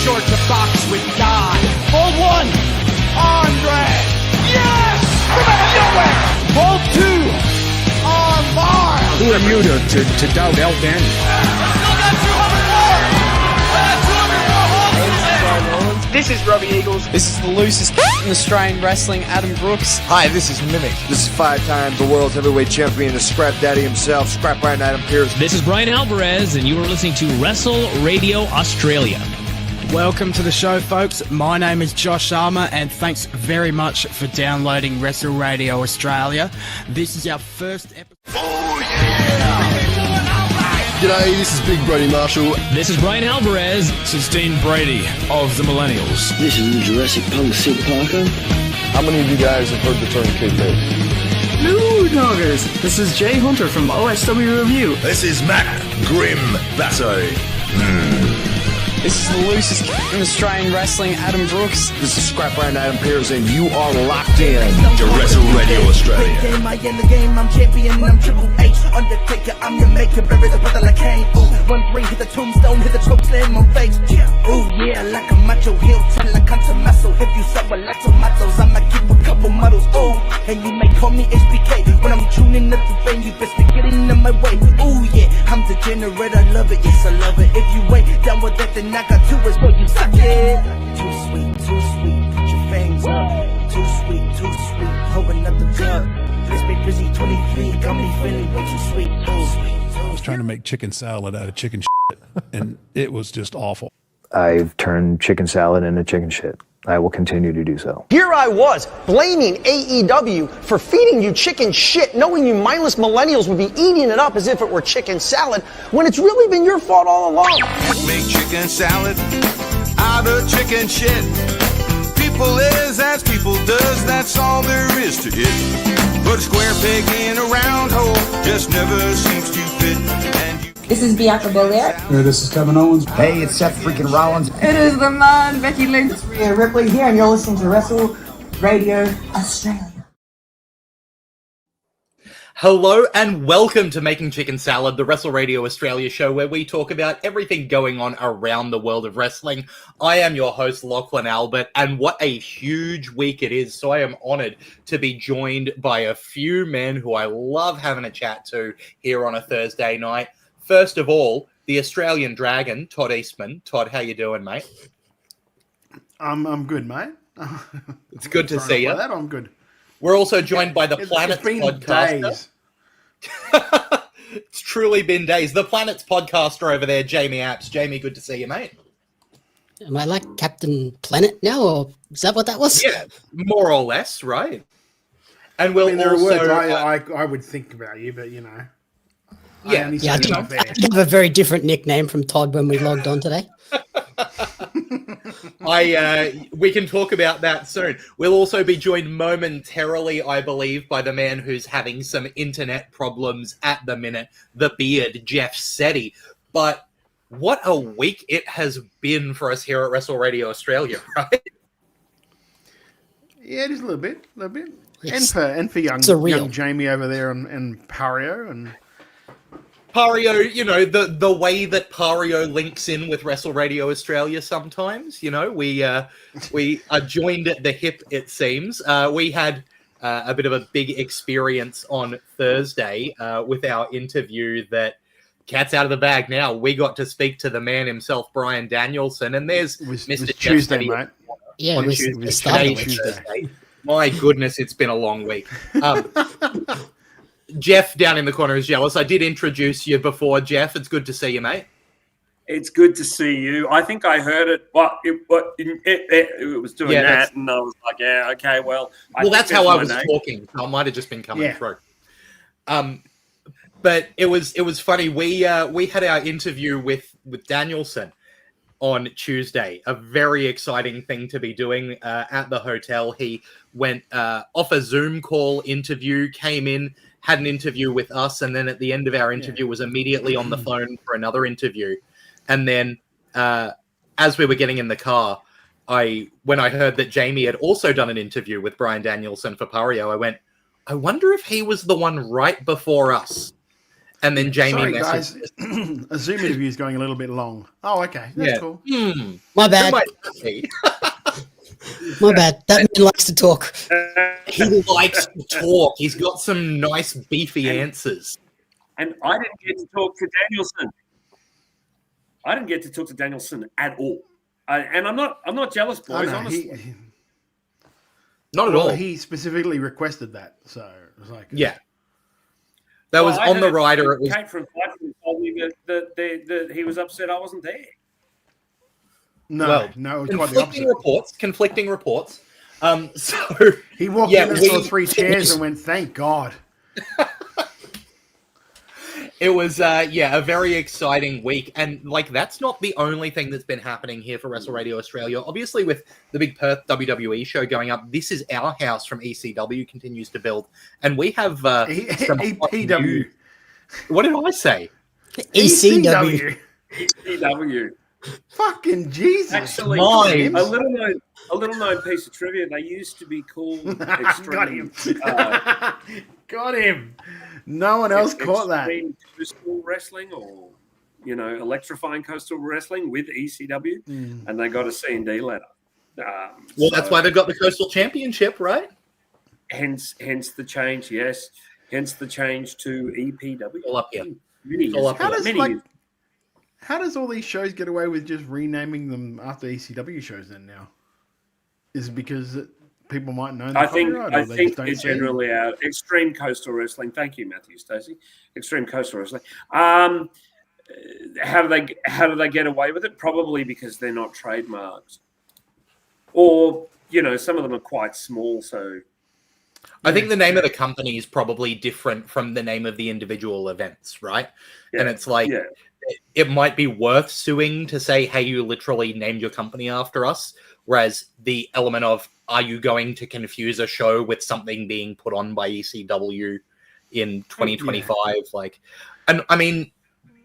short to box with God. Hold one. Andre. Yes! From out of nowhere. Hold two. On Mars. Who are you to doubt El Danny? Still got 200 more. I got 200 more holds. This is Robbie Eagles. This is the loosest in Australian wrestling, Adam Brooks. Hi, this is Mimic. This is 5 times the world's heavyweight champion, the Scrap Daddy himself, Scrap Bryan Adam Pierce. This is Brian Alvarez, and you are listening to Wrestle Radio Australia. Welcome to the show, folks. My name is Josh Armour, and thanks very much for downloading Wrestle Radio Australia. This is our first episode. Oh, yeah! G'day, this is Big Brody Marshall. This is Brian Alvarez. This is Dean Brady of the Millennials. This is the Jurassic Punk Sid Parker. How many of you guys have heard the term kayfabe? Hello, doggers. This is Jay Hunter from OSW Review. This is Matt Grim Basso. This is the loosest in Australian wrestling, Adam Brooks. This is Scrap Bryan Adam Pierce, and you are locked in to Wrestle Radio Australia. I in the game, I'm champion, I'm Triple H. Undertaker, I'm your maker, bury the brother like Kane. Ooh, 1-3, hit the tombstone, hit the choke slam on face. Ooh, yeah, like a macho heel, tell like country muscle. If you suffer like tomatoes, I'ma keep a couple models. Ooh, and you may call me HBK. When I'm tuning up the bang, you best to get in my way. Ooh, yeah, I'm degenerate, I love it, yes, I love it. If you ain't down with that, then I got 2 words for you, suck it. Too sweet, put your fangs up. Too sweet, holding up the club. Let's be busy, 23, got me feeling way too sweet. I was trying to make chicken salad out of chicken shit, and it was just awful. I've turned chicken salad into chicken shit. I will continue to do so. Here I was, blaming AEW for feeding you chicken shit, knowing you mindless millennials would be eating it up as if it were chicken salad, when it's really been your fault all along. Make chicken salad out of chicken shit. People is as people does, that's all there is to it. Put a square peg in a round hole, just never seems to fit. And you This is Bianca Belair. Hey, this is Kevin Owens. Hey, it's Seth freaking Rollins. It is the man, Becky Lynch. It's Rhea Ripley here, and you're listening to Wrestle Radio Australia. Hello and welcome to Making Chicken Salad, the Wrestle Radio Australia show where we talk about everything going on around the world of wrestling. I am your host, Lachlan Albert, and what a huge week it is. So I am honored to be joined by a few men who I love having a chat to here on a Thursday night. First of all, the Australian Dragon, Todd Eastman. Todd, how you doing, mate? I'm good, mate. It's good to see you. I'm good. We're also joined by the Planet's podcaster. Days. It's truly been days. The Planet's podcaster over there, Jamie Apps. Jamie, good to see you, mate. Am I like Captain Planet now, or is that what that was? Yeah, more or less, right? And we'll there also... are words I would think about you, but you know. I have a very different nickname from Todd when we logged on today. We can talk about that soon. We'll also be joined momentarily, I believe, by the man who's having some internet problems at the minute, the beard, Jeff Setti. But what a week it has been for us here at Wrestle Radio Australia, right? Yeah, just a little bit. Yes. And for young Jamie over there and Pario and... Pario, you know, the way that Pario links in with Wrestle Radio Australia sometimes, you know, we are joined at the hip, it seems. We had a bit of a big experience on Thursday with our interview that cat's out of the bag now. We got to speak to the man himself, Bryan Danielson, and there's Mr. Jeff Tuesday, mate. Yeah, on Tuesday. My goodness, it's been a long week. Jeff down in the corner is jealous. I did introduce you before, Jeff. It's good to see you, mate. It's good to see you. I think I heard it. Well, it was doing that, and I was like, "Yeah, okay, well." That's how I was talking. I might have just been coming through. But it was funny. We had our interview with Danielson on Tuesday. A very exciting thing to be doing at the hotel. He went off a Zoom call interview, came in, had an interview with us, and then at the end of our interview was immediately on the phone for another interview. And then as we were getting in the car, when I heard that Jamie had also done an interview with Bryan Danielson for Pario, I went, I wonder if he was the one right before us. And then Jamie Sorry, messaged guys. A Zoom interview is going a little bit long. Oh, okay. That's cool. My bad. My bad. That man likes to talk. He likes to talk. He's got some nice beefy answers. And I didn't get to talk to Danielson. I didn't get to talk to Danielson at all. And I'm not jealous, boys. no, honestly. Not at all. He specifically requested that, so it was like, yeah, that was on the rider. It was Kate from Flight told me that he was upset I wasn't there. No, it was quite the opposite. Conflicting reports. So he walked in and saw 3 chairs and went, "Thank God." It was, a very exciting week. And, that's not the only thing that's been happening here for Wrestle Radio Australia. Obviously, with the big Perth WWE show going up, This Is Our House from ECW continues to build. And we have some EPW. What did I say? ECW. EPW. Fucking Jesus. Actually, a little known piece of trivia, they used to be called Extreme. Got him. No one else caught that. Coastal wrestling, or electrifying coastal wrestling with ECW, and they got a C&D letter. That's why they got the Coastal Championship, right? Hence the change. Yes, hence the change to EPW. All up here. How does all these shows get away with just renaming them after ECW shows then now? Is it because people might know? I think it's generally out. Extreme Coastal Wrestling. Thank you, Matthew Stacey. Extreme Coastal Wrestling. How do they get away with it? Probably because they're not trademarked, or some of them are quite small. So I think the name of the company is probably different from the name of the individual events, right? Yeah. And it's it might be worth suing to say, hey, you literally named your company after us. Whereas the element of, are you going to confuse a show with something being put on by ECW in 2025? And I mean,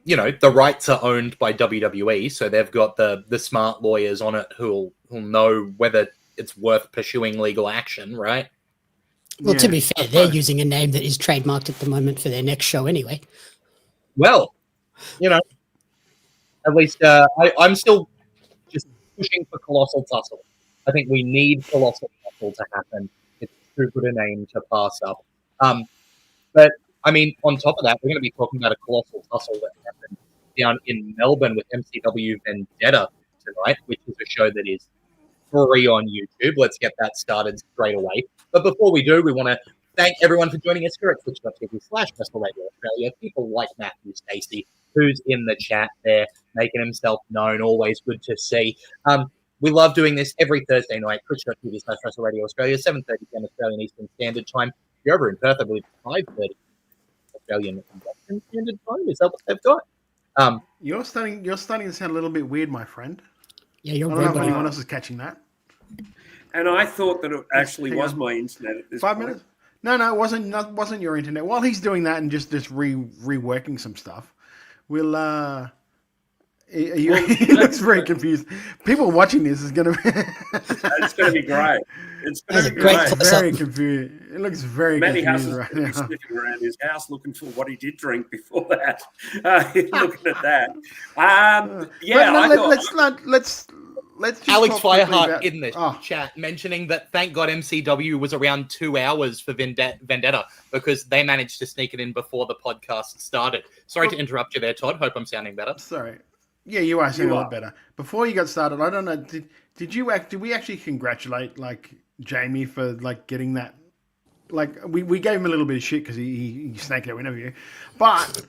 the rights are owned by WWE, so they've got the smart lawyers on it who'll know whether it's worth pursuing legal action, right? Well, to be fair, they're using a name that is trademarked at the moment for their next show anyway. Well, at least I'm still just pushing for Colossal Tussle. I think we need Colossal Tussle to happen. It's too good a name to pass up. But, I mean, on top of that, we're going to be talking about a Colossal Tussle that happened down in Melbourne with MCW Vendetta tonight, which is a show that is free on YouTube. Let's get that started straight away. But before we do, we want to thank everyone for joining us here at twitch.tv/Wrestle Radio Australia. People like Matthew Stacey, who's in the chat there, making himself known. Always good to see. We love doing this every Thursday night, twitch.tv/Wrestle Radio Australia, 7:30 p.m. Australian Eastern Standard Time. If you're over in Perth, I believe 5:30 Australian Eastern Standard Time. Is that what they've got? You're starting to sound a little bit weird, my friend. Yeah, you're I don't know if anyone else is catching that. And I thought that it actually was my internet at this 5 point. minutes? No, it wasn't your internet. While he's doing that and just reworking some stuff, we'll he looks very confused. People watching this is gonna it's gonna be great. It's gonna be great. Very confused. It looks very confused right now. Sniffing around his house looking for what he did drink before that. Looking at that. Let's just Alex talk quickly Fireheart about- in the chat mentioning that thank God MCW was around 2 hours for Vendetta because they managed to sneak it in before the podcast started. Sorry to interrupt you there, Todd. Hope I'm sounding better. Sorry. Yeah, you are sounding a lot better. Before you got started, I don't know. Did we actually congratulate Jamie for getting that? We gave him a little bit of shit because he snaked our interview, but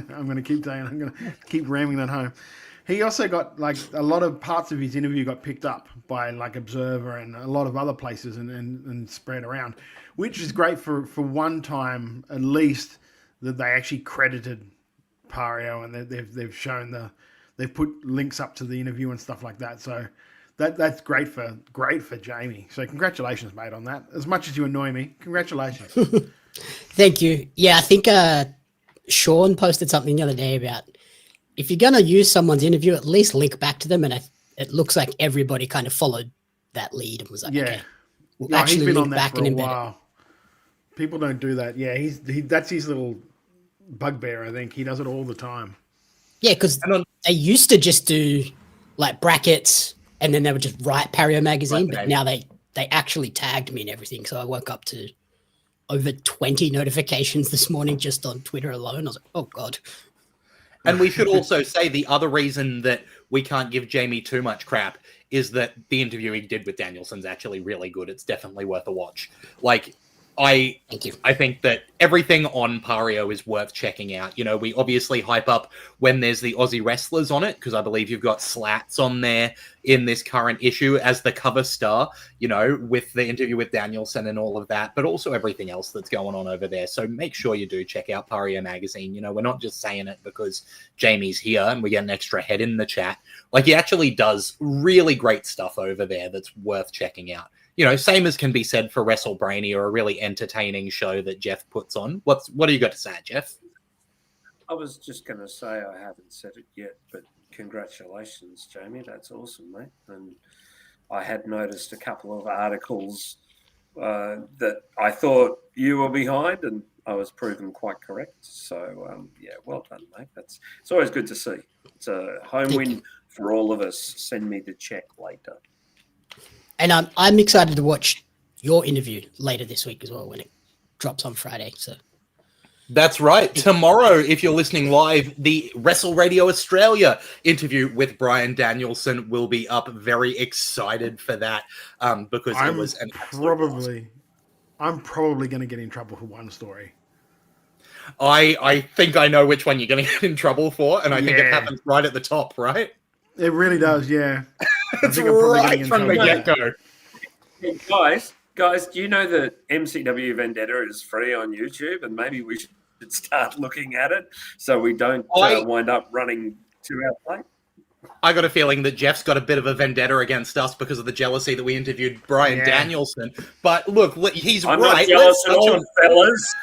I'm going to keep ramming that home. He also got a lot of parts of his interview got picked up by Observer and a lot of other places and spread around, which is great for one time at least that they actually credited Pario and they've shown they've put links up to the interview and stuff like that. So that's great for Jamie. So congratulations, mate, on that. As much as you annoy me, congratulations. Thank you. Yeah, I think Sean posted something the other day about if you're going to use someone's interview, at least link back to them. And it looks like everybody kind of followed that lead and was like, okay, we'll actually he's been link on that back for and a embed while. People don't do that. Yeah, that's his little bugbear. I think he does it all the time. Yeah, because they used to just do like brackets and then they would just write Pario Magazine, but now they actually tagged me and everything. So I woke up to over 20 notifications this morning just on Twitter alone. I was like, oh, God. And we should also say the other reason that we can't give Jamie too much crap is that the interview he did with Danielson's actually really good. It's definitely worth a watch. Like, I think that everything on Pario is worth checking out. You know, we obviously hype up when there's the Aussie wrestlers on it, because I believe you've got Slats on there in this current issue as the cover star, you know, with the interview with Danielson and all of that, but also everything else that's going on over there. So make sure you do check out Pario Magazine. You know, we're not just saying it because Jamie's here and we get an extra head in the chat. Like, he actually does really great stuff over there that's worth checking out. You know, same as can be said for Wrestle Brainy, or a really entertaining show that Jeff puts on. What do you got to say, Jeff? I was just going to say, I haven't said it yet, but congratulations, Jamie. That's awesome, mate. And I had noticed a couple of articles that I thought you were behind, and I was proven quite correct. So, yeah, well done, mate. It's always good to see. It's a home win for all of us. Send me the check later. And I'm excited to watch your interview later this week as well when it drops on Friday. So that's right. Tomorrow, if you're listening live, the Wrestle Radio Australia interview with Bryan Danielson will be up. Very excited for that because it was an I'm probably going to get in trouble for one story. I think I know which one you're going to get in trouble for, and I think it happens right at the top, right? It really does, yeah. It's right from the get-go. Hey, guys, do you know that MCW Vendetta is free on YouTube, and maybe we should start looking at it so we don't wind up running 2 hours late? I got a feeling that Jeff's got a bit of a vendetta against us because of the jealousy that we interviewed Bryan Danielson. But look, he's I'm right. Not jealous at all, fellas.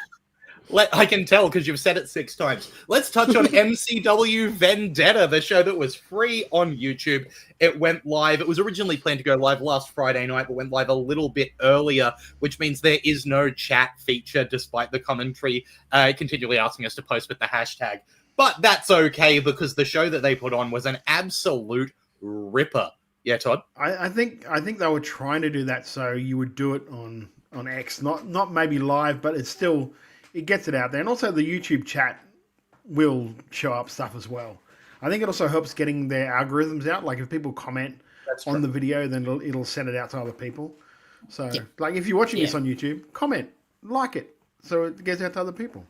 I can tell because you've said it 6 times. Let's touch on MCW Vendetta, the show that was free on YouTube. It went live. It was originally planned to go live last Friday night, but went live a little bit earlier, which means there is no chat feature, despite the commentary continually asking us to post with the hashtag. But that's okay because the show that they put on was an absolute ripper. Yeah, Todd? I think they were trying to do that so you would do it on X, not maybe live, but it's still... It gets it out there. And also the YouTube chat will show up stuff as well. I think it also helps getting their algorithms out. Like if people comment on the video, then it'll send it out to other people. So like if you're watching this on YouTube, comment, like it, so it gets out to other people.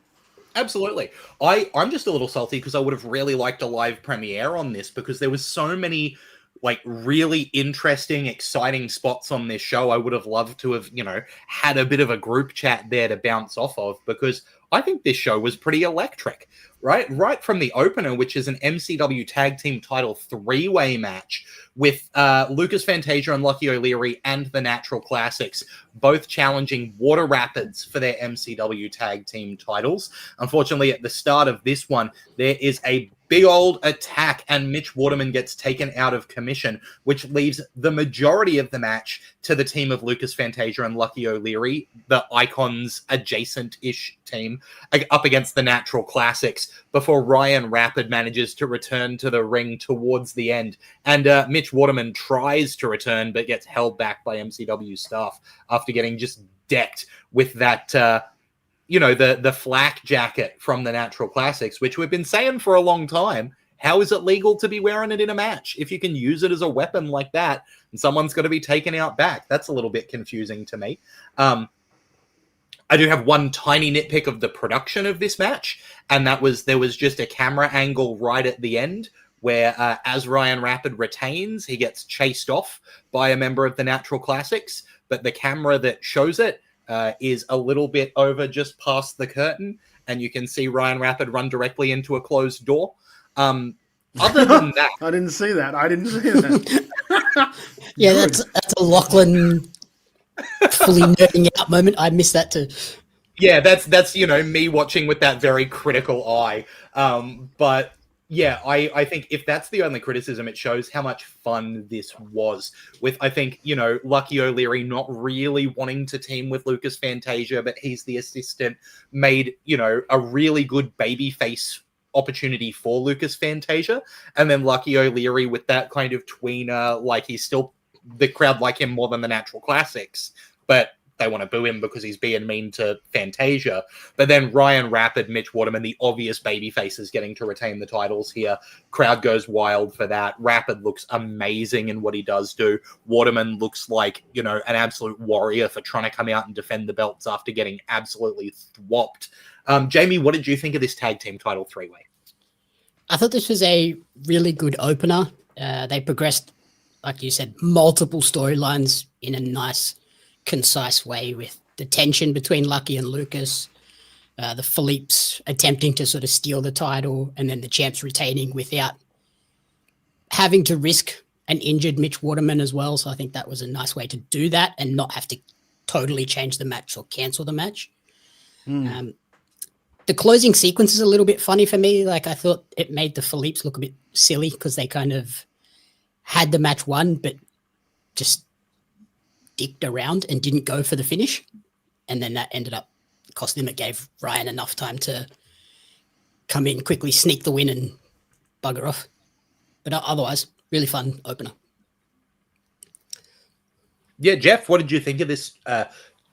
Absolutely. I'm just a little salty because I would have really liked a live premiere on this because there was so many like really interesting, exciting spots on this show. I would have loved to have, you know, had a bit of a group chat there to bounce off of because I think this show was pretty electric, right? Right from the opener, which is an MCW Tag Team Title 3-way match with Lucas Fantasia and Lucky O'Leary and the Natural Classics, both challenging Water Rapids for their MCW Tag Team titles. Unfortunately, at the start of this one, there is a big old attack and Mitch Waterman gets taken out of commission, which leaves the majority of the match to the team of Lucas Fantasia and Lucky O'Leary, the Icons adjacent-ish team, up against the Natural Classics before Ryan Rapid manages to return to the ring towards the end. And Mitch Waterman tries to return but gets held back by MCW staff after getting just decked with that... you know, the flak jacket from the Natural Classics, which we've been saying for a long time. How is it legal to be wearing it in a match? If you can use it as a weapon like that, and someone's got to be taken out back. That's a little bit confusing to me. I do have one tiny nitpick of the production of this match, and that was there was just a camera angle right at the end where as Ryan Rapid retains, he gets chased off by a member of the Natural Classics, but the camera that shows it is a little bit over just past the curtain, and you can see Ryan Rapid run directly into a closed door. Other than that... I didn't see that. Yeah, that's a Lachlan fully nerding out moment. I missed that too. Yeah, that's you know, me watching with that very critical eye. But Yeah, I think if that's the only criticism, it shows how much fun this was. With, I think, Lucky O'Leary not really wanting to team with Lucas Fantasia, but he's the assistant, made, a really good babyface opportunity for Lucas Fantasia. And then Lucky O'Leary with that kind of tweener, like the crowd like him more than the Natural Classics, but they want to boo him because he's being mean to Fantasia. But then Ryan Rapid, Mitch Waterman, the obvious baby faces getting to retain the titles here. Crowd goes wild for that. Rapid looks amazing in what he does do. Waterman looks like, an absolute warrior for trying to come out and defend the belts after getting absolutely thwopped. Jamie, what did you think of this tag team title three-way? I thought this was a really good opener. They progressed, like you said, multiple storylines in a nice, concise way, with the tension between Lucky and Lucas, the Philippe's attempting to sort of steal the title, and then the champs retaining without having to risk an injured Mitch Waterman as well. So I think that was a nice way to do that and not have to totally change the match or cancel the match. The closing sequence is a little bit funny for me. Like, I thought it made the Philippe's look a bit silly because they kind of had the match won, but just dicked around and didn't go for the finish. And then that ended up costing him. It gave Ryan enough time to come in, quickly sneak the win and bugger off. But otherwise, really fun opener. Yeah, Jeff, what did you think of this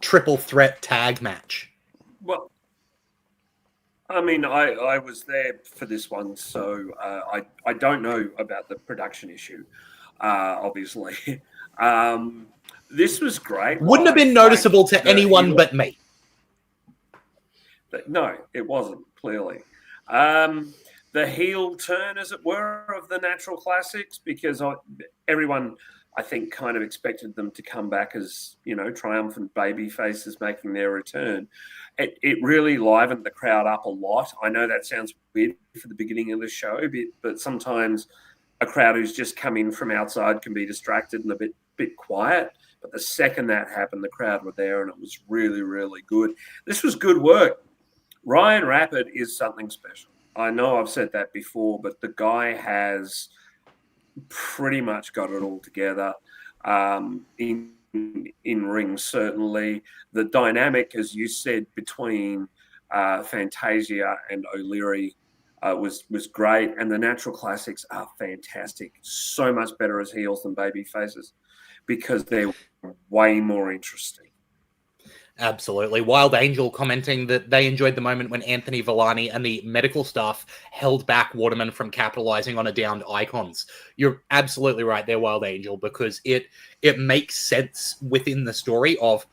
triple threat tag match? Well, I mean, I was there for this one, so I don't know about the production issue, obviously. This was great. Wouldn't have been noticeable to anyone but me. No, it wasn't, clearly. The heel turn, as it were, of the Natural Classics, because everyone, I think, kind of expected them to come back as, triumphant baby faces making their return. It really livened the crowd up a lot. I know that sounds weird for the beginning of the show, but sometimes a crowd who's just come in from outside can be distracted and a bit quiet. But the second that happened, the crowd were there, and it was really, really good. This was good work. Ryan Rapid is something special. I know I've said that before, but the guy has pretty much got it all together. In ring, certainly. The dynamic, as you said, between Fantasia and O'Leary was great, and the Natural Classics are fantastic. So much better as heels than baby faces, because they're way more interesting. Absolutely. Wild Angel commenting that they enjoyed the moment when Anthony Villani and the medical staff held back Waterman from capitalizing on a downed Icons. You're absolutely right there, Wild Angel, because it makes sense within the story of,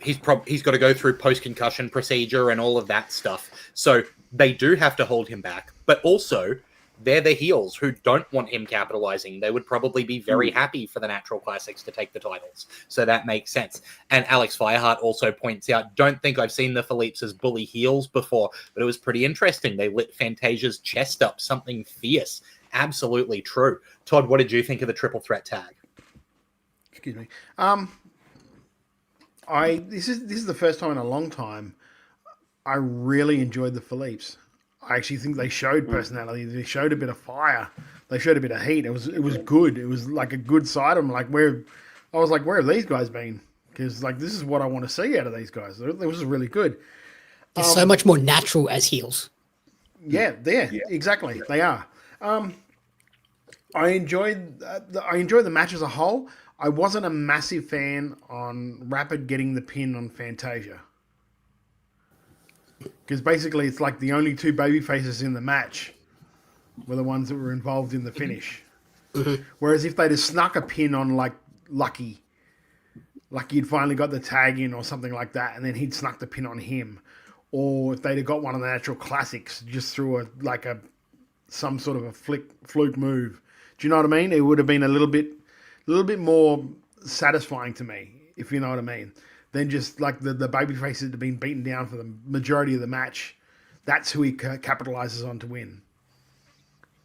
he's got to go through post-concussion procedure and all of that stuff. So they do have to hold him back, but also they're the heels who don't want him capitalizing. They would probably be very happy for the Natural Classics to take the titles. So that makes sense. And Alex Fireheart also points out, don't think I've seen the Philippe's as bully heels before, but it was pretty interesting. They lit Fantasia's chest up, something fierce. Absolutely true. Todd, what did you think of the triple threat tag? Excuse me. This is the first time in a long time I really enjoyed the Philippe's. I actually think they showed personality. They showed a bit of fire. They showed a bit of heat. It was good. It was like a good side of them. I was like, where have these guys been? Because this is what I want to see out of these guys. It was really good. They're so much more natural as heels. Yeah, exactly. They are. I enjoyed the match as a whole. I wasn't a massive fan on Rapid getting the pin on Fantasia. Because basically it's like the only two baby faces in the match were the ones that were involved in the finish. Whereas if they'd have snuck a pin on Lucky had finally got the tag in or something like that, and then he'd snuck the pin on him. Or if they'd have got one of the Natural Classics just through some sort of a fluke move. Do you know what I mean? It would have been a little bit more satisfying to me, if you know what I mean. Than just the baby faces that have been beaten down for the majority of the match. That's who he capitalizes on to win.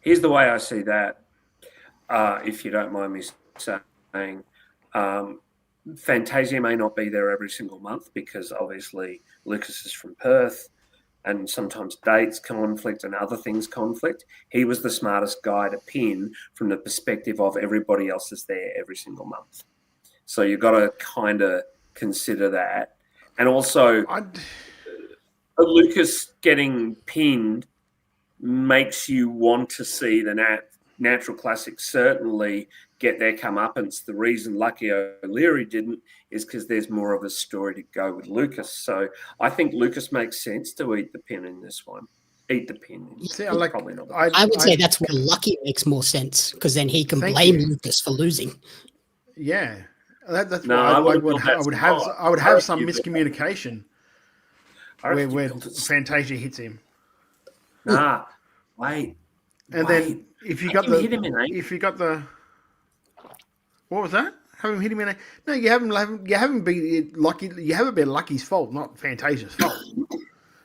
Here's the way I see that, if you don't mind me saying. Fantasia may not be there every single month because obviously Lucas is from Perth. and sometimes dates conflict and other things conflict. He was the smartest guy to pin from the perspective of everybody else is there every single month. So you've got to kind of consider that. And also, Lucas getting pinned makes you want to see the Natural Classics certainly get their comeuppance. The reason Lucky O'Leary didn't is because there's more of a story to go with Lucas. So I think Lucas makes sense to eat the pin in this one. Eat the pin. Probably not. I would say that's where Lucky makes more sense, because then he can blame Lucas for losing. Yeah, that's No, why I I would've would thought I would I have some reckon you- miscommunication where Fantasia hits him. Nah, wait. And then if you got the what was that? Have him hit him in a no. You haven't been Lucky. You have it been Lucky's fault, not Fantasia's fault.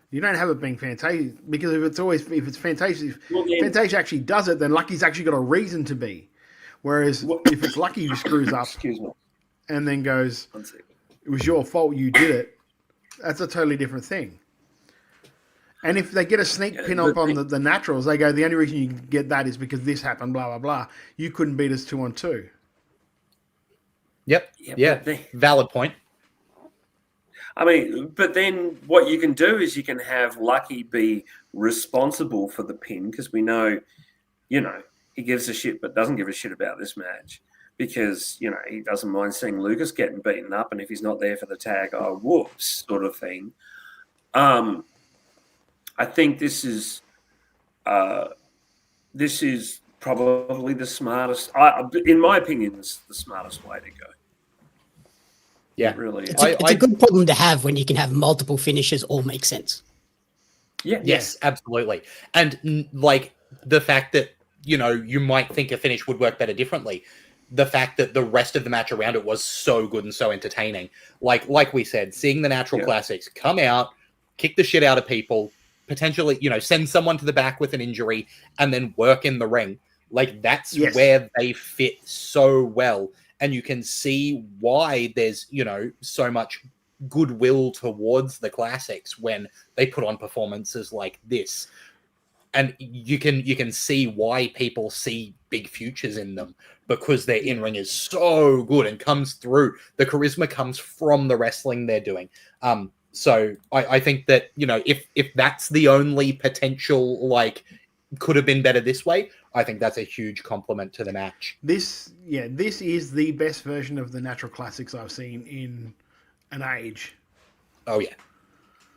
You don't have it being Fantasia, because if it's Fantasia, Fantasia actually does it, then Lucky's actually got a reason to be. Whereas if it's Lucky who screws up, and then goes, "It was your fault, you did it," that's a totally different thing. And if they get a sneak pin up on the Naturals, they go, the only reason you get that is because this happened, blah, blah, blah. You couldn't beat us 2-on-2. Yep. Yeah. Valid point. I mean, but then what you can do is you can have Lucky be responsible for the pin, because we know, he gives a shit but doesn't give a shit about this match, because, he doesn't mind seeing Lucas getting beaten up, and if he's not there for the tag, oh, whoops, sort of thing. I think this is probably the smartest. In my opinion, this is the smartest way to go. Yeah, it really. It's a good problem to have when you can have multiple finishes all make sense. Yeah. Yes, absolutely. And like the fact that you might think a finish would work better differently. The fact that the rest of the match around it was so good and so entertaining. Like we said, seeing the Natural Classics come out, kick the shit out of people, potentially, send someone to the back with an injury, and then work in the ring. Like, that's where they fit so well. And you can see why there's, so much goodwill towards the Classics when they put on performances like this. And you can see why people see big futures in them, because their in-ring is so good and comes through. The charisma comes from the wrestling they're doing. So I think that, if that's the only potential, could have been better this way, I think that's a huge compliment to the match. This is the best version of the Natural Classics I've seen in an age. Oh, yeah.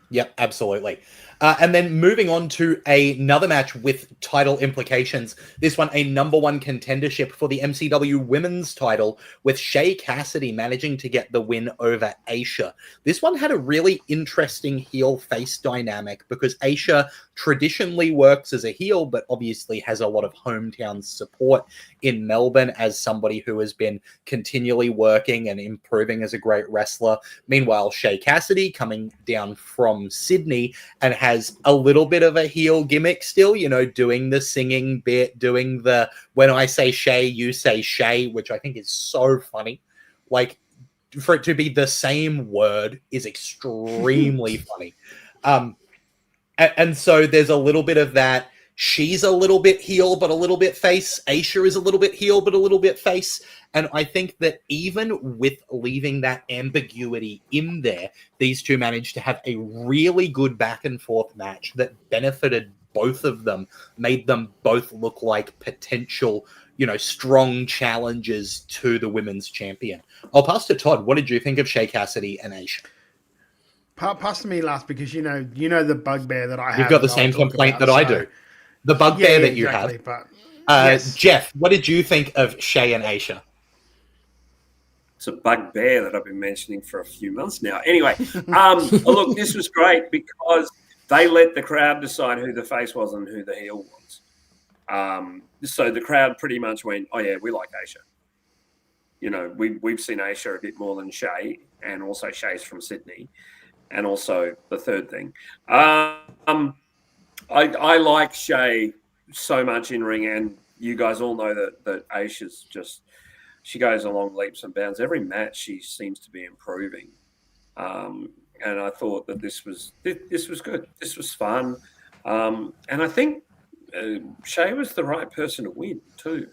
Yep, absolutely. And then moving on to another match with title implications. This one, a number one contendership for the MCW women's title, with Shay Cassidy managing to get the win over Aisha. This one had a really interesting heel-face dynamic, because Aisha traditionally works as a heel, but obviously has a lot of hometown support in Melbourne as somebody who has been continually working and improving as a great wrestler. Meanwhile, Shay Cassidy, coming down from Sydney and has a little bit of a heel gimmick still, doing the singing bit, doing the when I say Shay, you say Shay, which I think is so funny. Like, for it to be the same word is extremely funny. And so there's a little bit of that. She's a little bit heel, but a little bit face. Aisha is a little bit heel, but a little bit face. And I think that even with leaving that ambiguity in there, these two managed to have a really good back and forth match that benefited both of them, made them both look like potential, strong challengers to the women's champion. I'll pass to Todd. What did you think of Shay Cassidy and Aisha? Pass to me last, because you know the bugbear that I have. You've got the same complaint that I do. The bugbear that you have. But, Jeff, what did you think of Shay and Aisha? It's a bugbear that I've been mentioning for a few months now. Anyway, look, this was great because they let the crowd decide who the face was and who the heel was. So the crowd pretty much went, oh, yeah, we like Aisha. We've seen Aisha a bit more than Shay, and also Shay's from Sydney, and also the third thing. I like Shay so much in ring, and you guys all know that Aisha's just, she goes along leaps and bounds. Every match she seems to be improving. and I thought that this was good. This was fun, and I think Shay was the right person to win too.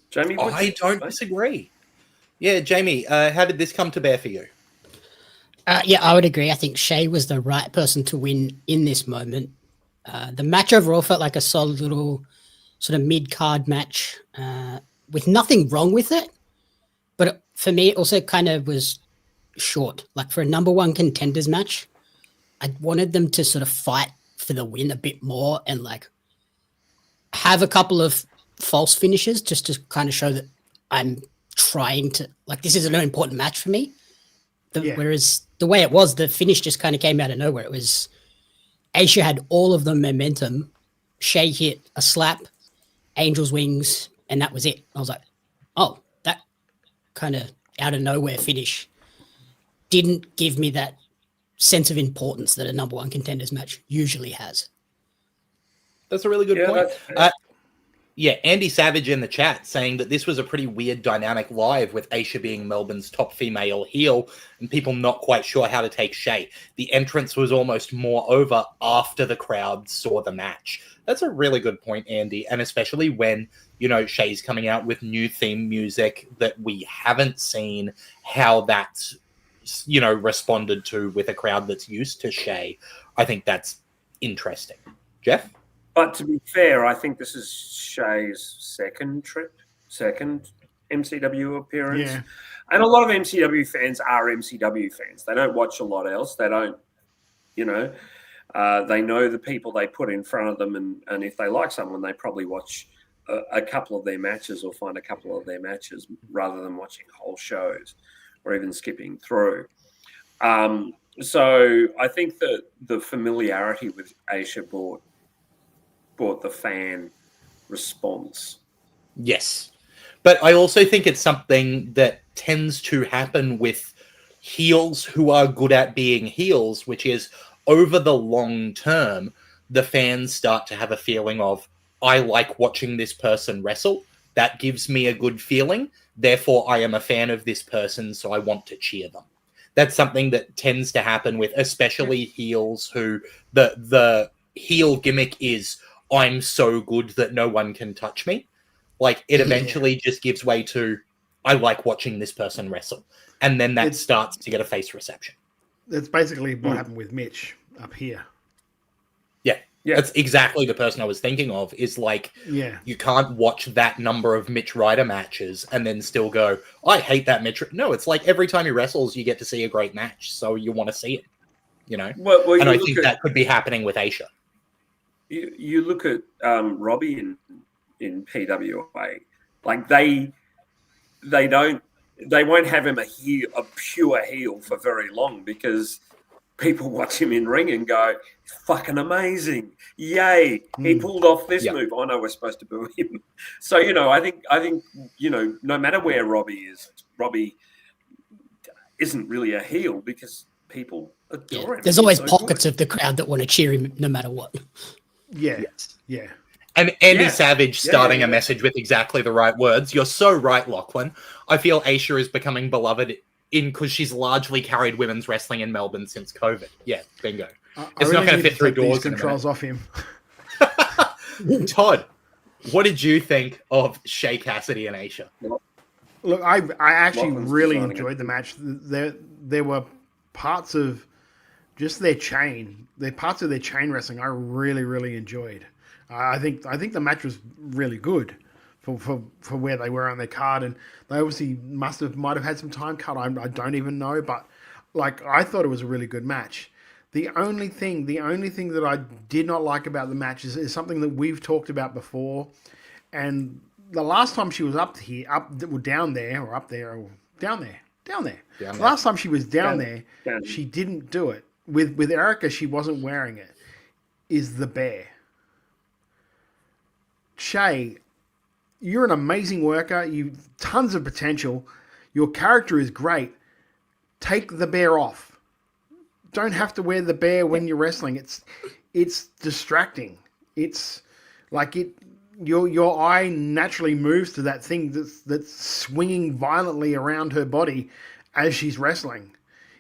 Jamie, I don't disagree. Yeah, Jamie, how did this come to bear for you? Yeah, I would agree. I think Shay was the right person to win in this moment. The match overall felt like a solid little sort of mid-card match with nothing wrong with it. But for me, it also kind of was short. Like for a number one contenders match, I wanted them to sort of fight for the win a bit more and like have a couple of false finishes just to kind of show that I'm trying to, like, this is an important match for me. Whereas the way it was, the finish just kind of came out of nowhere. It was Aisha had all of the momentum. Shay hit a slap, Angel's Wings, and that was it. I was like, oh, that kind of out of nowhere finish didn't give me that sense of importance that a number one contenders match usually has. That's a really good point. Yeah, Andy Savage in the chat saying that this was a pretty weird dynamic live with Aisha being Melbourne's top female heel and people not quite sure how to take Shay. The entrance was almost more over after the crowd saw the match. That's a really good point, Andy, and especially when, you know, Shay's coming out with new theme music that we haven't seen how that's, you know, responded to with a crowd that's used to Shay. I think that's interesting. Jeff? But to be fair, I think this is Shay's second MCW appearance. Yeah. And a lot of MCW fans are MCW fans. They don't watch a lot else. They don't, you know, they know the people they put in front of them. And if they like someone, they probably watch a couple of their matches or find a couple of their matches rather than watching whole shows or even skipping through. So I think that the familiarity with Aisha brought the fan response. Yes. But I also think it's something that tends to happen with heels who are good at being heels, which is over the long term, the fans start to have a feeling of, I like watching this person wrestle. That gives me a good feeling. Therefore, I am a fan of this person, so I want to cheer them. That's something that tends to happen with especially heels who the heel gimmick is, I'm so good that no one can touch me. Like, it eventually just gives way to, I like watching this person wrestle. And then that starts to get a face reception. That's basically what happened with Mitch up here. Yeah. That's exactly the person I was thinking of, is like, you can't watch that number of Mitch Ryder matches and then still go, I hate that Mitch. No, it's like every time he wrestles, you get to see a great match. So you want to see it, you know? Well, and I think that could be happening with Aisha. You look at Robbie in PWA, like they won't have him a pure heel for very long because people watch him in ring and go, fucking amazing, yay, he pulled off this move. I know we're supposed to boo him. So, you know, I think you know, no matter where Robbie is, Robbie isn't really a heel because people adore him. There's always pockets of the crowd that want to cheer him no matter what. Yeah. And Andy Savage starting a message with exactly the right words. You're so right, Lachlan. I feel Aisha is becoming beloved because she's largely carried women's wrestling in Melbourne since COVID. Yeah, bingo. It's not going to fit through doors. Controls off him. Todd, what did you think of Shay Cassidy and Aisha? Look, I actually really enjoyed the match. There were parts of just their chain. The parts of their chain wrestling I really, really enjoyed. I think the match was really good for where they were on their card, and they obviously might have had some time cut. I don't even know, but like I thought it was a really good match. The only thing that I did not like about the match is something that we've talked about before, and the last time she was down there. Last time she was down there, she didn't do it. With Erica, she wasn't wearing it. Is the bear. Shay, you're an amazing worker. You've tons of potential. Your character is great. Take the bear off. Don't have to wear the bear when you're wrestling. It's distracting. It's like your eye naturally moves to that thing that's swinging violently around her body as she's wrestling.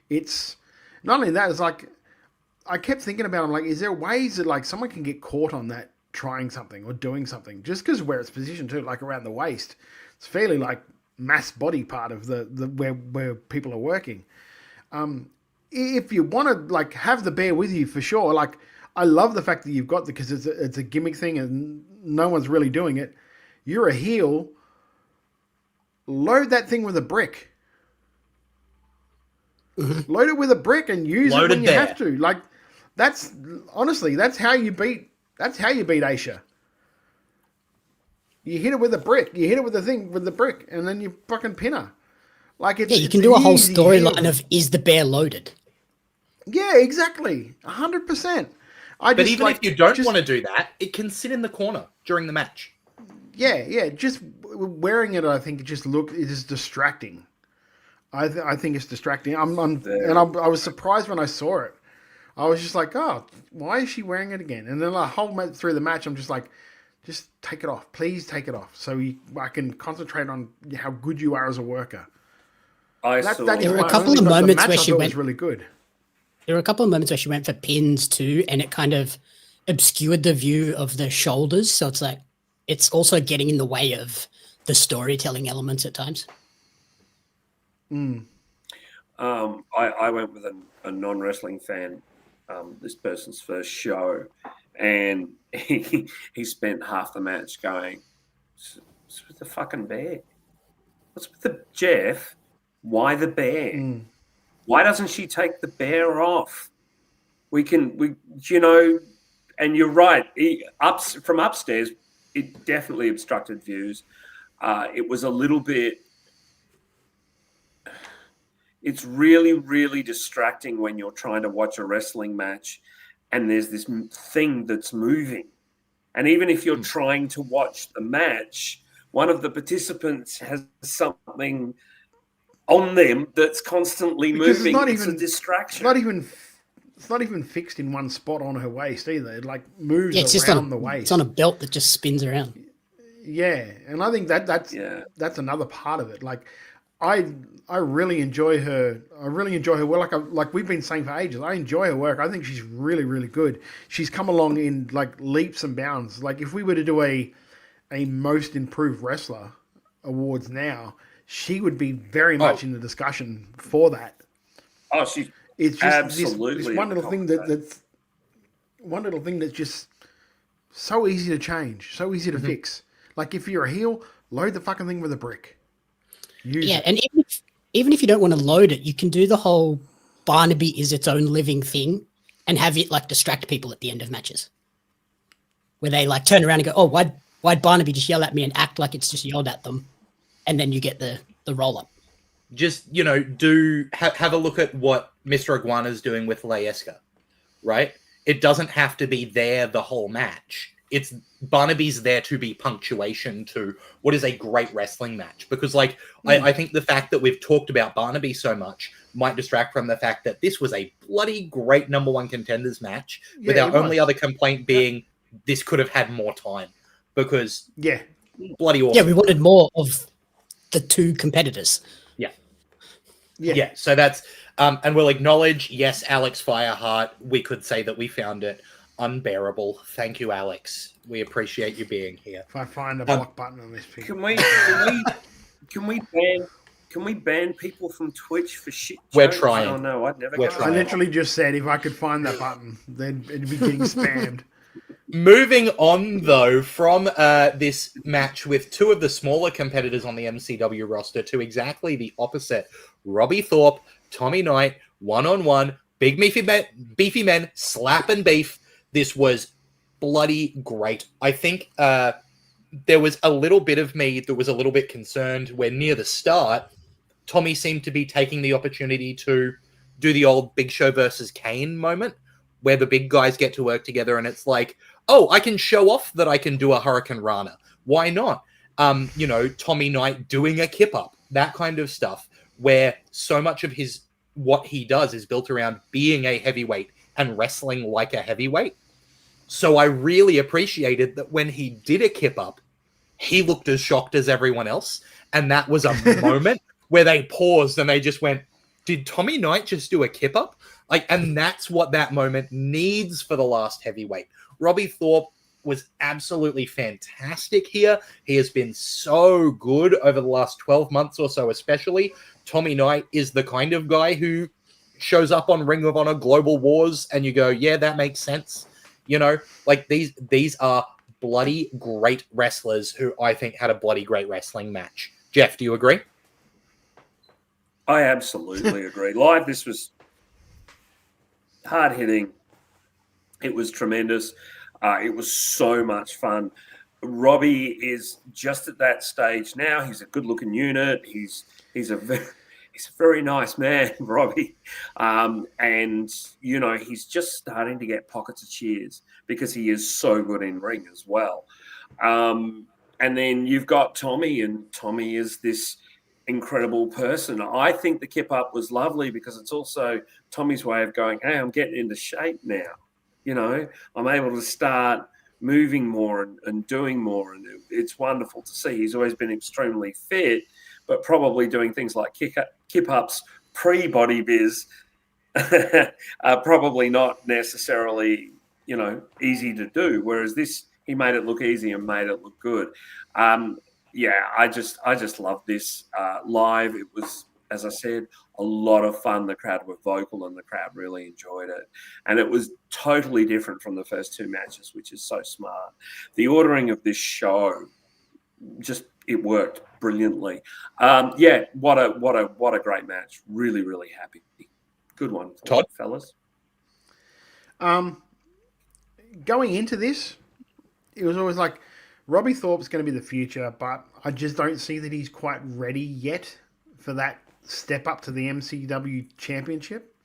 It's not only that, it's like I kept thinking about. I'm like, is there ways that like someone can get caught on that trying something or doing something just because where it's positioned to, like around the waist, it's fairly like mass body part of the where people are working. If you want to like have the bear with you for sure, like I love the fact that you've got because it's a gimmick thing and no one's really doing it. You're a heel. Load that thing with a brick. Load it with a brick and use it when you have to. Like that's honestly that's how you beat Aisha. You hit it with a brick. You hit it with the thing with the brick, and then you fucking pin her. Like it's you can do a whole storyline of is the bear loaded? Yeah, exactly, 100%. But even if you don't want to do that, it can sit in the corner during the match. Yeah. Just wearing it, I think, it is distracting. I think it's distracting. I was surprised when I saw it. I was just like, oh, why is she wearing it again? And then the whole through the match, I'm just like, just take it off. Please take it off so I can concentrate on how good you are as a worker. There were a couple of moments where she went really good. There were a couple of moments where she went for pins too, and it kind of obscured the view of the shoulders. So it's like it's also getting in the way of the storytelling elements at times. I went with a non-wrestling fan, this person's first show, and he spent half the match going, what's with the fucking bear? What's with the Jeff? Why the bear? Why doesn't she take the bear off? And you're right. From upstairs, it definitely obstructed views. It was a little bit. It's really, really distracting when you're trying to watch a wrestling match and there's this thing that's moving. And even if you're trying to watch the match, one of the participants has something on them that's constantly moving. It's a distraction. It's not even fixed in one spot on her waist either. It like moves around the waist. It's on a belt that just spins around. Yeah, and I think that's another part of it. Like I really enjoy her. I really enjoy her work. Like we've been saying for ages, I enjoy her work. I think she's really, really good. She's come along in like leaps and bounds. Like if we were to do a most improved wrestler awards now, she would be very much in the discussion for that. Oh, she's just absolutely this one little thing that's just so easy to change, so easy to fix. Like if you're a heel, load the fucking thing with a brick. And even if you don't want to load it, you can do the whole Barnaby is its own living thing and have it like distract people at the end of matches, where they like turn around and go, "Oh, why'd Barnaby just yell at me?" and act like it's just yelled at them, and then you get the roll up. Just have a look at what Mr. Iguana's doing with Laeska, right? It doesn't have to be there the whole match. It's Barnaby's there to be punctuation to what is a great wrestling match. Because, I think the fact that we've talked about Barnaby so much might distract from the fact that this was a bloody great number one contenders match, with our only other complaint being this could have had more time. Because, bloody awesome. Yeah, we wanted more of the two competitors. Yeah. So that's, and we'll acknowledge, yes, Alex Fireheart, we could say that we found it unbearable. Thank you, Alex. We appreciate you being here. If I find a block button on this page. Can we ban people from Twitch for shit? We're trying. Oh no, I'd never. I literally just said if I could find that button, then it'd be getting spammed. Moving on, though, from this match with two of the smaller competitors on the MCW roster to exactly the opposite. Robbie Thorpe, Tommy Knight, one-on-one, big beefy men, slap and beef. This was bloody great. I think there was a little bit of me that was a little bit concerned when near the start, Tommy seemed to be taking the opportunity to do the old Big Show versus Kane moment, where the big guys get to work together and it's like, oh, I can show off that I can do a Hurricane Rana. Why not? Tommy Knight doing a kip up, that kind of stuff, where so much of what he does is built around being a heavyweight and wrestling like a heavyweight. So I really appreciated that when he did a kip up, he looked as shocked as everyone else. And that was a moment where they paused and they just went, did Tommy Knight just do a kip up? And that's what that moment needs for the last heavyweight. Robbie Thorpe was absolutely fantastic here. He has been so good over the last 12 months or so, especially. Tommy Knight is the kind of guy who shows up on Ring of Honor Global Wars and you go, yeah, that makes sense. These are bloody great wrestlers who I think had a bloody great wrestling match. Jeff, do you agree? I absolutely agree. Live, this was hard hitting. It was tremendous. It was so much fun. Robbie is just at that stage now. He's a good-looking unit. He's a very nice man, Robbie. And, he's just starting to get pockets of cheers because he is so good in ring as well. And then you've got Tommy, and Tommy is this incredible person. I think the kip up was lovely because it's also Tommy's way of going, hey, I'm getting into shape now. I'm able to start moving more and doing more. And it's wonderful to see. He's always been extremely fit, but probably doing things like kip ups pre-body biz are probably not necessarily, easy to do. Whereas this, he made it look easy and made it look good. I just love this live. It was, as I said, a lot of fun. The crowd were vocal and the crowd really enjoyed it. And it was totally different from the first two matches, which is so smart. The ordering of this show, it worked brilliantly. What a great match. Really, really happy. Good one, Todd, fellas. Going into this, it was always like Robbie Thorpe's going to be the future, but I just don't see that he's quite ready yet for that step up to the MCW championship.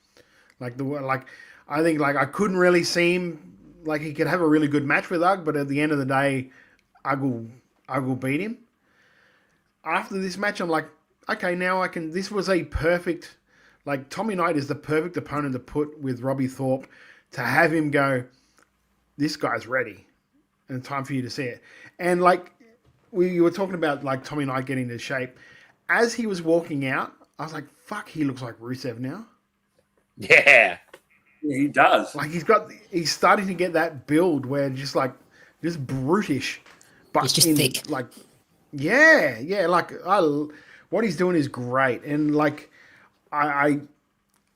I think I couldn't really see him, he could have a really good match with Ugg, but at the end of the day, Ugg will beat him. After this match, I'm like, okay, now I can, this was a perfect, Tommy Knight is the perfect opponent to put with Robbie Thorpe to have him go, this guy's ready and time for you to see it. And you were talking about Tommy Knight getting into shape. As he was walking out, I was like, fuck, he looks like Rusev now. Yeah. He does. He's starting to get that build where just brutish. But he's just thick. What he's doing is great. And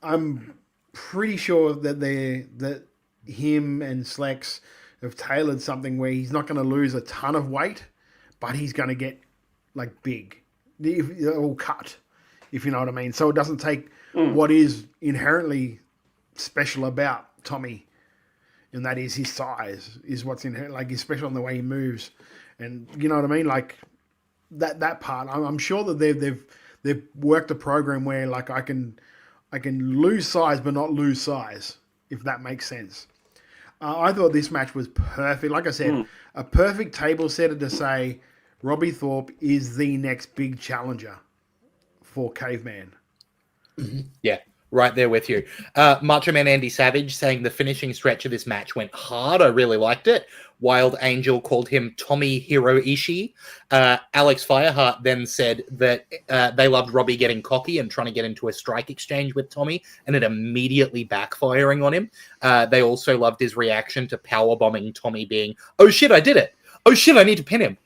I'm pretty sure that him and Slex have tailored something where he's not going to lose a ton of weight, but he's going to get big. All cut, if you know what I mean. So it doesn't take what is inherently special about Tommy, and that is his size, is what's inherent. He's special in the way he moves, and you know what I mean. That part, I'm sure that they've worked a program where I can lose size but not lose size, if that makes sense. I thought this match was perfect. Like I said, a perfect table setter to say Robbie Thorpe is the next big challenger for Caveman. Mm-hmm. Yeah, right there with you. Macho Man Andy Savage saying the finishing stretch of this match went hard. I really liked it. Wild Angel called him Tommy Hiro Ishii. Alex Fireheart then said that they loved Robbie getting cocky and trying to get into a strike exchange with Tommy, and it immediately backfiring on him. They also loved his reaction to powerbombing Tommy being, oh shit, I did it. Oh shit, I need to pin him.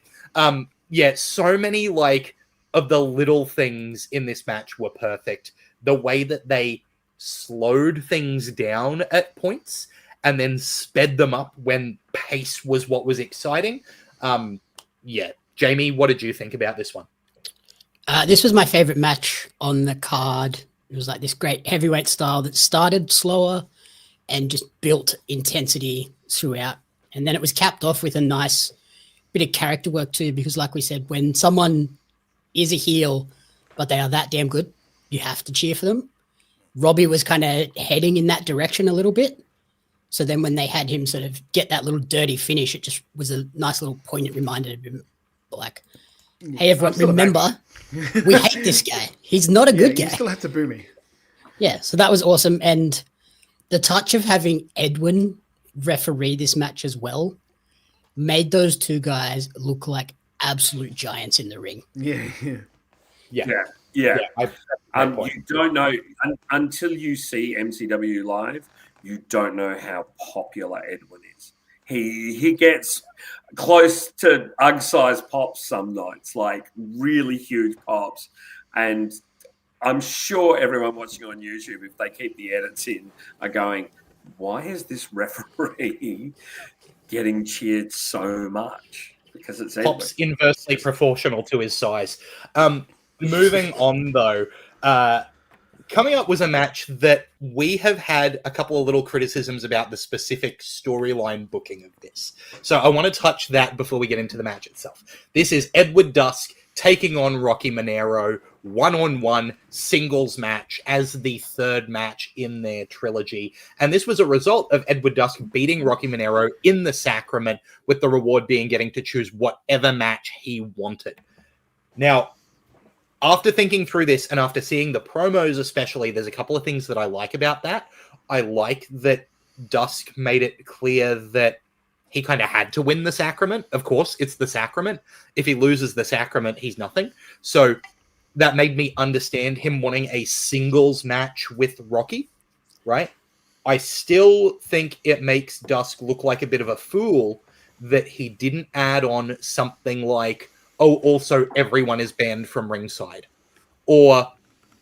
So many of the little things in this match were perfect. The way that they slowed things down at points and then sped them up when pace was what was exciting. Jamie, what did you think about this one? This was my favorite match on the card. It was this great heavyweight style that started slower and just built intensity throughout. And then it was capped off with a nice bit of character work too, because like we said, when someone is a heel, but they are that damn good, you have to cheer for them. Robbie was kind of heading in that direction a little bit. So then when they had him sort of get that little dirty finish, it just was a nice little poignant reminder of him. Hey, everyone, remember, we hate this guy. He's not a good guy. You still have to boo me. Yeah, so that was awesome. And the touch of having Edwin referee this match as well made those two guys look like absolute giants in the ring. Yeah. Yeah. I you don't know until you see MCW live. You don't know how popular Edwin is. He gets close to Ugg-sized pops some nights, like really huge pops, and I'm sure everyone watching on YouTube, if they keep the edits in, are going, "Why is this referee getting cheered so much?" Because it's Edwin. Pops inversely proportional to his size. Moving on, though, coming up was a match that we have had a couple of little criticisms about the specific storyline booking of this. So I want to touch that before we get into the match itself. This is Edward Dusk taking on Rocky Monero, one-on-one singles match as the third match in their trilogy. And this was a result of Edward Dusk beating Rocky Monero in the Sacrament, with the reward being getting to choose whatever match he wanted. Now, after thinking through this and after seeing the promos especially, there's a couple of things that I like about that. I like that Dusk made it clear that he kind of had to win the Sacrament. Of course, it's the Sacrament. If he loses the Sacrament, he's nothing. So that made me understand him wanting a singles match with Rocky, right? I still think it makes Dusk look like a bit of a fool that he didn't add on something like, oh, also everyone is banned from ringside. Or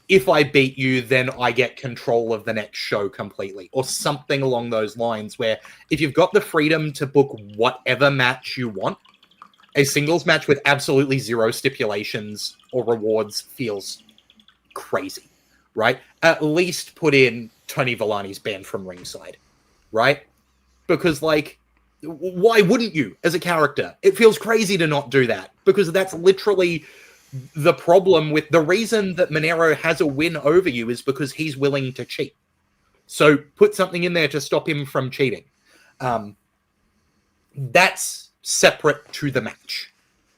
if I beat you, then I get control of the next show completely. Or something along those lines, where if you've got the freedom to book whatever match you want, a singles match with absolutely zero stipulations or rewards feels crazy, right? At least put in Tony Villani's banned from ringside, right? Because, like, why wouldn't you as a character? It feels crazy to not do that, because that's literally the problem with the reason that Monero has a win over you is because he's willing to cheat. So put something in there to stop him from cheating. That's separate to the match,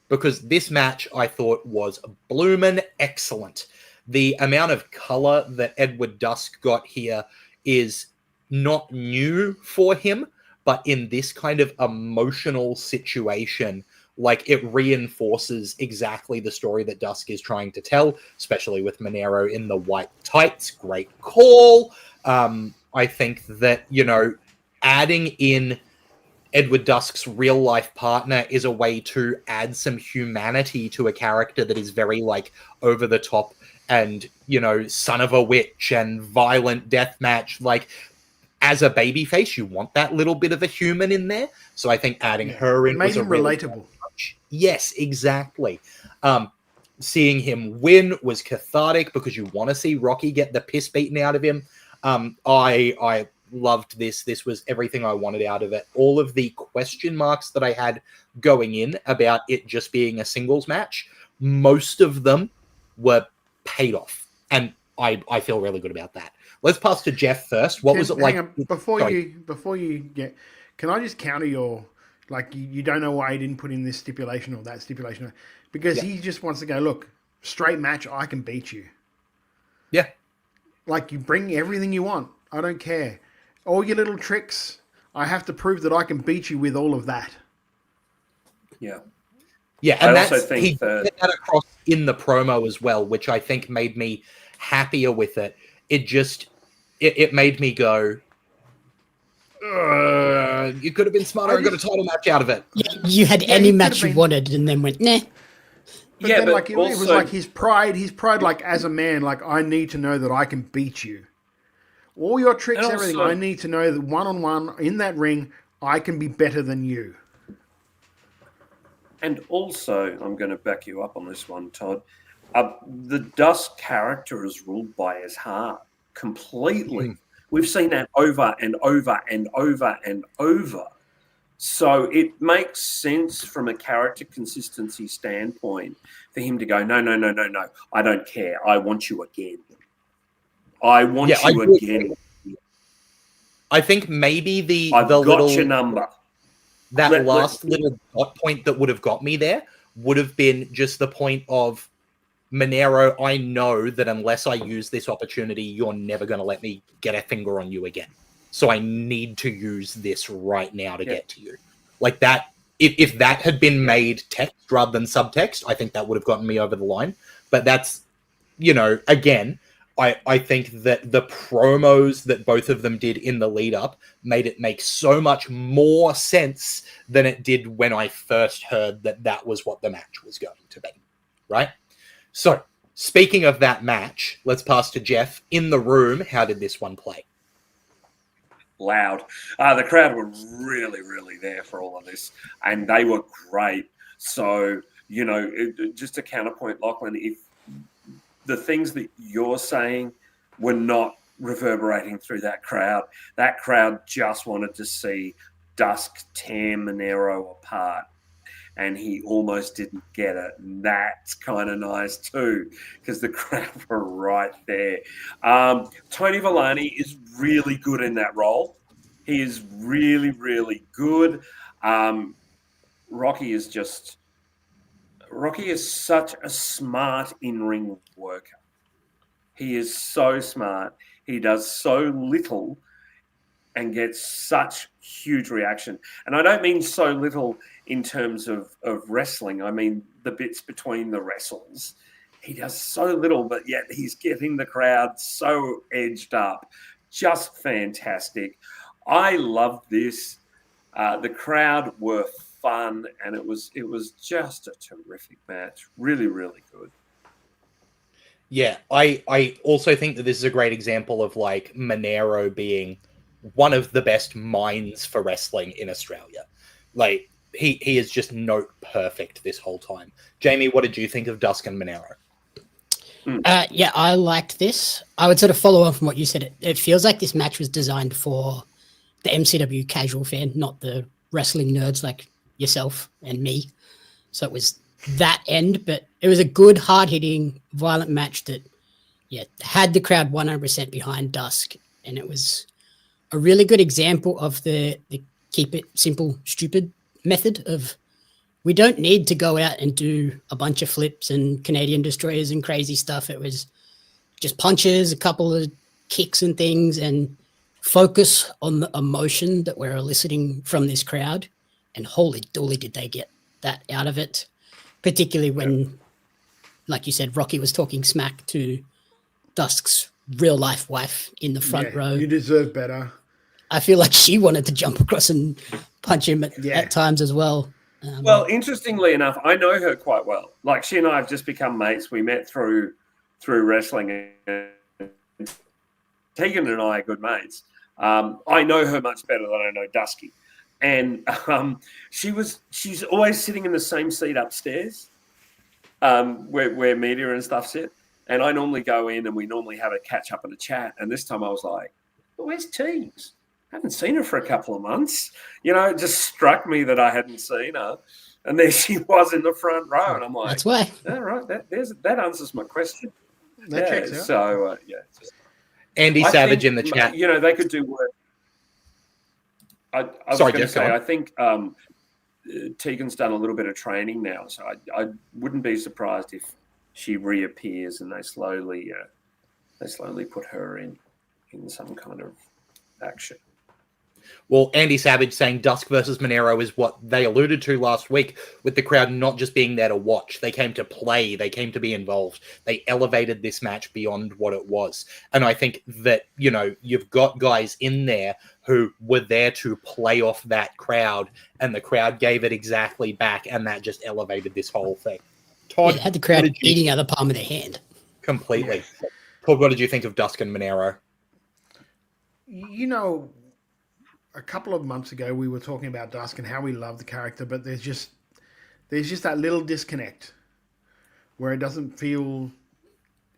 because this match I thought was bloomin' excellent. The amount of color that Edward Dusk got here is not new for him, but in this kind of emotional situation, like, it reinforces exactly the story that Dusk is trying to tell, especially with Monero in the white tights. Great call. I think that, you know, adding in Edward Dusk's real-life partner is a way to add some humanity to a character that is very, like, over-the-top and, you know, son of a witch and violent deathmatch. Like, as a babyface, you want that little bit of a human in there. So I think adding her in was a really relatable. Yes, exactly. Seeing him win was cathartic because you want to see Rocky get the piss beaten out of him. I loved this. This was everything I wanted out of it. All of the question marks that I had going in about it just being a singles match, most of them were paid off. And I feel really good about that. Let's pass to Jeff first. What was it like? Before you get, can I just counter your, like, you don't know why he didn't put in this stipulation or that stipulation, because he just wants to go, look, straight match, I can beat you. Yeah. Like, you bring everything you want. I don't care. All your little tricks, I have to prove that I can beat you with all of that. Yeah. Yeah, and he put that across in the promo as well, which I think made me happier with it. It just, it made me go, you could have been smarter and got a title match out of it. You had any match you wanted and then went, nah. But then, like, it was like his pride, like, as a man, like, I need to know that I can beat you. All your tricks, everything, I need to know that one-on-one in that ring, I can be better than you. And also, I'm going to back you up on this one, Todd. The Dusk character is ruled by his heart completely. We've seen that over and over and over and over. So it makes sense from a character consistency standpoint for him to go, no, I don't care. I want you again. I want you again. I think maybe I've got little, your number. That last little dot point that would have got me there would have been just the point of, Monero, I know that unless I use this opportunity, you're never going to let me get a finger on you again. So I need to use this right now to get to you. Like that, if that had been made text rather than subtext, I think that would have gotten me over the line. But that's again, I think that the promos that both of them did in the lead up made it make so much more sense than it did when I first heard that was what the match was going to be, right? So, speaking of that match, let's pass to Jeff. In the room, how did this one play? Loud. The crowd were really, really there for all of this, and they were great. So, just a counterpoint, Lachlan, if the things that you're saying were not reverberating through that crowd just wanted to see Dusk tear Monero apart, and he almost didn't get it. And that's kind of nice too, because the crowd were right there. Tony Villani is really good in that role. He is really, really good. Rocky is such a smart in-ring worker. He is so smart. He does so little and gets such huge reaction. And I don't mean so little in terms of wrestling. I mean the bits between the wrestles. He does so little, but yet he's getting the crowd so edged up. Just fantastic. I love this. The crowd were fun, and it was just a terrific match. Really, really good. Yeah, I also think that this is a great example of like Monero being one of the best minds for wrestling in Australia. Like he is just note perfect this whole time. Jamie, what did you think of Dusk and Monero? Yeah, I liked this. I would sort of follow on from what you said. It feels like this match was designed for the MCW casual fan, not the wrestling nerds like yourself and me. So it was that end, but it was a good, hard-hitting, violent match that, had the crowd 100% behind Dusk, and it was a really good example of the keep it simple, stupid method of we don't need to go out and do a bunch of flips and Canadian destroyers and crazy stuff. It was just punches, a couple of kicks and things, and focus on the emotion that we're eliciting from this crowd. And holy dooly, did they get that out of it, particularly when, like you said, Rocky was talking smack to Dusk's real-life wife in the front row. You deserve better. I feel like she wanted to jump across and punch him at times as well. Well, interestingly enough, I know her quite well. Like, she and I have just become mates. We met through wrestling, and Tegan and I are good mates. I know her much better than I know Dusky. And she's always sitting in the same seat upstairs where media and stuff sit. And I normally go in and we normally have a catch up and a chat. And this time I was like, well, where's Teams? I haven't seen her for a couple of months. It just struck me that I hadn't seen her. And there she was in the front row. And I'm like, that's why. All right, that answers my question. That checks out. So, Andy Savage in the chat. They could do work. I was going to say, I think Tegan's done a little bit of training now, so I wouldn't be surprised if she reappears and they slowly put her in some kind of action. Well, Andy Savage saying Dusk versus Monero is what they alluded to last week, with the crowd not just being there to watch. They came to play. They came to be involved. They elevated this match beyond what it was. And I think that, you've got guys in there who were there to play off that crowd, and the crowd gave it exactly back, and that just elevated this whole thing. Todd, it had the crowd eating out of the palm of their hand. Completely. Todd, what did you think of Dusk and Monero? A couple of months ago, we were talking about Dusk and how we love the character, but there's just that little disconnect where it doesn't feel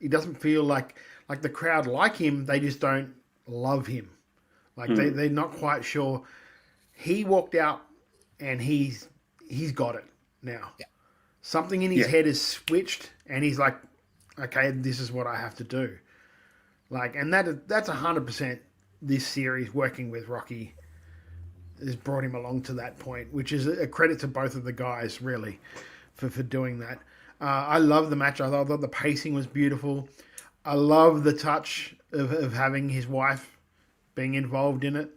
like the crowd like him. They just don't love him. Like they're not quite sure. He walked out and he's got it now. Yeah. Something in his head is switched, and he's like, okay, this is what I have to do. Like, and that's 100% this series working with Rocky has brought him along to that point, which is a credit to both of the guys, really, for doing that. I love the match. I thought the pacing was beautiful. I love the touch of having his wife being involved in it,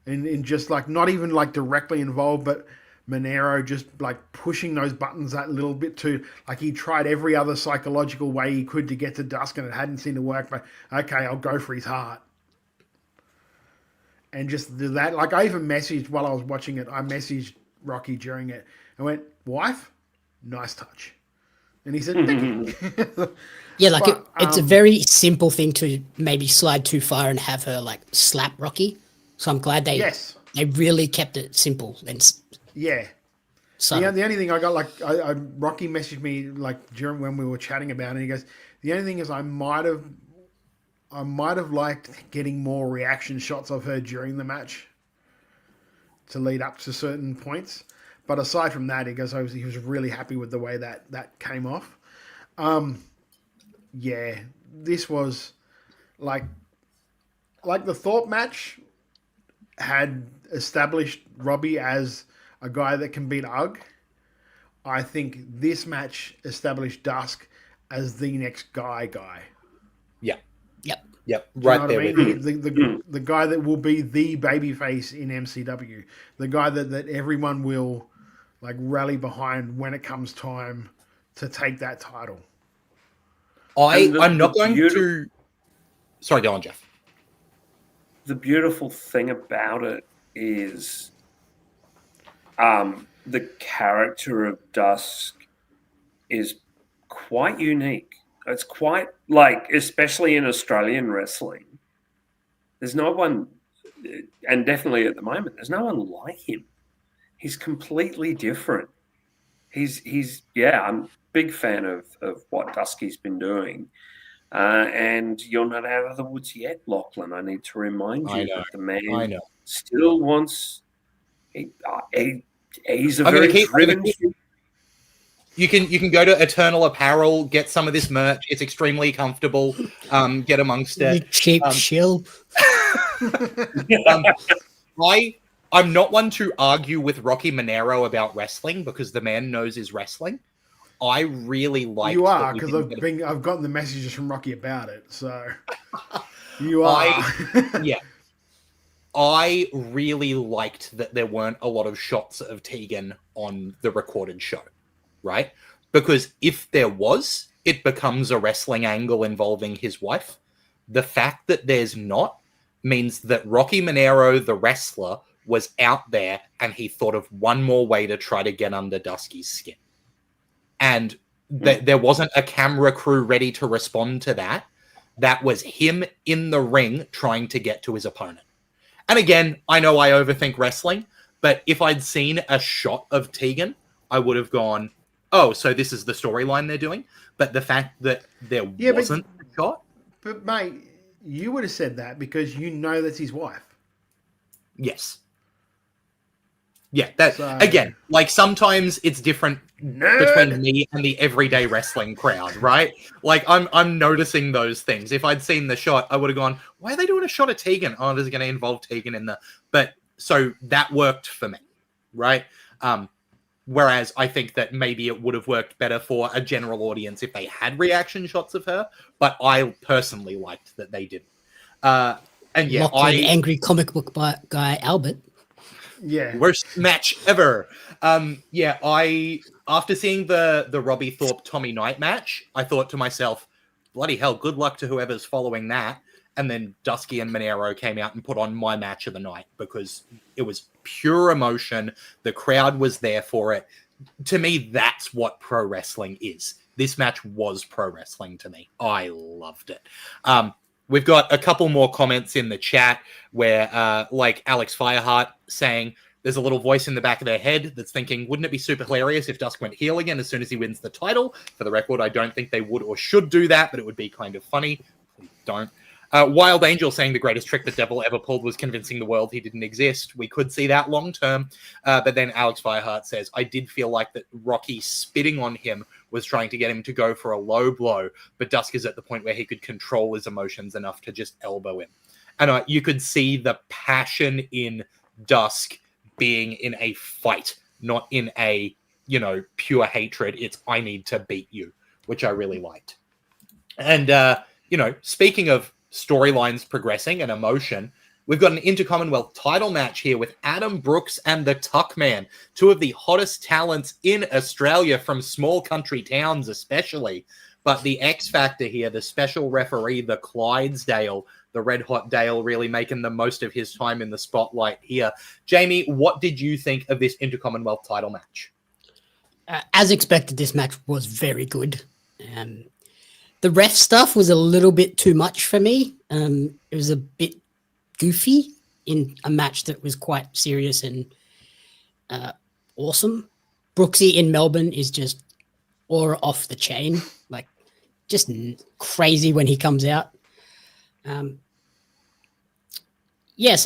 and just like not even like directly involved, but Monero just like pushing those buttons that little bit too. Like he tried every other psychological way he could to get to Dusk and it hadn't seemed to work. But okay, I'll go for his heart. And just do that. Like I even messaged while I was watching it. I messaged Rocky during it and went, "Wife, nice touch." And he said, "Thank you." Yeah, like it's a very simple thing to maybe slide too far and have her like slap Rocky. So I'm glad they really kept it simple and yeah. So the only thing I got, like, Rocky messaged me like during when we were chatting about it. He goes, "The only thing is I might have liked getting more reaction shots of her during the match to lead up to certain points. But aside from that, he goes, he was really happy with the way that came off. Yeah, this was like the Thorpe match had established Robbie as a guy that can beat Ugg. I think this match established Dusk as the next guy. Yep. Right there. I mean? The guy that will be the babyface in MCW. The guy that everyone will like rally behind when it comes time to take that title. I'm not going to... Sorry, go on, Jeff. The beautiful thing about it is the character of Dusk is quite unique. It's quite, like, especially in Australian wrestling, there's no one, and definitely at the moment, there's no one like him. He's completely different. He's I'm a big fan of what Dusky's been doing. And you're not out of the woods yet, Lachlan. I need to remind you that the man still wants. He's a very driven. You can go to Eternal Apparel, get some of this merch. It's extremely comfortable. Get amongst it. You cheap shill. I'm not one to argue with Rocky Monero about wrestling because the man knows his wrestling. I really like. You are, because I've gotten the messages from Rocky about it. So you are. I really liked that there weren't a lot of shots of Tegan on the recorded show, right? Because if there was, it becomes a wrestling angle involving his wife. The fact that there's not means that Rocky Monero, the wrestler, was out there and he thought of one more way to try to get under Dusky's skin. And there wasn't a camera crew ready to respond to that. That was him in the ring trying to get to his opponent. And again, I know I overthink wrestling, but if I'd seen a shot of Tegan, I would have gone, oh, so this is the storyline they're doing. But the fact that there wasn't a shot. But, mate, you would have said that because you know that's his wife. Yes. Yeah, again, like sometimes it's different between me and the everyday wrestling crowd, right? Like I'm noticing those things. If I'd seen the shot, I would have gone, why are they doing a shot of Tegan? Oh, this is going to involve Tegan in the... But so that worked for me, right? Whereas I think that maybe it would have worked better for a general audience if they had reaction shots of her, but I personally liked that they didn't. And yeah, angry comic book guy Albert. Yeah. Worst match ever. After seeing the Robbie Thorpe Tommy Knight match, I thought to myself, bloody hell, good luck to whoever's following that. And then Dusky and Monero came out and put on my match of the night because it was pure emotion. The crowd was there for it. To me, that's what pro wrestling is. This match was pro wrestling to me. I loved it. We've got a couple more comments in the chat where, like Alex Fireheart saying, there's a little voice in the back of their head that's thinking, wouldn't it be super hilarious if Dusk went heel again as soon as he wins the title? For the record, I don't think they would or should do that, but it would be kind of funny. Please don't. Wild Angel saying the greatest trick the devil ever pulled was convincing the world he didn't exist. We could see that long term. But then Alex Fireheart says, I did feel like that Rocky spitting on him was trying to get him to go for a low blow, but Dusk is at the point where he could control his emotions enough to just elbow him. And you could see the passion in Dusk being in a fight, not in a, pure hatred. It's, I need to beat you, which I really liked. And, speaking of storylines progressing and emotion, We've got an Intercommonwealth title match here with Adam Brooks and the Tuckman, two of the hottest talents in Australia from small country towns especially. But the X factor here, the special referee, the Clydesdale, the Red Hot Dale, really making the most of his time in the spotlight here. Jamie, what did you think of this Intercommonwealth title match? As expected, this match was very good. The ref stuff was a little bit too much for me. It was a bit goofy in a match that was quite serious and awesome. Brooksy in Melbourne is just aura off the chain, like just crazy when he comes out. So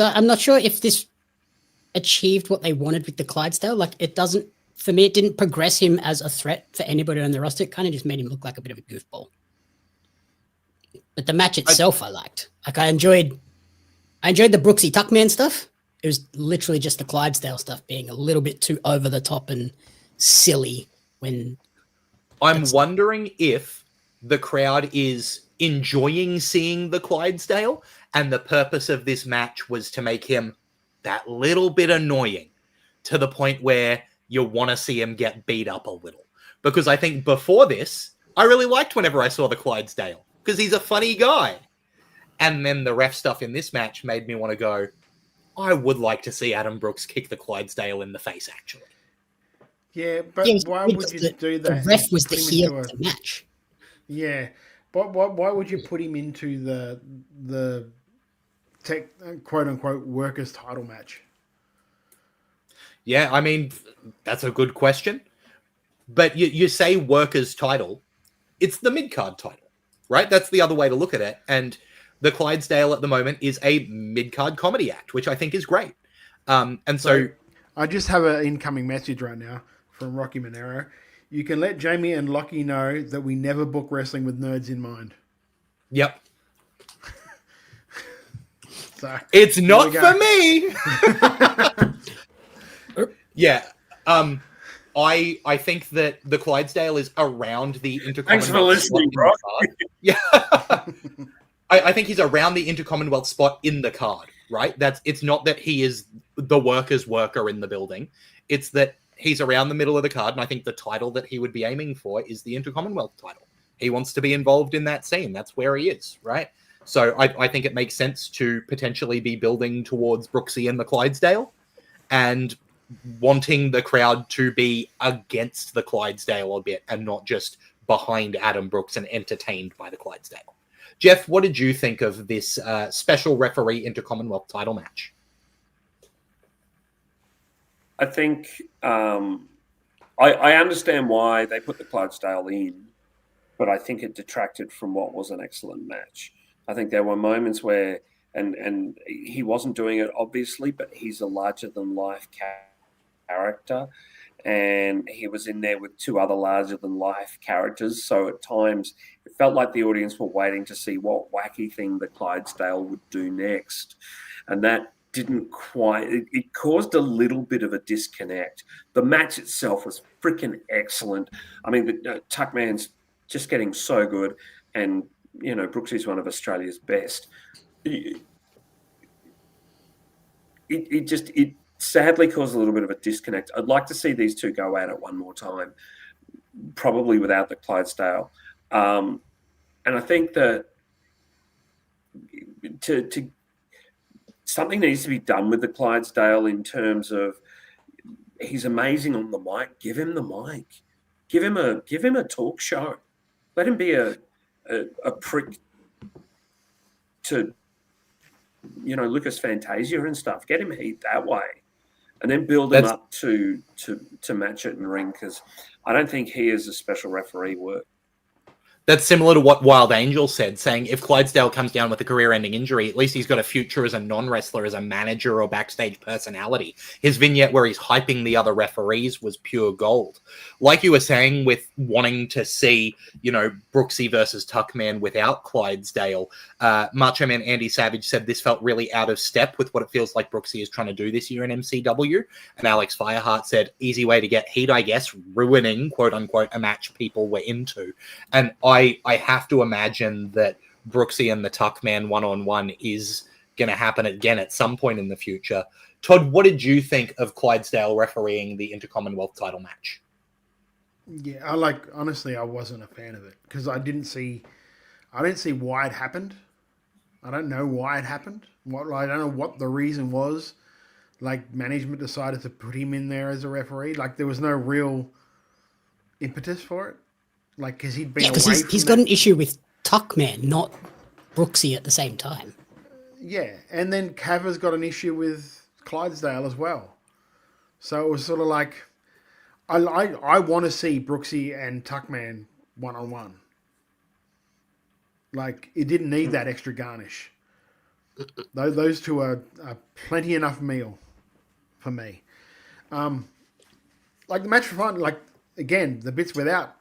I'm not sure if this achieved what they wanted with the Clydesdale. Like it doesn't, for me, it didn't progress him as a threat for anybody on the roster. It kind of just made him look like a bit of a goofball. But the match itself, I liked. Like I enjoyed the Brooksy Tuckman stuff. It was literally just the Clydesdale stuff being a little bit too over the top and silly when. I'm wondering if the crowd is enjoying seeing the Clydesdale and the purpose of this match was to make him that little bit annoying to the point where you want to see him get beat up a little. Because I think before this, I really liked whenever I saw the Clydesdale because he's a funny guy. And then the ref stuff in this match made me want to go, I would like to see Adam Brooks kick the Clydesdale in the face, actually. Yeah, but why would you do that? The ref was the heel of the match. Yeah, but why would you put him into the quote-unquote workers' title match? Yeah, I mean, that's a good question. But you say workers' title, it's the mid-card title, right? That's the other way to look at it. And the Clydesdale at the moment is a mid-card comedy act, which I think is great. And so I just have an incoming message right now from Rocky Monero. You can let Jamie and Lockie know that we never book wrestling with nerds in mind. Yep. So, it's not for me. Yeah. I think that the Clydesdale is around the Intercommonwealth. Thanks for listening, bro. Yeah. I think he's around the Intercommonwealth spot in the card, right? It's not that he is the worker's worker in the building. It's that he's around the middle of the card, and I think the title that he would be aiming for is the Intercommonwealth title. He wants to be involved in that scene. That's where he is, right? So I think it makes sense to potentially be building towards Brooksy and the Clydesdale and wanting the crowd to be against the Clydesdale a bit and not just behind Adam Brooks and entertained by the Clydesdale. Jeff, what did you think of this special referee Intercommonwealth title match? I think I understand why they put the Clydesdale in, but I think it detracted from what was an excellent match. I think there were moments where, and he wasn't doing it obviously, but he's a larger-than-life character, and he was in there with two other larger-than-life characters, so at times it felt like the audience were waiting to see what wacky thing the Clydesdale would do next, and that didn't quite, it caused a little bit of a disconnect. The match itself was freaking excellent. I mean, the Tuckman's just getting so good, and, you know, Brooksy's one of Australia's best. It sadly caused a little bit of a disconnect. I'd like to see these two go at it one more time, probably without the Clydesdale. And I think that to something needs to be done with the Clydesdale in terms of he's amazing on the mic. Give him the mic. Give him a talk show. Let him be a prick to, you know, Lucas Fantasia and stuff. Get him heat that way, and then build him up to match it in ring, because I don't think he is a special referee work. That's similar to what Wild Angel said, saying if Clydesdale comes down with a career-ending injury, at least he's got a future as a non-wrestler, as a manager or backstage personality. His vignette where he's hyping the other referees was pure gold. Like you were saying with wanting to see, you know, Brooksy versus Tuckman without Clydesdale, Macho Man Andy Savage said this felt really out of step with what it feels like Brooksy is trying to do this year in MCW. And Alex Fireheart said, easy way to get heat, I guess, ruining, quote-unquote, a match people were into. And I have to imagine that Brooksy and the Tuckman one-on-one is going to happen again at some point in the future. Todd, what did you think of Clydesdale refereeing the Intercommonwealth title match? Yeah, honestly, I wasn't a fan of it because I didn't see why it happened. I don't know why it happened. I don't know what the reason was. Like, management decided to put him in there as a referee. Like, there was no real impetus for it. Like, because he'd been away from he's got an issue with Tuckman, not Brooksy at the same time. Yeah, and then Cava's got an issue with Clydesdale as well. So it was sort of like, I want to see Brooksy and Tuckman one-on-one. Like, it didn't need that extra garnish. Those two are plenty enough meal for me. Like, the match for fun, like, again, the bits without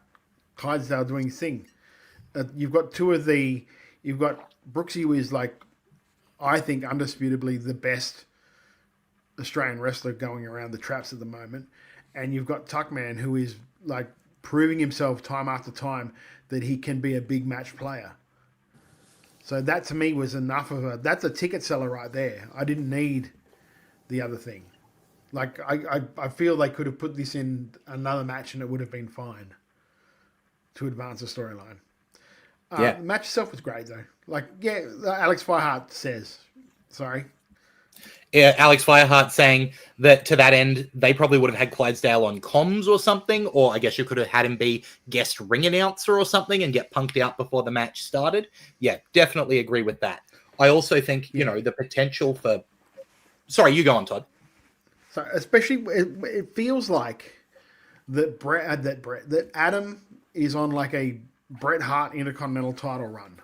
Clydesdale doing his thing. You've got Brooksy, who is, like, I think undisputably the best Australian wrestler going around the traps at the moment. And you've got Tuckman, who is, like, proving himself time after time that he can be a big match player. So that to me was enough that's a ticket seller right there. I didn't need the other thing. Like, I feel they could have put this in another match and it would have been fine to advance the storyline. The match itself was great though. Like, yeah, Alex Fireheart says, sorry. Yeah, Alex Fireheart saying that to that end, they probably would have had Clydesdale on comms or something, or I guess you could have had him be guest ring announcer or something and get punked out before the match started. Yeah, definitely agree with that. I also think, you know, the potential for... Sorry, you go on, Todd. So especially, it feels like that Adam is on like a Bret Hart Intercontinental title run.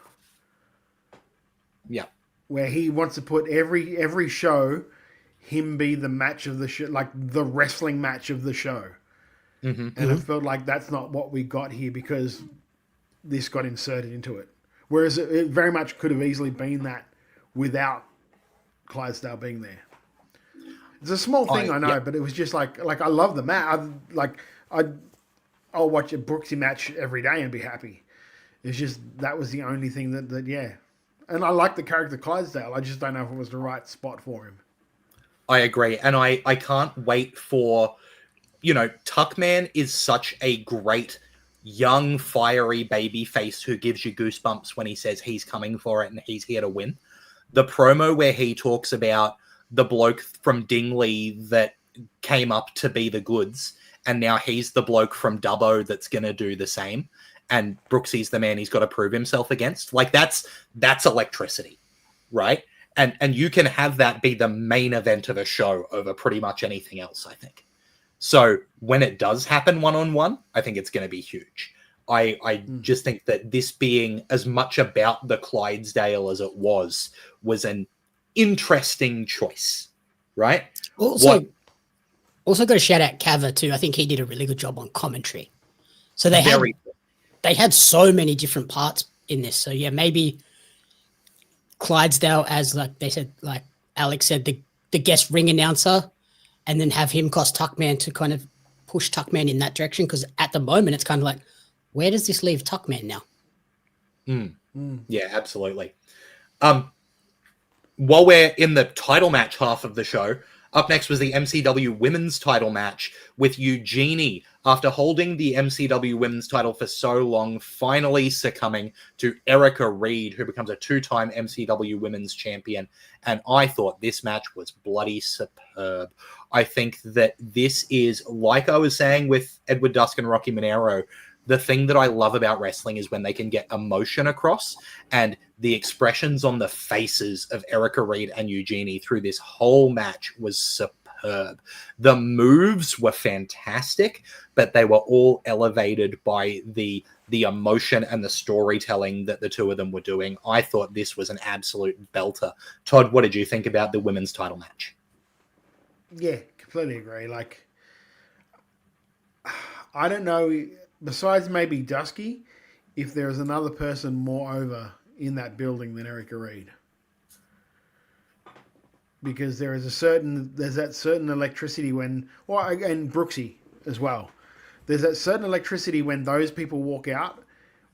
Yeah. Where he wants to put every show, him be the match of the show, like the wrestling match of the show. Mm-hmm. And it felt like that's not what we got here because this got inserted into it. Whereas it very much could have easily been that without Clydesdale being there. It's a small thing, I know, but it was just like I love the match. I'll watch a Brooksy match every day and be happy. It's just that was the only thing that yeah. And I like the character Clydesdale. I just don't know if it was the right spot for him. I agree. And I can't wait for, you know, Tuckman is such a great young, fiery baby face who gives you goosebumps when he says he's coming for it and he's here to win. The promo where he talks about the bloke from Dingley that came up to be the goods and now he's the bloke from Dubbo that's going to do the same. And Brooksy's the man he's got to prove himself against. Like, that's electricity, right? And you can have that be the main event of a show over pretty much anything else, I think. So when it does happen one-on-one, I think it's going to be huge. I just think that this being as much about the Clydesdale as it was an interesting choice, right? Also got to shout out Cava too. I think he did a really good job on commentary. So they had so many different parts in this. So yeah, maybe Clydesdale as, like they said, like Alex said, the guest ring announcer, and then have him cost Tuckman to kind of push Tuckman in that direction. Because at the moment, it's kind of like, where does this leave Tuckman now? Yeah, absolutely. While we're in the title match half of the show, up next was the MCW women's title match with Eugenie, after holding the MCW women's title for so long, finally succumbing to Erica Reed, who becomes a two-time MCW women's champion. And I thought this match was bloody superb. I think that this is, like I was saying with Edward Dusk and Rocky Monero, the thing that I love about wrestling is when they can get emotion across, and the expressions on the faces of Erica Reed and Eugenie through this whole match was superb. The moves were fantastic, but they were all elevated by the emotion and the storytelling that the two of them were doing. I thought this was an absolute belter. Todd, what did you think about the women's title match? Yeah, completely agree. Like, I don't know, besides maybe Dusky, if there's another person more over in that building than Erica Reed. Because there's that certain electricity when, and Brooksy as well. There's that certain electricity when those people walk out,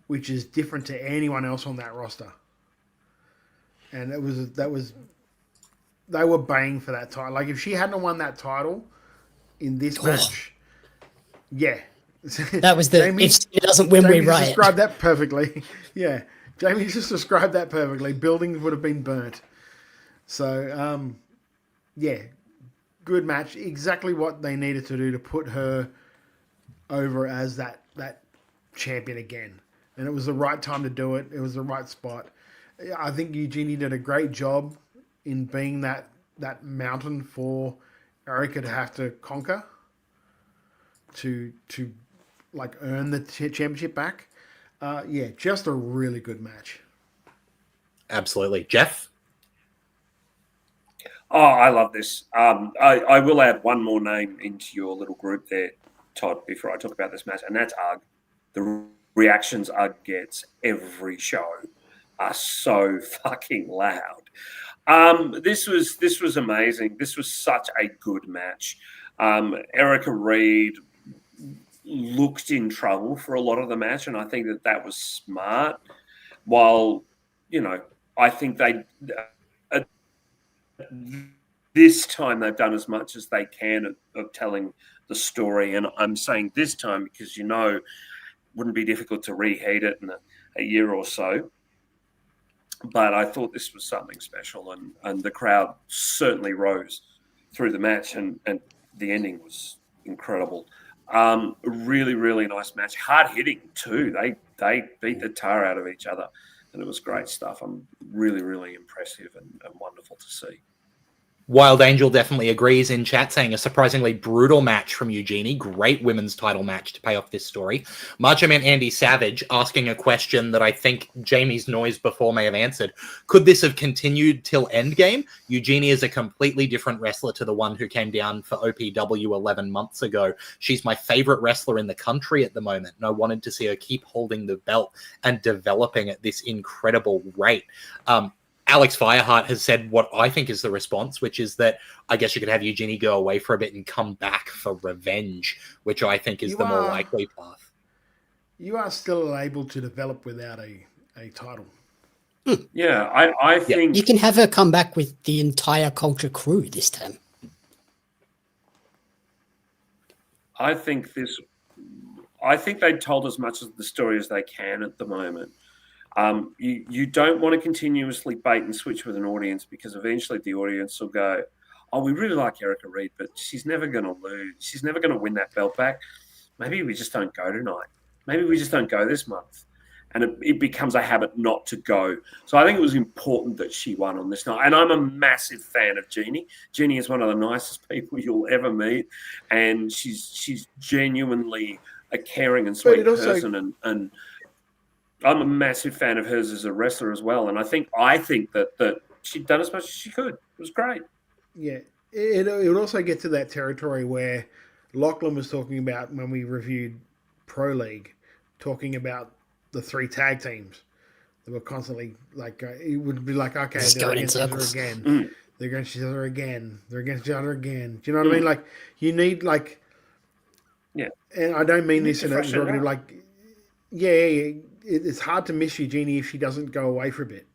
which is different to anyone else on that roster. And that was they were baying for that title. Like if she hadn't won that title in this match, yeah, that was the if she doesn't win, we riot. Described that perfectly. Yeah, Jamie just described that perfectly. Buildings would have been burnt. So yeah, good match. Exactly what they needed to do to put her over as that champion again. And it was the right time to do it. It was the right spot. I think Eugenie did a great job in being that mountain for Erica to have to conquer to like earn the championship back. Yeah, just a really good match. Absolutely. Jeff? Oh, I love this. I will add one more name into your little group there, Todd, before I talk about this match, and that's Ugg. The reactions Ugg gets every show are so fucking loud. This was amazing. This was such a good match. Erica Reed looked in trouble for a lot of the match, and I think that was smart. While, I think this time they've done as much as they can of telling the story. And I'm saying this time because, wouldn't be difficult to reheat it in a year or so. But I thought this was something special, and the crowd certainly rose through the match, and the ending was incredible. Really, really nice match. Hard hitting too. They beat the tar out of each other, and it was great stuff. I'm really, really impressive and wonderful to see. Wild Angel definitely agrees in chat, saying a surprisingly brutal match from Eugenie. Great women's title match to pay off this story. Macho Man Andy Savage asking a question that I think Jamie's noise before may have answered. Could this have continued till Endgame? Eugenie is a completely different wrestler to the one who came down for OPW 11 months ago. She's my favorite wrestler in the country at the moment, and I wanted to see her keep holding the belt and developing at this incredible rate. Alex Fireheart has said what I think is the response, which is that I guess you could have Eugenie go away for a bit and come back for revenge, which I think is the more likely path. You are still able to develop without a title. Yeah, I think... You can have her come back with the entire Culture crew this time. I think they told as much of the story as they can at the moment. You don't want to continuously bait and switch with an audience, because eventually the audience will go, oh, we really like Erica Reed, but she's never going to lose. She's never going to win that belt back. Maybe we just don't go tonight. Maybe we just don't go this month. And it becomes a habit not to go. So I think it was important that she won on this night. And I'm a massive fan of Jeannie. Jeannie is one of the nicest people you'll ever meet. And she's genuinely a caring and sweet person. And I'm a massive fan of hers as a wrestler as well, and I think that she'd done as much as she could. It was great. Yeah, it would also get to that territory where Lachlan was talking about when we reviewed Pro League, talking about the 3 tag teams that were constantly like it would be like, okay, they're against each other again, they're against each other again, they're against each other again. Do you know what I mean? Like you need yeah, and I don't mean this in a derogatory like yeah. It's hard to miss Eugenie if she doesn't go away for a bit.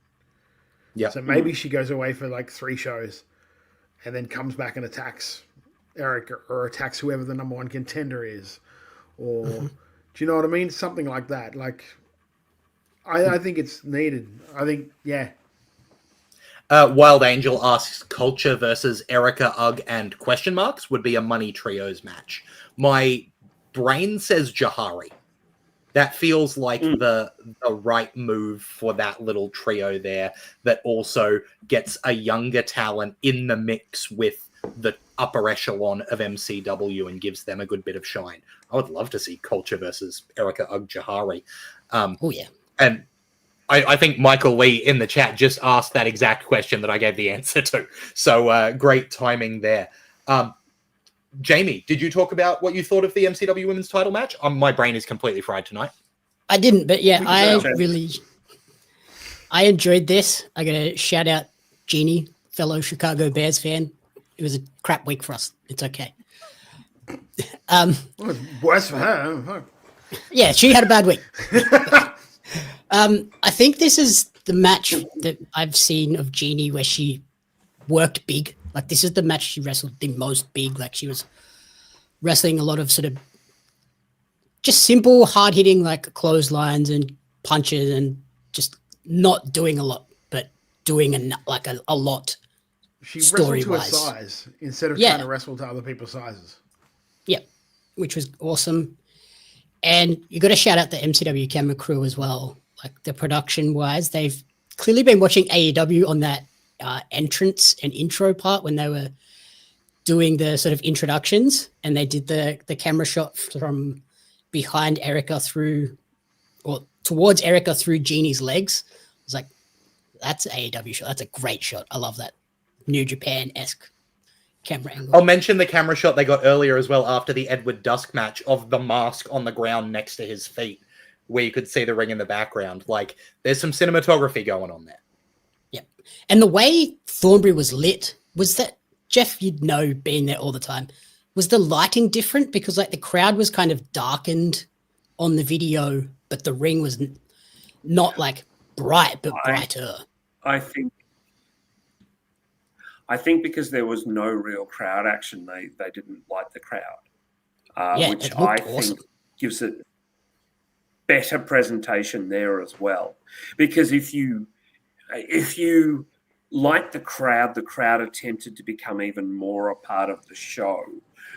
Yeah. So maybe she goes away for like 3 shows and then comes back and attacks Eric or attacks whoever the number 1 contender is. Or do you know what I mean? Something like that. Like I think it's needed. I think, yeah. Wild Angel asks, Culture versus Erica, Ugg, and question marks would be a Money Trios match. My brain says Jahari. That feels like the right move for that little trio there, that also gets a younger talent in the mix with the upper echelon of MCW and gives them a good bit of shine. I would love to see Culture versus Erica, Ugg, Jahari. Oh, yeah. And I think Michael Lee in the chat just asked that exact question that I gave the answer to. So great timing there. Jamie, did you talk about what you thought of the MCW Women's title match? My brain is completely fried tonight. I didn't, but yeah, I enjoyed this. I got to shout out Jeannie, fellow Chicago Bears fan. It was a crap week for us. It's okay. Worse for her. Yeah, she had a bad week. I think this is the match that I've seen of Jeannie where she worked big. Like this is the match she wrestled the most big. Like she was wrestling a lot of sort of just simple, hard hitting like clotheslines and punches and just not doing a lot, but doing a lot. She wrestled to her size instead of trying to wrestle to other people's sizes. Yeah, which was awesome. And you got to shout out the MCW camera crew as well. Like the production wise, they've clearly been watching AEW on that entrance and intro part when they were doing the sort of introductions, and they did the camera shot from behind Erica towards Erica through Jeannie's legs. I was like, that's an AEW shot. That's a great shot. I love that. New Japan-esque camera angle. I'll mention the camera shot they got earlier as well after the Edward Dusk match of the mask on the ground next to his feet, where you could see the ring in the background. Like, there's some cinematography going on there. Yep. And the way Thornbury was lit, was that, Jeff, you'd know being there all the time, was the lighting different? Because like the crowd was kind of darkened on the video, but the ring was not like bright, but brighter. I think because there was no real crowd action, they didn't light the crowd, which I think gives it better presentation there as well. Because if you light the crowd are tempted to become even more a part of the show.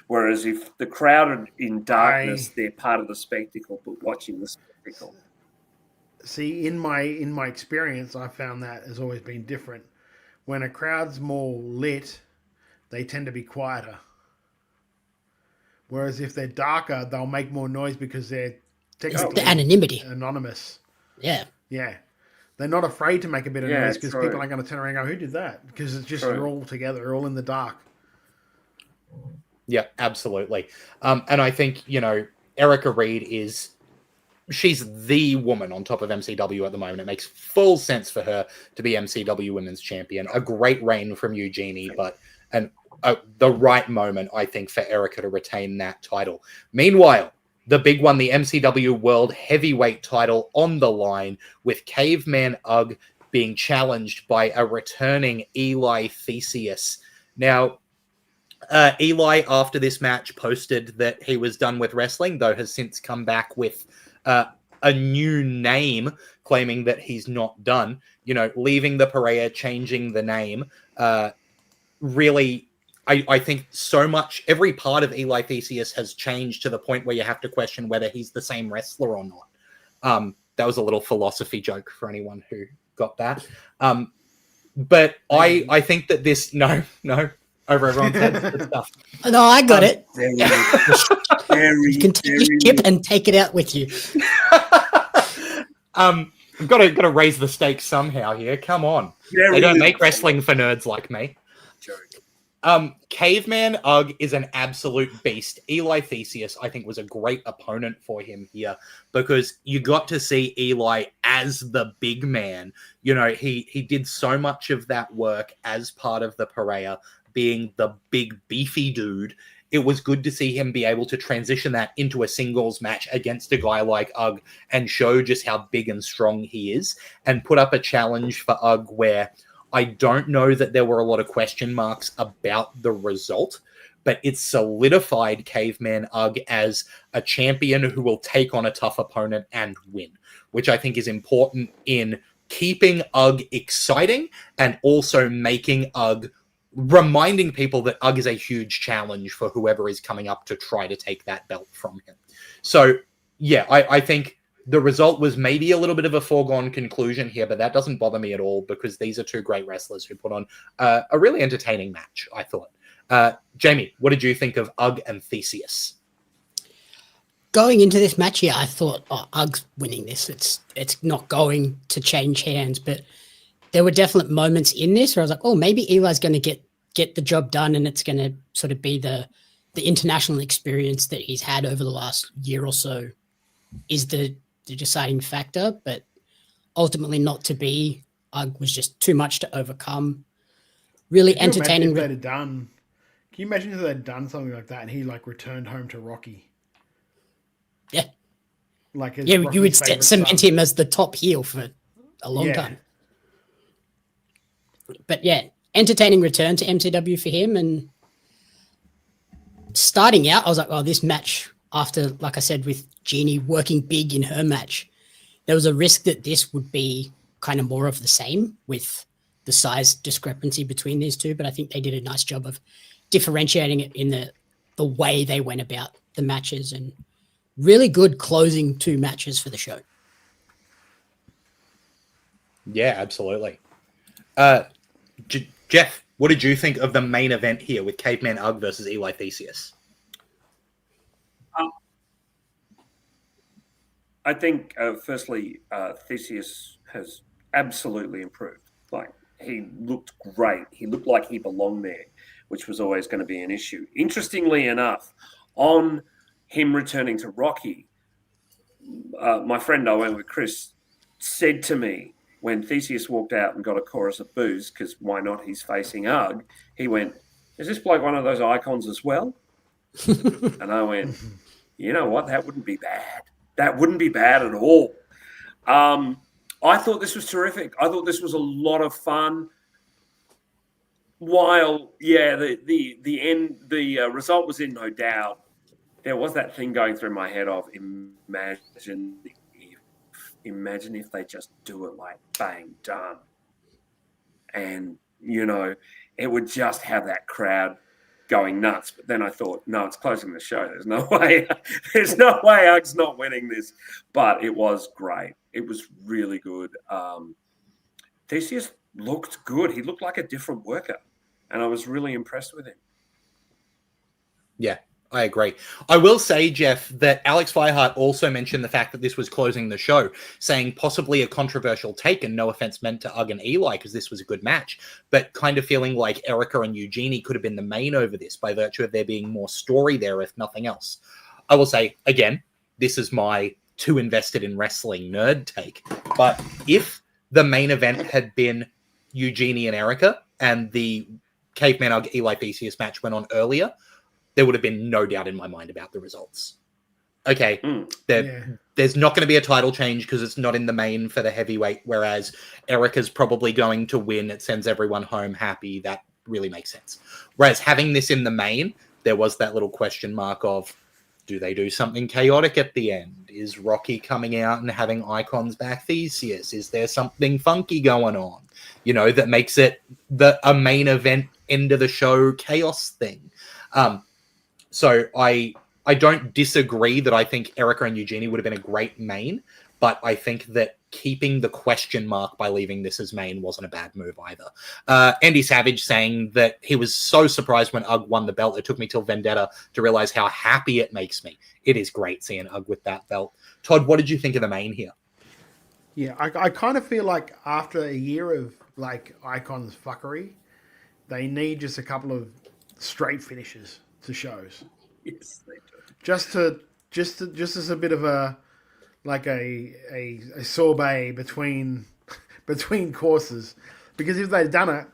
Whereas if the crowd are in darkness, they're part of the spectacle, but watching the spectacle. See, in my experience, I found that has always been different. When a crowd's more lit, they tend to be quieter. Whereas if they're darker, they'll make more noise because they're technically the anonymity, anonymous. Yeah. Yeah. They're not afraid to make a bit of noise because true. people aren't going to turn around and go, who did that? Because it's just you're all together, you're all in the dark. Yeah, absolutely. And I think, Erica Reed she's the woman on top of MCW at the moment. It makes full sense for her to be MCW Women's Champion. A great reign from Eugenie, but the right moment, I think, for Erica to retain that title. Meanwhile, the big one, the MCW World Heavyweight title on the line, with Caveman Ugg being challenged by a returning Eli Theseus. Now, Eli, after this match, posted that he was done with wrestling, though has since come back with a new name, claiming that he's not done. Leaving the Perea, changing the name. Really, I think so much, every part of Eli Theseus has changed to the point where you have to question whether he's the same wrestler or not. That was a little philosophy joke for anyone who got that. But I think that this, no, over everyone's heads, good stuff. No, I got it. You can take the ship and take it out with you. I've got to raise the stakes somehow here. Come on. They don't make wrestling for nerds like me. Caveman Ugg is an absolute beast. Eli Theseus, I think, was a great opponent for him here because you got to see Eli as the big man. He did so much of that work as part of the Perea, being the big beefy dude. It was good to see him be able to transition that into a singles match against a guy like Ugg and show just how big and strong he is, and put up a challenge for Ugg where I don't know that there were a lot of question marks about the result, but it solidified Caveman Ugg as a champion who will take on a tough opponent and win, which I think is important in keeping Ugg exciting and also making Ugg, reminding people that Ugg is a huge challenge for whoever is coming up to try to take that belt from him. So, yeah, I think the result was maybe a little bit of a foregone conclusion here, but that doesn't bother me at all because these are two great wrestlers who put on a really entertaining match, I thought. Jamie, what did you think of Ugg and Theseus? Going into this match here, I thought, Ugg's winning this. It's not going to change hands, but there were definite moments in this where I was like, maybe Eli's going to get the job done, and it's going to sort of be the international experience that he's had over the last year or so is the deciding factor, but ultimately not to be. Ugg was just too much to overcome. Really entertaining. Can you imagine if they'd done something like that and he returned home to Rocky? Yeah. You would cement him as the top heel for a long time. But yeah, entertaining return to MCW for him. And starting out, I was like, oh, this match, after, like I said, with Jeannie working big in her match, there was a risk that this would be kind of more of the same with the size discrepancy between these two. But I think they did a nice job of differentiating it in the way they went about the matches, and really good closing 2 matches for the show. Yeah, absolutely. Jeff, what did you think of the main event here with Caveman Ugg versus Eli Theseus? I think, firstly, Theseus has absolutely improved. Like, he looked great. He looked like he belonged there, which was always going to be an issue. Interestingly enough, on him returning to Rocky, my friend I went with, Chris, said to me when Theseus walked out and got a chorus of boos, because why not? He's facing Ugg. He went, is this bloke one of those icons as well? And I went, you know what? That wouldn't be bad. That wouldn't be bad at all. I thought this was terrific. I thought this was a lot of fun. While, yeah, the result was in no doubt, there was that thing going through my head of imagine if they just do it like bang, done. And, you know, it would just have that crowd going nuts. But then I thought, no, it's closing the show. There's no way Ugg's not winning this. But it was great. It was really good. Theseus looked good. He looked like a different worker. And I was really impressed with him. Yeah, I agree. I will say, Jeff, that Alex Feihart also mentioned the fact that this was closing the show, saying possibly a controversial take, and no offense meant to Ugg and Eli, because this was a good match, but kind of feeling like Erica and Eugenie could have been the main over this by virtue of there being more story there, if nothing else. I will say, again, this is my too invested in wrestling nerd take, but if the main event had been Eugenie and Erica and the Caveman Ugg Eli Theseus match went on earlier, there would have been no doubt in my mind about the results. Okay, there's not going to be a title change because it's not in the main for the heavyweight, whereas Erica's probably going to win. It sends everyone home happy. That really makes sense. Whereas having this in the main, there was that little question mark of, do they do something chaotic at the end? Is Rocky coming out and having Icons back Theseus? Is there something funky going on? You know, that makes it a main event end of the show chaos thing. So I don't disagree that I think Erica and Eugenie would have been a great main, but I think that keeping the question mark by leaving this as main wasn't a bad move either. Andy Savage saying that he was so surprised when Ugg won the belt. It took me till Vendetta to realize how happy it makes me. It is great seeing Ugg with that belt. Todd, what did you think of the main here? Yeah, I kind of feel like after a year of like Icons fuckery, they need just a couple of straight finishes to shows. Yes, they do. Just as a bit of a like a sorbet between courses, because if they'd done it,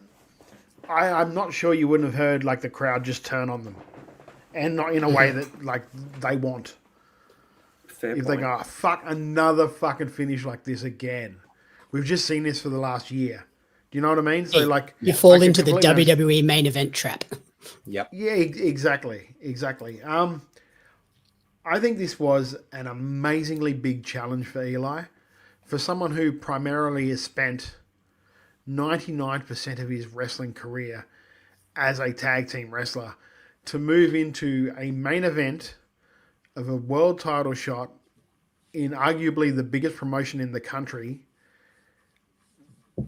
I'm not sure you wouldn't have heard like the crowd just turn on them, and not in a way that like they want. Fair if point. they go, oh, fuck, another fucking finish like this again. We've just seen this for the last year. Do you know what I mean? So like you fall into the WWE main event trap. Yep. Yeah, exactly. I think this was an amazingly big challenge for Eli, for someone who primarily has spent 99% of his wrestling career as a tag team wrestler, to move into a main event of a world title shot in arguably the biggest promotion in the country.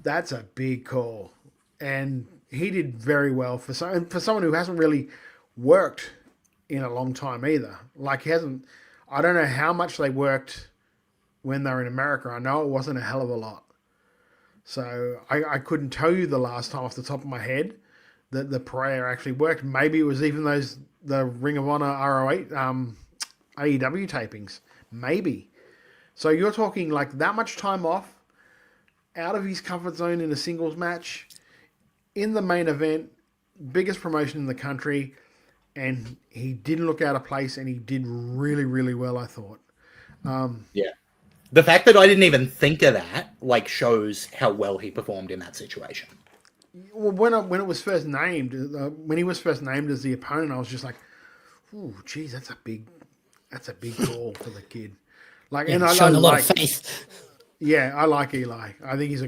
That's a big call. And he did very well for someone who hasn't really worked in a long time either. Like, I don't know how much they worked when they were in America. I know it wasn't a hell of a lot. So I couldn't tell you the last time off the top of my head that the prayer actually worked. Maybe it was even the Ring of Honor ROH AEW tapings. Maybe. So you're talking like that much time off, out of his comfort zone in a singles match, in the main event, biggest promotion in the country, and he didn't look out of place, and he did really, really well, I thought. Yeah. The fact that I didn't even think of that, like, shows how well he performed in that situation. Well, when it was first named, when he was first named as the opponent, I was just like, "Ooh, geez, that's a big call for the kid." Like, Yeah, and I showing a lot like, of faith. Yeah, I like Eli. I think he's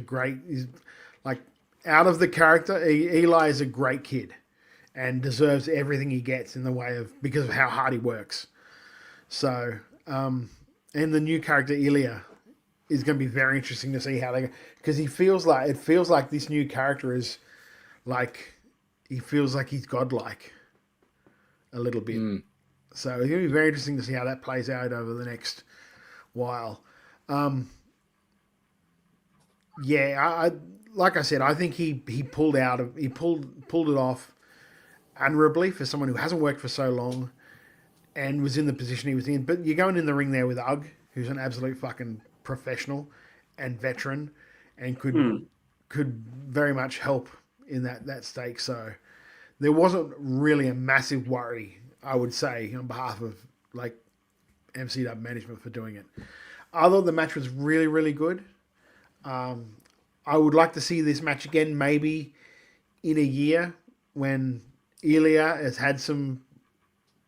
like out of the character. Eli is a great kid, and deserves everything he gets in the way of because of how hard he works. So, and the new character Ilya is going to be very interesting to see how they, because it feels like this new character is like, he feels like he's godlike a little bit. So it's going to be very interesting to see how that plays out over the next while. I like I said, I think he pulled it off admirably for someone who hasn't worked for so long and was in the position he was in. But you're going in the ring there with Ugg, who's an absolute fucking professional and veteran, and could very much help in that stake. So there wasn't really a massive worry, I would say, on behalf of like MCW management for doing it. I thought the match was really, really good. I would like to see this match again, maybe in a year when Ilya has had some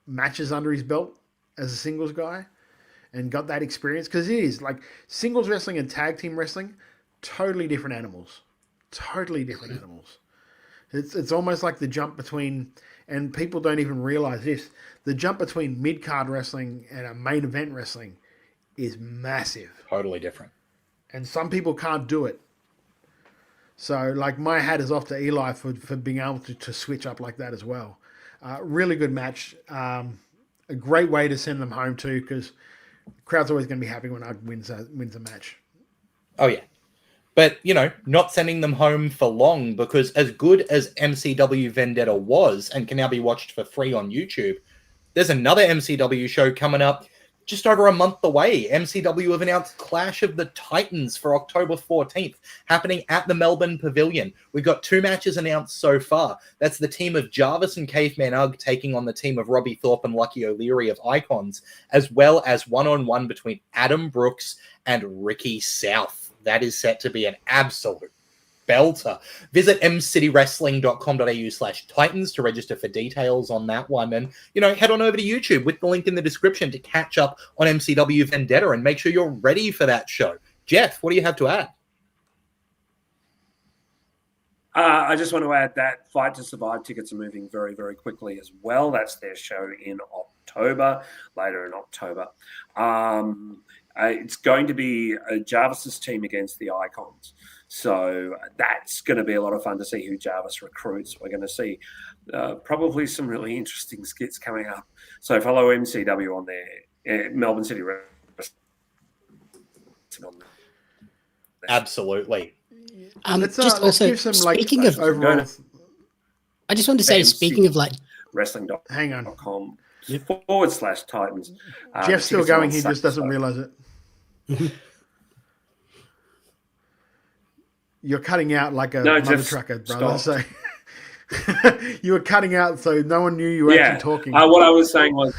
matches under his belt as a singles guy and got that experience, because it is like singles wrestling and tag team wrestling, totally different animals. It's almost like the jump between, and people don't even realize this, the jump between mid-card wrestling and a main event wrestling is massive. Totally different. And some people can't do it. So, like, my hat is off to Eli for being able to switch up like that as well. Really good match. A great way to send them home too, because the crowd's always going to be happy when Ugg wins a match. Oh, yeah. But, not sending them home for long, because as good as MCW Vendetta was and can now be watched for free on YouTube, there's another MCW show coming up just over a month away. MCW have announced Clash of the Titans for October 14th, happening at the Melbourne Pavilion. We've got 2 matches announced so far. That's the team of Jarvis and Caveman Ugg taking on the team of Robbie Thorpe and Lucky O'Leary of Icons, as well as one-on-one between Adam Brooks and Ricky South. That is set to be an absolute belter. Visit mcitywrestling.com.au/Titans to register for details on that one. And, head on over to YouTube with the link in the description to catch up on MCW Vendetta and make sure you're ready for that show. Jeff, what do you have to add? I just want to add that Fight to Survive tickets are moving very, very quickly as well. That's their show in October, later in October. It's going to be Jarvis's team against the Icons. So that's going to be a lot of fun to see who Jarvis recruits. We're going to see probably some really interesting skits coming up. So follow MCW on there, Melbourne City Wrestling. Absolutely. Let's give some speaking of overall. I just wanted to say, speaking of like wrestling.com /Titans. Jeff's still going. He just doesn't realize it. You're cutting out like a mother trucker, brother. So you were cutting out, so no one knew you were actually talking. What I was saying was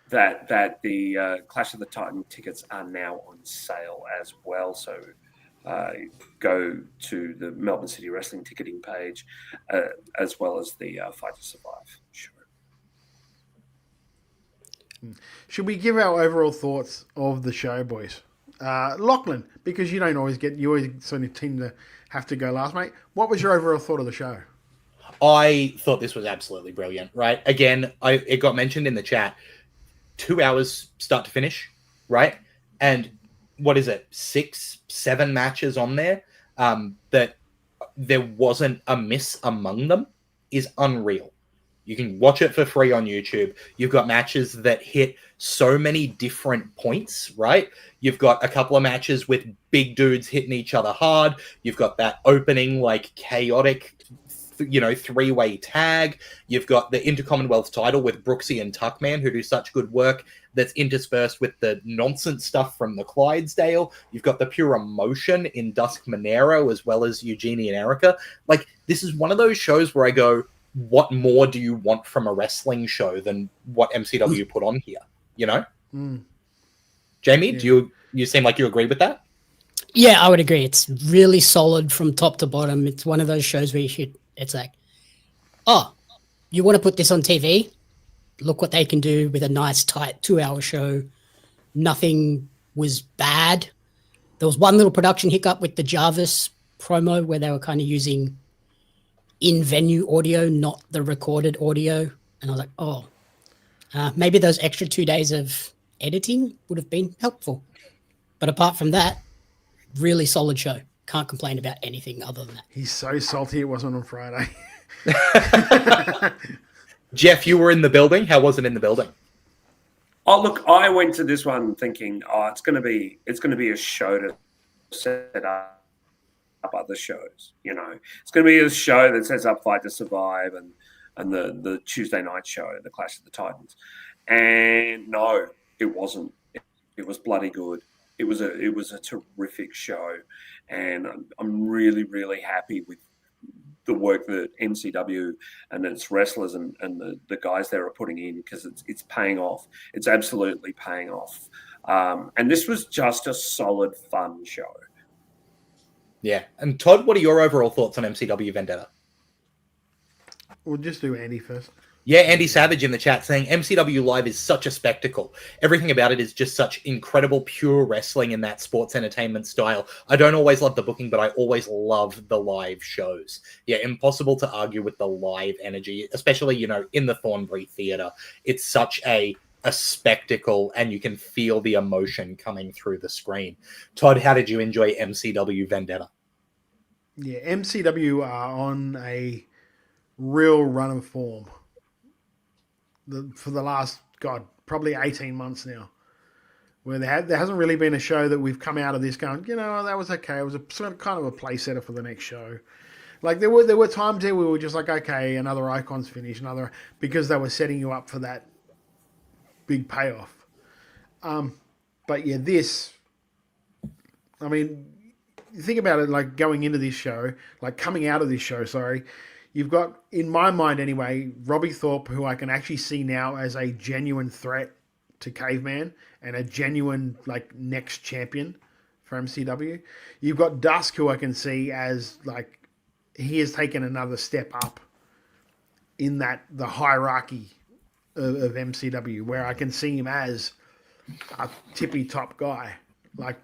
that the Clash of the Titan tickets are now on sale as well. So go to the Melbourne City Wrestling ticketing page, as well as the Fight to Survive show. Should we give our overall thoughts of the show, boys? Lachlan, because you always sort of seem to have to go last, mate. What was your overall thought of the show? I thought this was absolutely brilliant, right? Again, it got mentioned in the chat, 2 hours start to finish, right? And what is it, 6-7 matches on there, that there wasn't a miss among them is unreal. You can watch it for free on YouTube. You've got matches that hit so many different points, right? You've got a couple of matches with big dudes hitting each other hard. You've got that opening, like, chaotic, 3-way tag. You've got the Intercommonwealth title with Brooksy and Tuckman, who do such good work that's interspersed with the nonsense stuff from the Clydesdale. You've got the pure emotion in Dusk Monero, as well as Eugenie and Erica. Like, this is one of those shows where I go, what more do you want from a wrestling show than what MCW put on here? Mm. Jamie, do you seem like you agree with that? Yeah, I would agree. It's really solid from top to bottom. It's one of those shows where it's like, oh, you want to put this on TV? Look what they can do with a nice, tight 2-hour show. Nothing was bad. There was one little production hiccup with the Jarvis promo where they were kind of using in-venue audio, not the recorded audio. And I was like, oh, maybe those extra 2 days of editing would have been helpful. But apart from that, really solid show. Can't complain about anything other than that. He's so salty it wasn't on Friday. Jeff, you were in the building. How was it in the building? Oh, look, I went to this one thinking, it's going to be a show to set up other shows. You know, it's going to be a show that sets up Fight to Survive and the Tuesday night show, the Clash of the Titans. And no, it wasn't. It was bloody good. It was a terrific show, and I'm really, really happy with the work that MCW and its wrestlers and the guys there are putting in, because it's paying off. It's absolutely paying off. And this was just a solid, fun show. Yeah. And Todd, what are your overall thoughts on MCW Vendetta? We'll just do Andy first. Yeah, Andy Savage in the chat saying MCW Live is such a spectacle. Everything about it is just such incredible, pure wrestling in that sports entertainment style. I don't always love the booking, but I always love the live shows. Yeah, impossible to argue with the live energy, especially, you know, in the Thornbury Theatre. It's such a spectacle, and you can feel the emotion coming through the screen. Todd, how did you enjoy MCW Vendetta? Yeah, MCW are on a real run of form. For the last, probably 18 months now, where there hasn't really been a show that we've come out of this going, you know, that was okay. It was a sort of kind of a play setter for the next show. Like there were times there we were just like, okay, another Icon's finish, because they were setting you up for that big payoff. But yeah, I mean, you think about it, like going into this show, like coming out of this show, sorry. You've got, in my mind anyway, Robbie Thorpe, who I can actually see now as a genuine threat to Caveman and a genuine, like, next champion for MCW. You've got Dusk, who I can see as, like, he has taken another step up in the hierarchy of MCW, where I can see him as a tippy top guy. Like,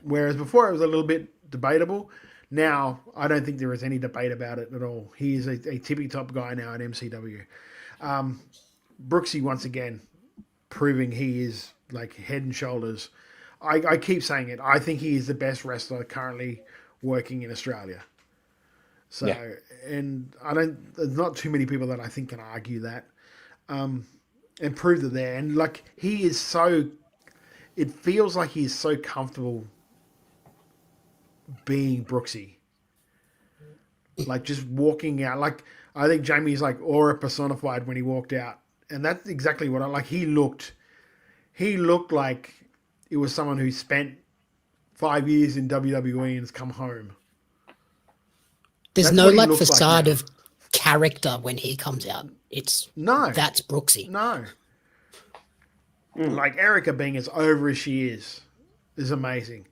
whereas before it was a little bit debatable. Now, I don't think there is any debate about it at all. He is a tippy-top guy now at MCW. Brooksy, once again, proving he is like head and shoulders. I keep saying it. I think he is the best wrestler currently working in Australia. So, yeah. And there's not too many people that I think can argue that and prove that there. And like, he is it feels like he is so comfortable being Brooksy, like just walking out. Like, I think Jamie's like aura personified when he walked out, and that's exactly what I like. He looked like it was someone who spent 5 years in WWE and has come home. There's That's no what he like looks facade like of character when he comes out. That's Brooksy. No. Like Erica being as over as she is amazing.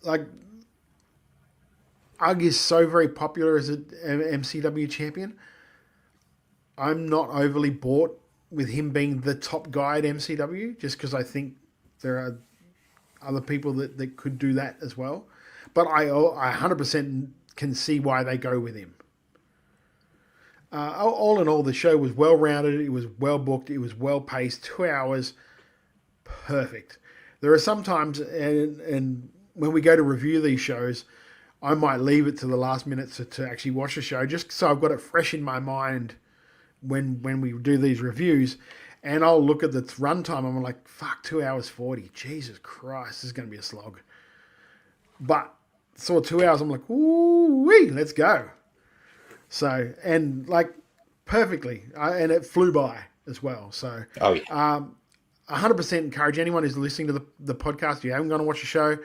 Like, Ugg is so very popular as an MCW champion. I'm not overly bought with him being the top guy at MCW, just because I think there are other people that could do that as well. But I 100% can see why they go with him. All in all, the show was well-rounded. It was well-booked. It was well-paced. 2 hours. Perfect. There are some times, and when we go to review these shows, I might leave it to the last minute to actually watch the show, just so I've got it fresh in my mind when we do these reviews. And I'll look at the runtime, and I'm like, fuck, 2 hours 40. Jesus Christ, this is going to be a slog. But saw 2 hours, I'm like, ooh-wee, let's go. So, and like, perfectly. And it flew by as well. So, 100% encourage anyone who's listening to the podcast, if you haven't gone to watch the show,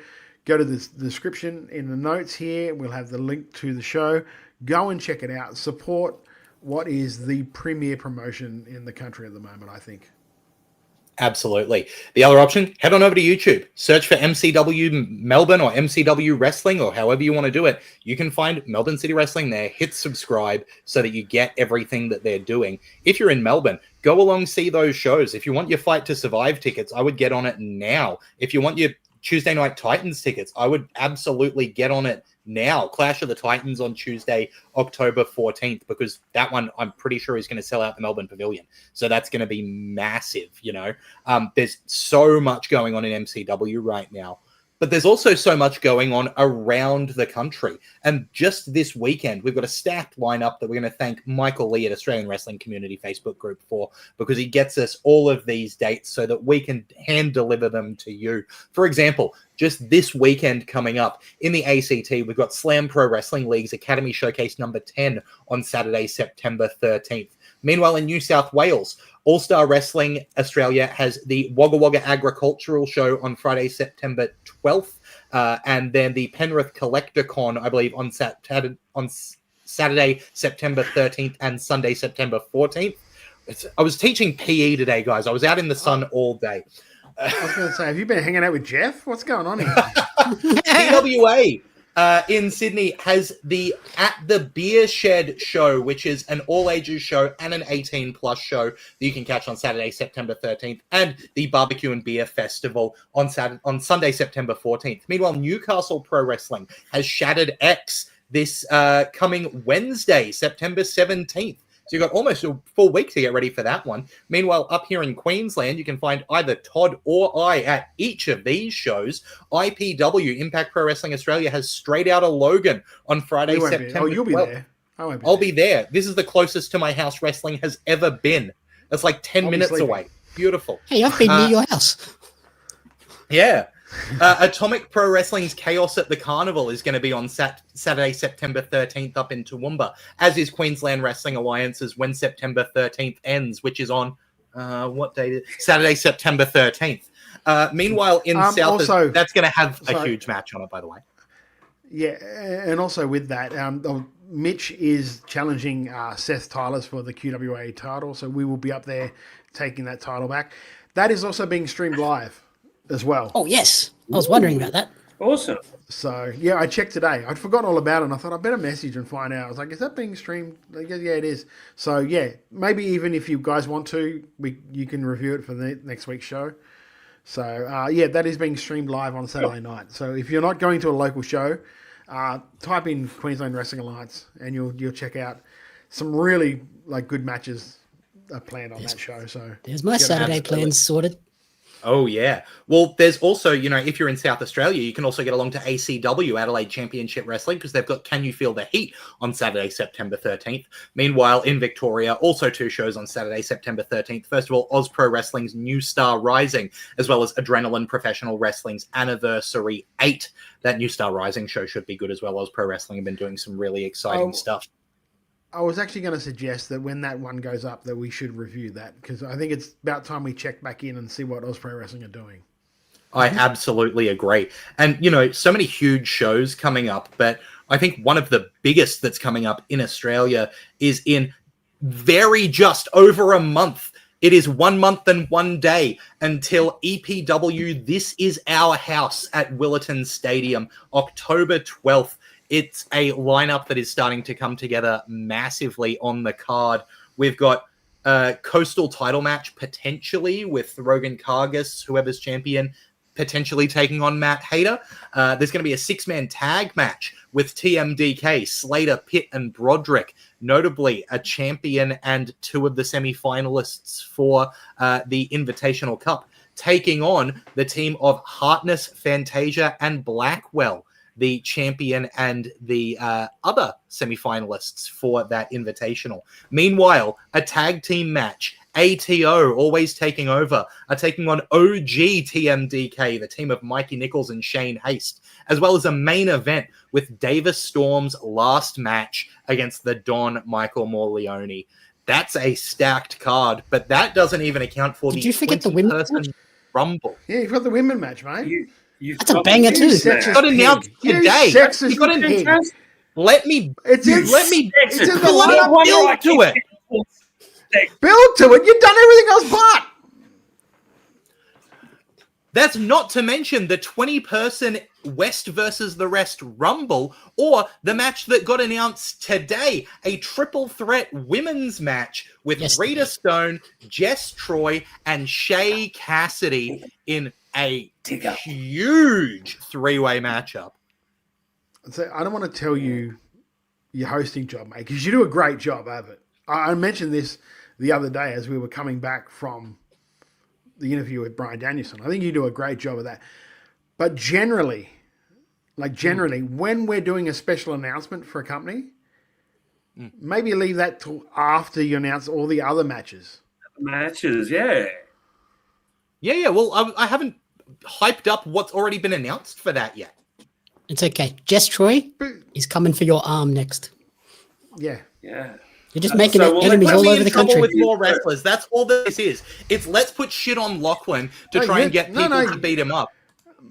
go to the description in the notes here. We'll have the link to the show. Go and check it out. Support what is the premier promotion in the country at the moment, I think. Absolutely. The other option, head on over to YouTube. Search for MCW Melbourne or MCW Wrestling or however you want to do it. You can find Melbourne City Wrestling there. Hit subscribe so that you get everything that they're doing. If you're in Melbourne, go along, see those shows. If you want your Fight to Survive tickets, I would get on it now. If you want your Tuesday Night Titans tickets, I would absolutely get on it now. Clash of the Titans on Tuesday, October 14th, because that one I'm pretty sure is going to sell out the Melbourne Pavilion. So that's going to be massive, you know. There's so much going on in MCW right now. But there's also so much going on around the country. And just this weekend, we've got a stacked lineup that we're going to thank Michael Lee at Australian Wrestling Community Facebook group for, because he gets us all of these dates so that we can hand deliver them to you. For example, just this weekend coming up in the ACT, we've got Slam Pro Wrestling League's Academy Showcase number 10 on Saturday, September 13th. Meanwhile, in New South Wales, All-Star Wrestling Australia has the Wagga Wagga Agricultural Show on Friday, September 12th, and then the Penrith Collector-Con, I believe, on Saturday, September 13th, and Sunday, September 14th. I was teaching PE today, guys. I was out in the sun all day. I was going to say, have you been hanging out with Jeff? What's going on here? PWA in Sydney has the At the Beer Shed show, which is an all-ages show and an 18-plus show that you can catch on Saturday, September 13th, and the Barbecue and Beer Festival on Sunday, September 14th. Meanwhile, Newcastle Pro Wrestling has Shattered X this coming Wednesday, September 17th. So you've got almost a full week to get ready for that one. Meanwhile, up here in Queensland, you can find either Todd or I at each of these shows. IPW, Impact Pro Wrestling Australia, has Straight Outta Logan on Friday, September 12th. Oh, you'll be there. I'll be there. This is the closest to my house wrestling has ever been. It's like 10 minutes away. Beautiful. Hey, I've been near your house. Yeah. Atomic Pro Wrestling's Chaos at the Carnival is going to be on Saturday, September 13th up in Toowoomba, as is Queensland Wrestling Alliance's When September 13th Ends, which is on, what date is it? Saturday, September 13th. Meanwhile, in South, also, that's going to have a huge match on it, by the way. Yeah, and also with that, Mitch is challenging Seth Tylers for the QWA title, so we will be up there taking that title back. That is also being streamed live as well. Oh, yes. I was wondering about that. Awesome. So, yeah, I checked today. I'd forgotten all about it, and I thought I'd better message and find out. I was like, is that being streamed? Like, yeah, it is. So, yeah, maybe even if you guys want to, you can review it for the next week's show. So, yeah, that is being streamed live on Saturday night. So if you're not going to a local show, type in Queensland Wrestling Alliance, and you'll check out some really good matches planned on that show. So there's my Saturday plans sorted. Oh, yeah. Well, there's also, if you're in South Australia, you can also get along to ACW, Adelaide Championship Wrestling, because they've got Can You Feel the Heat on Saturday, September 13th. Meanwhile, in Victoria, also 2 shows on Saturday, September 13th. First of all, Oz Pro Wrestling's New Star Rising, as well as Adrenaline Professional Wrestling's Anniversary 8. That New Star Rising show should be good as well. Oz Pro Wrestling have been doing some really exciting stuff. I was actually going to suggest that when that one goes up, that we should review that, because I think it's about time we check back in and see what Osprey Wrestling are doing. I absolutely agree. And, so many huge shows coming up, but I think one of the biggest that's coming up in Australia is in very just over a month. It is 1 month and 1 day until EPW This Is Our House at Willetton Stadium, October 12th. It's a lineup that is starting to come together massively on the card. We've got a Coastal title match potentially with Rogan Kargas, whoever's champion, potentially taking on Matt Hayter. There's going to be a 6-man tag match with TMDK, Slater, Pitt, and Broderick, notably a champion and 2 of the semi-finalists for the Invitational Cup, taking on the team of Hartness, Fantasia, and Blackwell, the champion and the other semi-finalists for that Invitational. Meanwhile, a tag team match, ATO, always taking over, are taking on OG TMDK, the team of Mikey Nichols and Shane Haste, as well as a main event with Davis Storm's last match against the Don Michael Morleone. That's a stacked card, but that doesn't even account for Did you forget the women's match? Rumble. Yeah, you've got the women match, mate. That's a banger too. It got announced today. You got an Let me build to it. Build to it. You've done everything else but. That's not to mention the 20-person West versus the Rest Rumble, or the match that got announced today, a triple threat women's match with Rita Stone, Jess Troy, and Shay Cassidy in a huge three-way matchup. So I don't want to tell you your hosting job, mate, because you do a great job of it. I mentioned this the other day as we were coming back from the interview with Bryan Danielson. I think you do a great job of that. But generally, when we're doing a special announcement for a company, maybe leave that till after you announce all the other matches. Yeah. Yeah. Well, I haven't hyped up what's already been announced for that yet. It's okay. Jess Troy is coming for your arm next. Yeah. Yeah. You're just making enemies all over the country. With more wrestlers. That's all this is. It's let's put shit on Lachlan to try and get people to beat him up.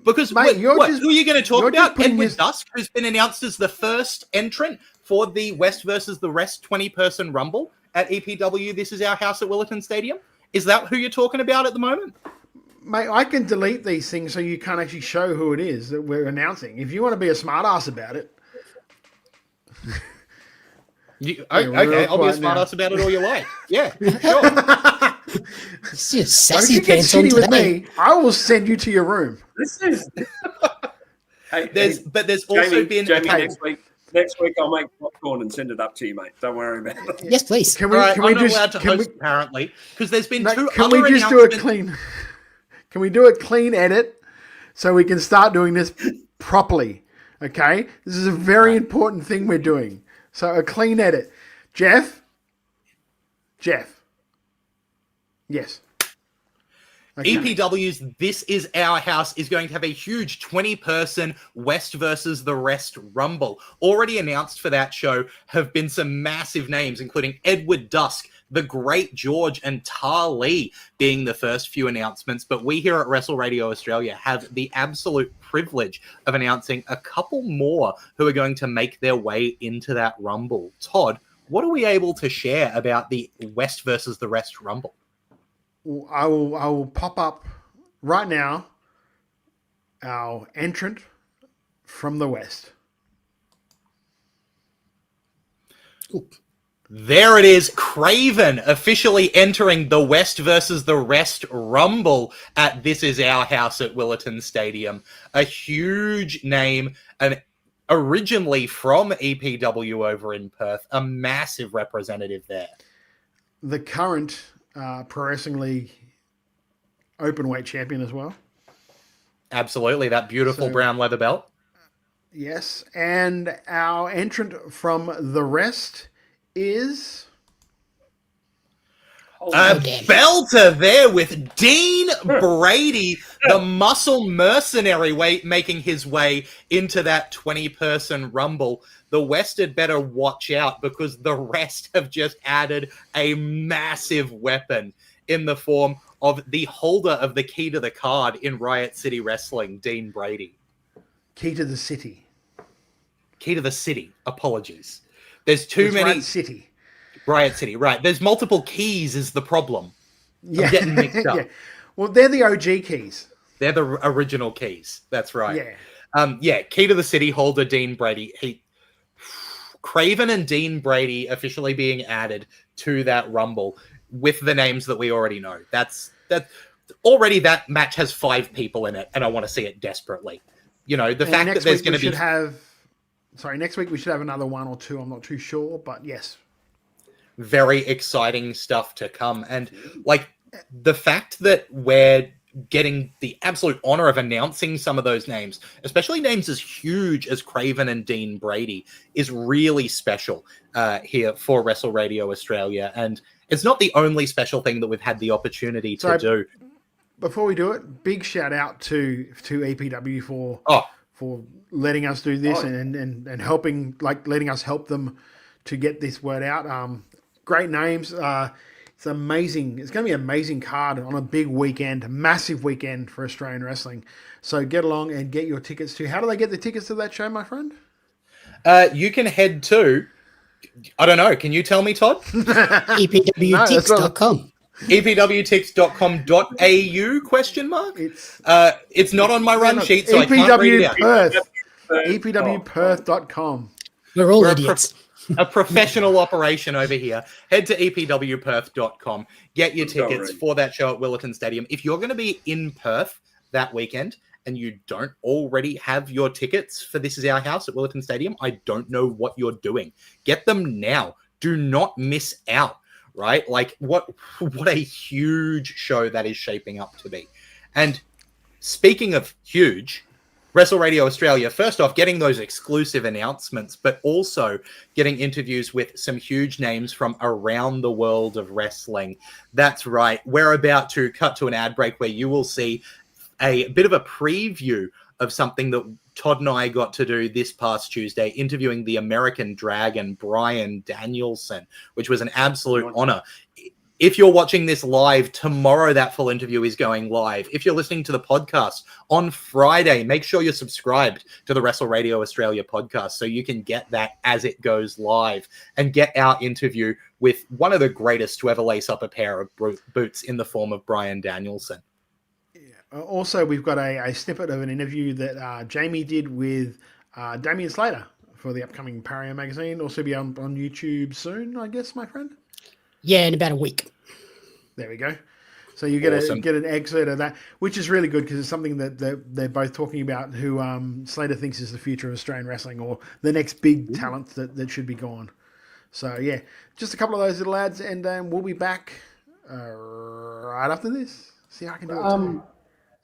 Because mate, who are you going to talk about? Edward Dusk, who's been announced as the first entrant for the West versus the Rest 20-person Rumble at EPW. This is our house at Willerton Stadium. Is that who you're talking about at the moment? Mate, I can delete these things so you can't actually show who it is that we're announcing. If you want to be a smart ass about it. Okay, I'll be a smart ass about it all you like. Yeah, sure. Sassy Don't you get pants on shitty with today. me. I will send you to your room. This is. There's also Jamie, been next week I'll make popcorn and send it up to you, mate. Don't worry about it. Yes, please. Can we I'm not just allowed to host apparently because there's been two can other we just do a clean? Can we do a clean edit so we can start doing this properly? Okay, this is a very important thing we're doing. So a clean edit. Jeff. Yes. Okay. EPW's This Is Our House is going to have a huge 20-person West versus the Rest Rumble. Already announced for that show have been some massive names, including Edward Dusk, the Great George, and Tali being the first few announcements. But we here at Wrestle Radio Australia have the absolute privilege of announcing a couple more who are going to make their way into that Rumble. Todd, what are we able to share about the West versus the Rest Rumble? I will pop up right now our entrant from the West. Ooh. There it is, Craven officially entering the West versus the Rest Rumble at This Is Our House at Willerton Stadium. A huge name, and originally from EPW over in Perth, a massive representative there. The current Pro Wrestling League openweight champion as well. Absolutely, that beautiful brown leather belt. Yes, and our entrant from the Rest is a belter there with Dean Brady, the muscle mercenary making his way into that 20-person Rumble. The West had better watch out because the Rest have just added a massive weapon in the form of the holder of the key to the card in Riot City Wrestling, Dean Brady. Key to the city. Key to the city. Apologies. There's too many. Riot City. Riot City, right. There's multiple keys is the problem. Yeah. I'm getting mixed up. Yeah. Well, they're the OG keys. They're the original keys. That's right. Yeah. Key to the city holder, Dean Brady. Craven and Dean Brady officially being added to that Rumble with the names that we already know. That's already that match has 5 people in it, and I want to see it desperately. You know, the fact that there's going to be next week we should have another 1 or 2. I'm not too sure, but yes. Very exciting stuff to come. And like the fact that we're getting the absolute honor of announcing some of those names, especially names as huge as Craven and Dean Brady, is really special here for Wrestle Radio Australia. And it's not the only special thing that we've had the opportunity to do. Before we do it, big shout out to EPW for letting us do this and helping, like letting us help them to get this word out. Great names. It's amazing. It's going to be an amazing card on a big weekend, massive weekend for Australian wrestling. So get along and get your tickets to. How do they get the tickets to that show, my friend? You can head to, I don't know. Can you tell me, Todd? EPWtickets.com. EPWTix.com.au question mark? It's not on my run sheet, so I can't read it out. Perth. EPWPerth.com. We're all idiots. A professional operation over here. Head to epwperth.com. Get your tickets for that show at Willetton Stadium. If you're going to be in Perth that weekend and you don't already have your tickets for This Is Our House at Willetton Stadium, I don't know what you're doing. Get them now. Do not miss out, right? Like, what a huge show that is shaping up to be. And speaking of huge, Wrestle Radio Australia, first off, getting those exclusive announcements, but also getting interviews with some huge names from around the world of wrestling. That's right. We're about to cut to an ad break where you will see a bit of a preview of something that Todd and I got to do this past Tuesday, interviewing the American Dragon, Bryan Danielson, which was an absolute honor. If you're watching this live, tomorrow that full interview is going live. If you're listening to the podcast on Friday, make sure you're subscribed to the Wrestle Radio Australia podcast so you can get that as it goes live and get our interview with one of the greatest to ever lace up a pair of boots in the form of Bryan Danielson. Also, we've got a snippet of an interview that Jamie did with Damian Slater for the upcoming Pario magazine. Also be on YouTube soon, I guess, my friend. Yeah, in about a week. There we go. So you get an excerpt of that, which is really good because it's something that they're both talking about, who Slater thinks is the future of Australian wrestling or the next big talent that should be gone. So, yeah, just a couple of those little ads, and we'll be back right after this. See how I can do it too.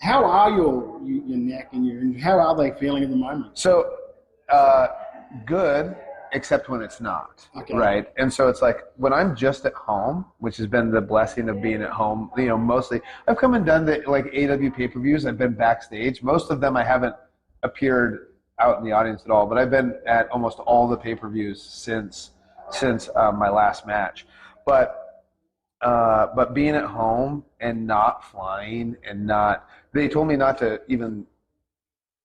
How are your neck and your injury? How are they feeling at the moment? So, good, except when it's not, right? And so it's like when I'm just at home, which has been the blessing of being at home, mostly. I've come and done the AW pay-per-views. I've been backstage. Most of them I haven't appeared out in the audience at all, but I've been at almost all the pay-per-views since my last match. But being at home and not flying and they told me not to even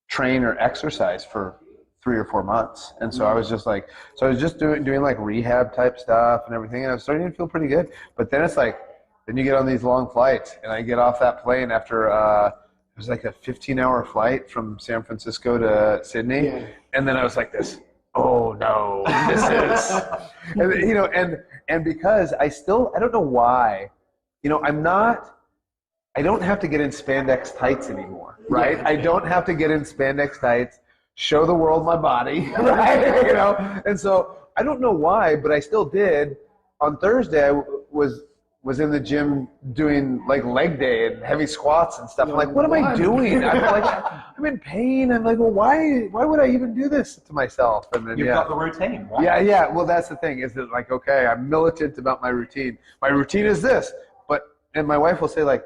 train or exercise for 3 or 4 months. And so I was just doing like rehab type stuff and everything. And I was starting to feel pretty good. But then it's like, then you get on these long flights and I get off that plane after, it was like a 15-hour flight from San Francisco to Sydney. Yeah. And then I was like this, oh no, this is, and because I don't know why, I don't have to get in spandex tights anymore, right? Yeah. I don't have to get in spandex tights, show the world my body, right? And so I don't know why, but I still did. On Thursday, I was in the gym doing like leg day and heavy squats and stuff. I'm like, what am I doing? I'm in pain. I'm like, well, why would I even do this to myself? And then you've got the routine, right? Yeah. Well, that's the thing. Is that like, okay, I'm militant about my routine. My routine is this, and my wife will say like,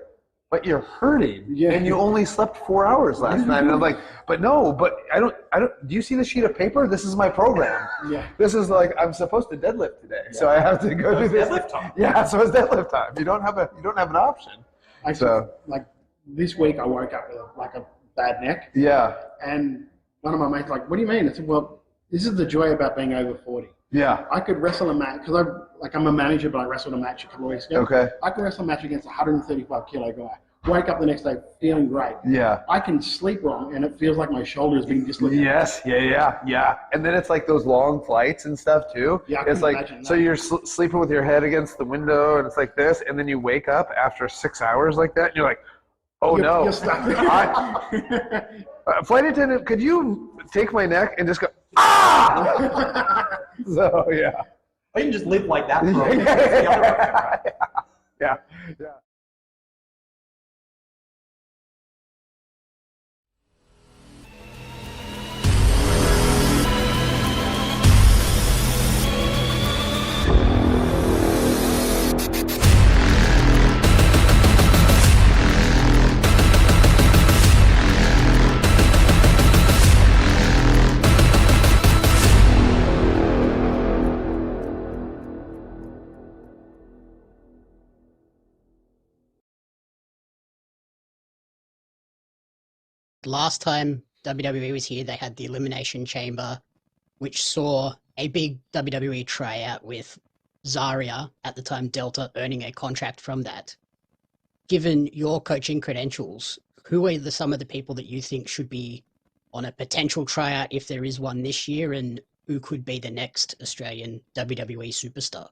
but you're hurting, and you only slept 4 hours last night. And I'm like, but I don't. Do you see the sheet of paper? This is my program. Yeah. This is like I'm supposed to deadlift today, so I have to go do this. Deadlift time. Yeah, so it's deadlift time. You don't have an option. Like this week, I woke up with like a bad neck. Yeah. And one of my mates like, what do you mean? I said, well, this is the joy about being over 40. Yeah. I could wrestle a match because I'm a manager, but I wrestled a match a couple of weeks ago. Okay. I could wrestle a match against a 135 kilo guy. Wake up the next day feeling great. Yeah. I can sleep wrong and it feels like my shoulder is being dislocated. Yes. Yeah. And then it's like those long flights and stuff too. Yeah. It's like so you're sleeping with your head against the window and it's like this, and then you wake up after 6 hours like that, and you're like, oh no. You're stuck. Flight attendant, could you take my neck and just go ah? So yeah. Or you can just live like that. Yeah. Last time WWE was here, they had the Elimination Chamber, which saw a big WWE tryout with Zarya, at the time Delta, earning a contract from that. Given your coaching credentials, who are some of the people that you think should be on a potential tryout if there is one this year, and who could be the next Australian WWE superstar?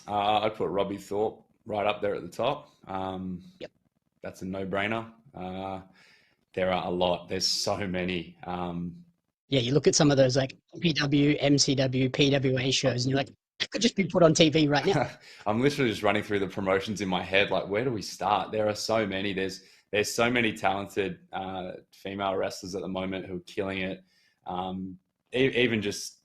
I'd put Robbie Thorpe right up there at the top. Yep. That's a no-brainer. There are a lot. There's so many. Yeah, you look at some of those like EPW, MCW, PWA shows, and you're like, that could just be put on TV right now. I'm literally just running through the promotions in my head. Like, where do we start? There are so many. There's so many talented female wrestlers at the moment who are killing it. Even just,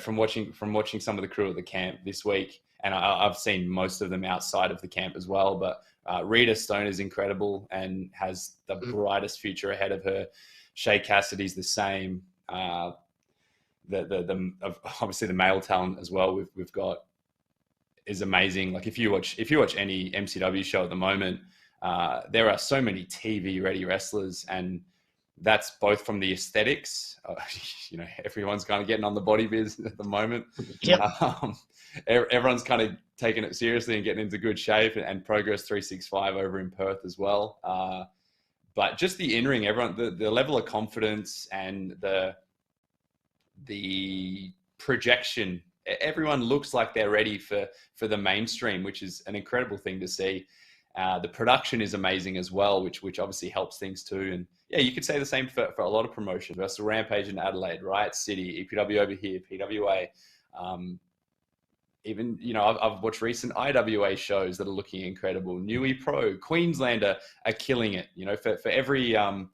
from watching some of the crew at the camp this week, and I've seen most of them outside of the camp as well. But Rita Stone is incredible and has the brightest future ahead of her. Shay Cassidy's the same. Obviously the male talent as well we've got is amazing. Like if you watch any MCW show at the moment, there are so many TV ready wrestlers, and that's both from the aesthetics. Everyone's kind of getting on the body biz at the moment. Yep. Everyone's kind of taking it seriously and getting into good shape, and Progress 365 over in Perth as well. But just the in-ring, everyone, the level of confidence and the projection, everyone looks like they're ready for the mainstream, which is an incredible thing to see. The production is amazing as well, which obviously helps things too. And yeah, you could say the same for a lot of promotions. Wrestle Rampage in Adelaide, Riot City, EPW over here, PWA. Even, I've watched recent IWA shows that are looking incredible. Newey Pro, Queenslander are killing it. For every, I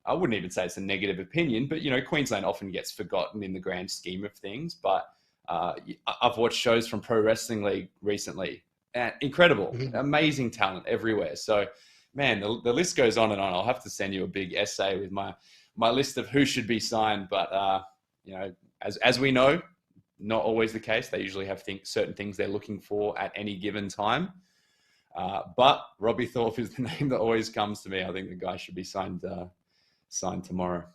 wouldn't even say it's a negative opinion, but, Queensland often gets forgotten in the grand scheme of things. But I've watched shows from Pro Wrestling League recently. Incredible, amazing talent everywhere. So, man, the list goes on and on. I'll have to send you a big essay with my list of who should be signed. But, as we know, not always the case. They usually have certain things they're looking for at any given time. But Robbie Thorpe is the name that always comes to me. I think the guy should be signed tomorrow.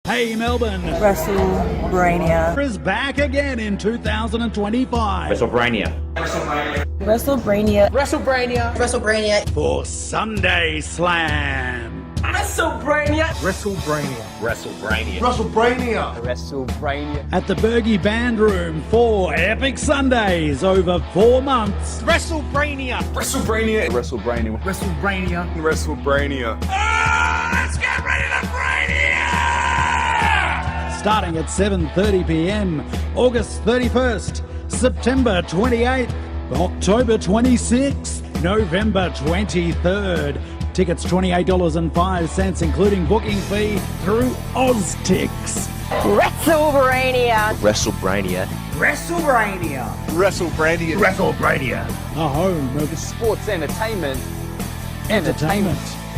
Hey Melbourne, WrestleBrania is back again in 2025. WrestleBrania For Sunday Slam. WrestleBrania At the Bergie Band Room for epic Sundays over 4 months. WrestleBrania Let's get ready to Brania! Starting at 7:30 p.m. August 31st, September 28th, October 26th, November 23rd. Tickets $28.05, including booking fee through OzTix. WrestleBrania The home of sports entertainment.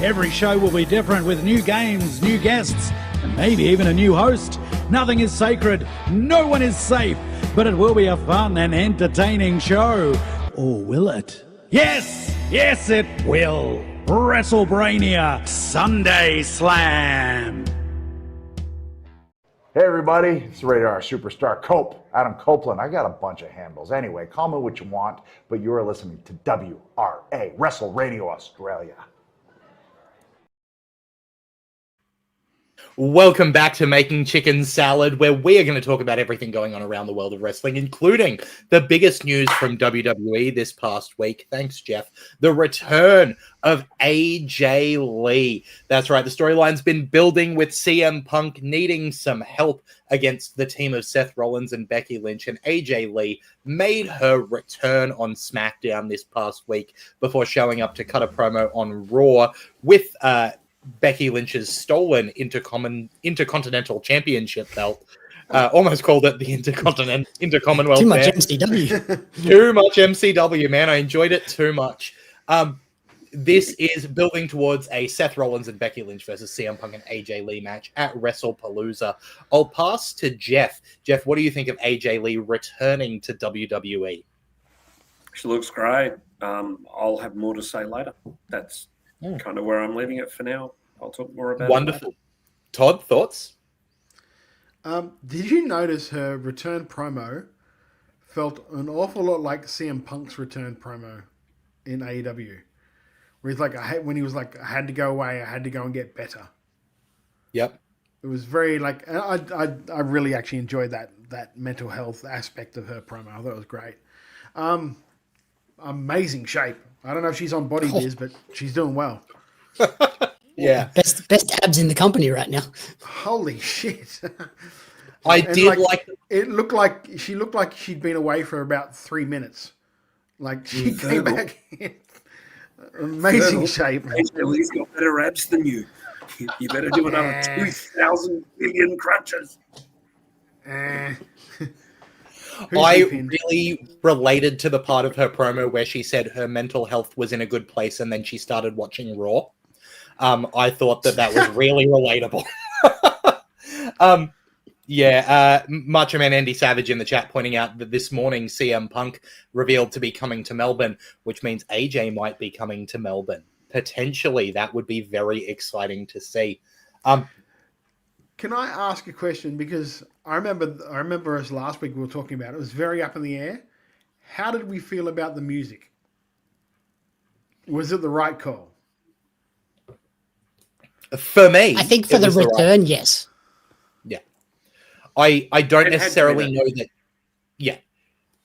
Every show will be different with new games, new guests, and maybe even a new host. Nothing is sacred, no one is safe, but it will be a fun and entertaining show. Or will it? Yes, it will. WrestleBrania Sunday Slam. Hey everybody, it's Radar Superstar Cope, Adam Copeland. I got a bunch of handles. Anyway, call me what you want, but you are listening to WRA, Wrestle Radio Australia. Welcome back to Making Chicken Salad, where we are going to talk about everything going on around the world of wrestling, including the biggest news from WWE this past week. Thanks, Jeff. The return of AJ Lee. That's right. The storyline's been building with CM Punk needing some help against the team of Seth Rollins and Becky Lynch, and AJ Lee made her return on SmackDown this past week before showing up to cut a promo on Raw with Becky Lynch's stolen Intercontinental Championship belt. Almost called it the Intercommonwealth. Too much MCW. Too much MCW, man. I enjoyed it too much. This is building towards a Seth Rollins and Becky Lynch versus CM Punk and AJ Lee match at WrestlePalooza. I'll pass to Jeff. Jeff, what do you think of AJ Lee returning to WWE? She looks great. I'll have more to say later. That's kind of where I'm leaving it for now. I'll talk more about it. Wonderful. Todd, thoughts? Did you notice her return promo felt an awful lot like CM Punk's return promo in AEW, where he's like, when he was like, I had to go away, I had to go and get better. Yep. It was very like, I really actually enjoyed that mental health aspect of her promo. I thought it was great. Amazing shape. I don't know if she's on body biz, but she's doing well. Yeah. Best abs in the company right now. Holy shit. I did like it looked like she looked like she'd been away for about 3 minutes. Like she came back in amazing shape. He's got better abs than you. You better do another 2,000 billion crunches. I really related to the part of her promo where she said her mental health was in a good place and then she started watching Raw. I thought that was really relatable. Macho Man Andy Savage in the chat pointing out that this morning CM Punk revealed to be coming to Melbourne, which means AJ might be coming to Melbourne. Potentially, that would be very exciting to see. Can I ask a question? Because I remember us last week we were talking about it. It was very up in the air. How did we feel about the music? Was it the right call? For me, I think for the return, yes. Yeah. I don't necessarily know that. Yeah.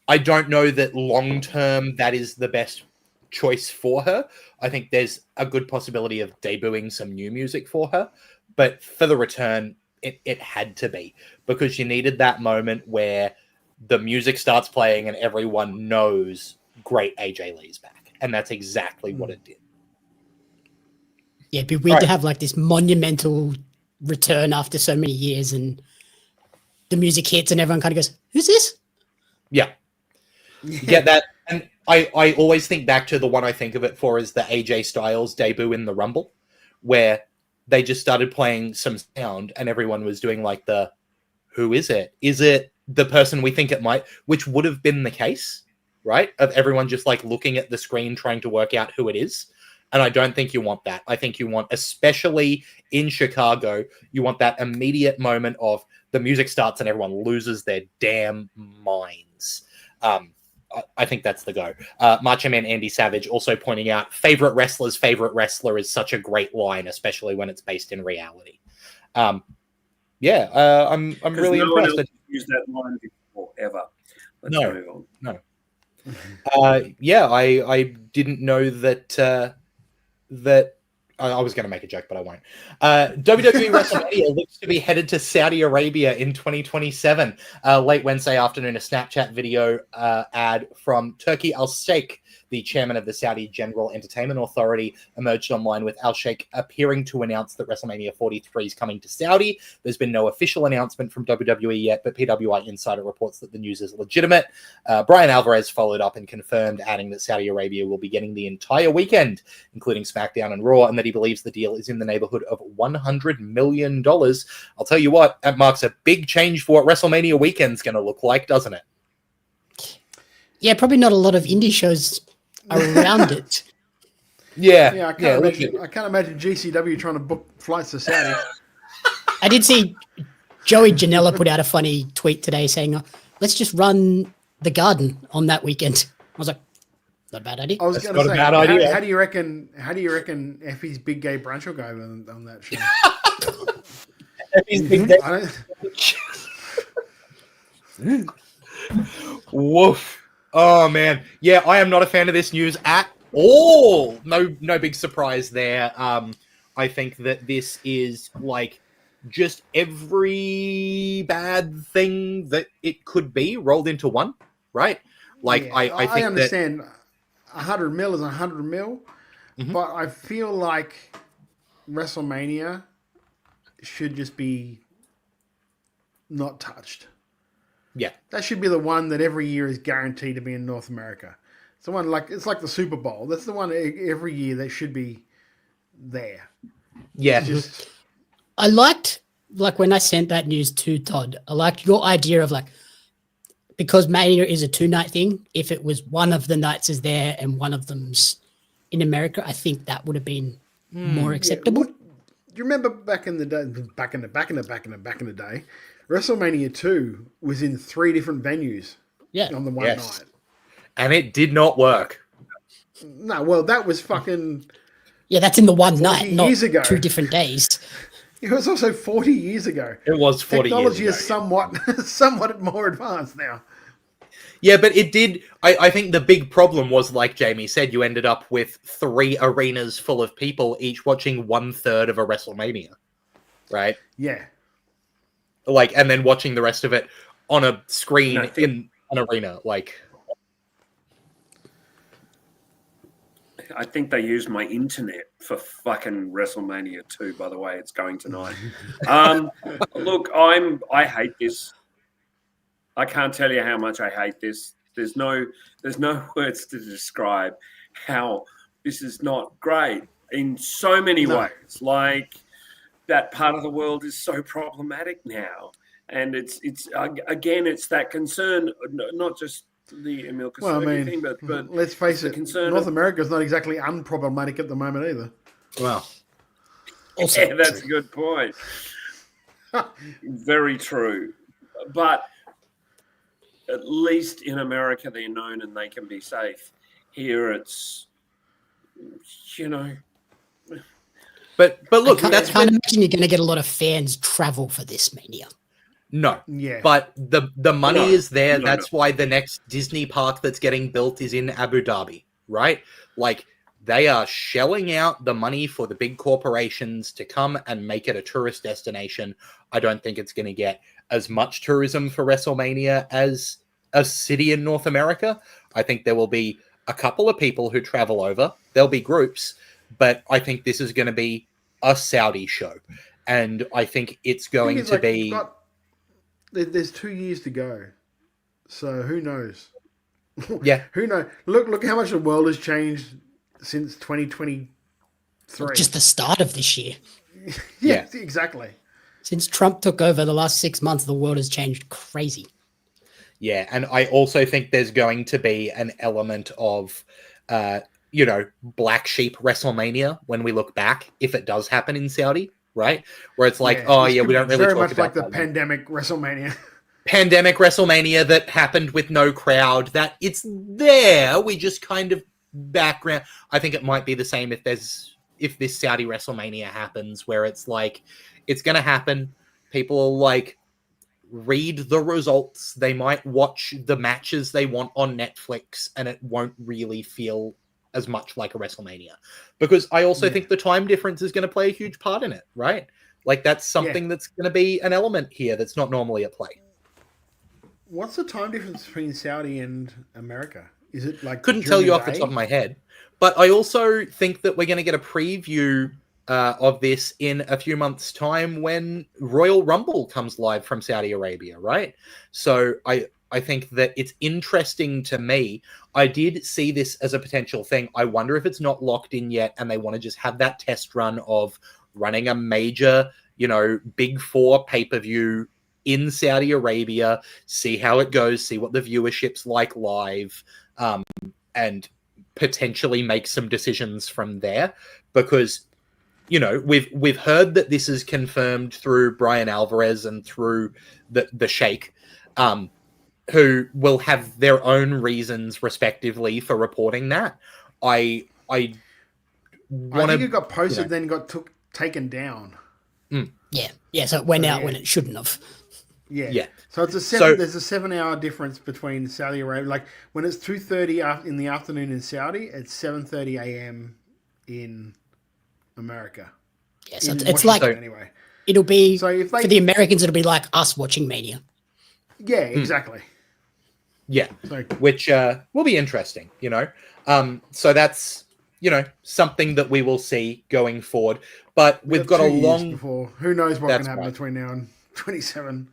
I don't know that long term that is the best choice for her. I think there's a good possibility of debuting some new music for her. But for the return, it had to be, because you needed that moment where the music starts playing and everyone knows great AJ Lee's back. And that's exactly what it did. Yeah, it'd be weird to have like this monumental return after so many years and the music hits and everyone kind of goes, who's this? Yeah. You get that. And I always think back to the one I think of it for is the AJ Styles debut in the Rumble, where they just started playing some sound and everyone was doing like the, who is it? Is it the person we think it might, which would have been the case, right? Of everyone just like looking at the screen, trying to work out who it is. And I don't think you want that. I think you want, especially in Chicago, you want that immediate moment of the music starts and everyone loses their damn minds. I think that's the go. Macho Man Andy Savage also pointing out favorite wrestler's favorite wrestler is such a great line, especially when it's based in reality. I'm really impressed. That used that line before ever. Let's move on. No. I didn't know that. I was going to make a joke, but I won't. WWE WrestleMania looks to be headed to Saudi Arabia in 2027. Late Wednesday afternoon, a Snapchat video ad from Turki Al-Sheikh, the chairman of the Saudi General Entertainment Authority, emerged online with Al-Sheikh appearing to announce that WrestleMania 43 is coming to Saudi. There's been no official announcement from WWE yet, but PWI Insider reports that the news is legitimate. Brian Alvarez followed up and confirmed, adding that Saudi Arabia will be getting the entire weekend, including SmackDown and Raw, and that he believes the deal is in the neighborhood of $100 million. I'll tell you what, that marks a big change for what WrestleMania weekend's going to look like, doesn't it? Yeah, probably not a lot of indie shows around it. Yeah, I can't imagine GCW trying to book flights to Saudi. I did see Joey Janela put out a funny tweet today saying, let's just run the Garden on that weekend. I was like, not a bad idea. I was going to say, how do you reckon Effie's Big Gay Brunch will go on that show? Effie's Big Gay. Woof. Oh man, yeah, I am not a fan of this news at all. No big surprise there. I think that this is like just every bad thing that it could be rolled into one, right? Like yeah, I think I understand. 100 mil is 100 mil, but I feel like WrestleMania should just be not touched. Yeah, that should be the one that every year is guaranteed to be in North America. It's the one it's like the Super Bowl. That's the one every year that should be there. Yeah, I liked when I sent that news to Todd. I liked your idea of because Mania is a 2-night thing. If it was one of the nights is there and one of them's in America, I think that would have been more acceptable. you remember back in the day, back in the day, WrestleMania 2 was in 3 different venues. Yeah. On the one night. And it did not work. No, well, that was fucking. Yeah, that's in the one night, not years ago. 2 different days. It was also 40 years ago. It was 40 Technology years ago. is somewhat more advanced now. Yeah, but it did. I think the big problem was, like Jamie said, you ended up with 3 arenas full of people, each watching 1/3 of a WrestleMania, right? Yeah. Like, and then watching the rest of it on a screen in an arena, like. I think they used my internet for fucking WrestleMania 2, by the way. It's going tonight. Look, I hate this. I can't tell you how much I hate this. There's no words to describe how this is not great in so many ways. Like, that part of the world is so problematic now. And it's again, it's that concern, not just the Emil Kosoglu thing, but let's face it, North of, America is not exactly unproblematic at the moment either. Well, yeah, that's a good point. Very true. But at least in America, they're known and they can be safe. Here, it's, But look, I can't imagine you're going to get a lot of fans travel for this Mania. No. Yeah. But the money is there. That's why the next Disney park that's getting built is in Abu Dhabi, right? Like, they are shelling out the money for the big corporations to come and make it a tourist destination. I don't think it's going to get as much tourism for WrestleMania as a city in North America. I think there will be a couple of people who travel over. There'll be groups, but I think this is going to be a Saudi show. And I think it's going to be... There's 2 years to go. So who knows? Yeah. Who knows? Look how much the world has changed since 2023. Just the start of this year. Yeah, exactly. Since Trump took over the last 6 months, the world has changed crazy. Yeah, and I also think there's going to be an element of, black sheep WrestleMania when we look back, if it does happen in Saudi, right? Where it's like, we don't really very talk much about like the that. pandemic WrestleMania. Pandemic WrestleMania that happened with no crowd, that it's there, we just kind of background. I think it might be the same if this Saudi WrestleMania happens, where it's like, it's going to happen. People will like read the results. They might watch the matches they want on Netflix, and it won't really feel as much like a WrestleMania. Because I also think the time difference is going to play a huge part in it, right? Like, that's something that's going to be an element here that's not normally at play. What's the time difference between Saudi and America? Is it like... Couldn't tell you off the top of my head. But I also think that we're going to get a preview of this in a few months' time when Royal Rumble comes live from Saudi Arabia, right? So I think that it's interesting to me. I did see this as a potential thing. I wonder if it's not locked in yet and they want to just have that test run of running a major, Big Four pay-per-view in Saudi Arabia, see how it goes, see what the viewership's like live, and potentially make some decisions from there. Because, we've heard that this is confirmed through Brian Alvarez and through the Sheikh, who will have their own reasons respectively for reporting that. I think it got posted, then got taken down. Yeah. So it went out when it shouldn't have. Yeah. So it's there's a 7-hour difference between Saudi Arabia. Like, when it's 2:30 in the afternoon in Saudi, it's 7:30 a.m. in America. Yeah, so it's like, anyway. It'll be, so if for the Americans, it'll be like us watching Mania. Yeah, exactly. Yeah, which will be interesting, So that's, something that we will see going forward. But we've got a long... Who knows what can happen between now and 27?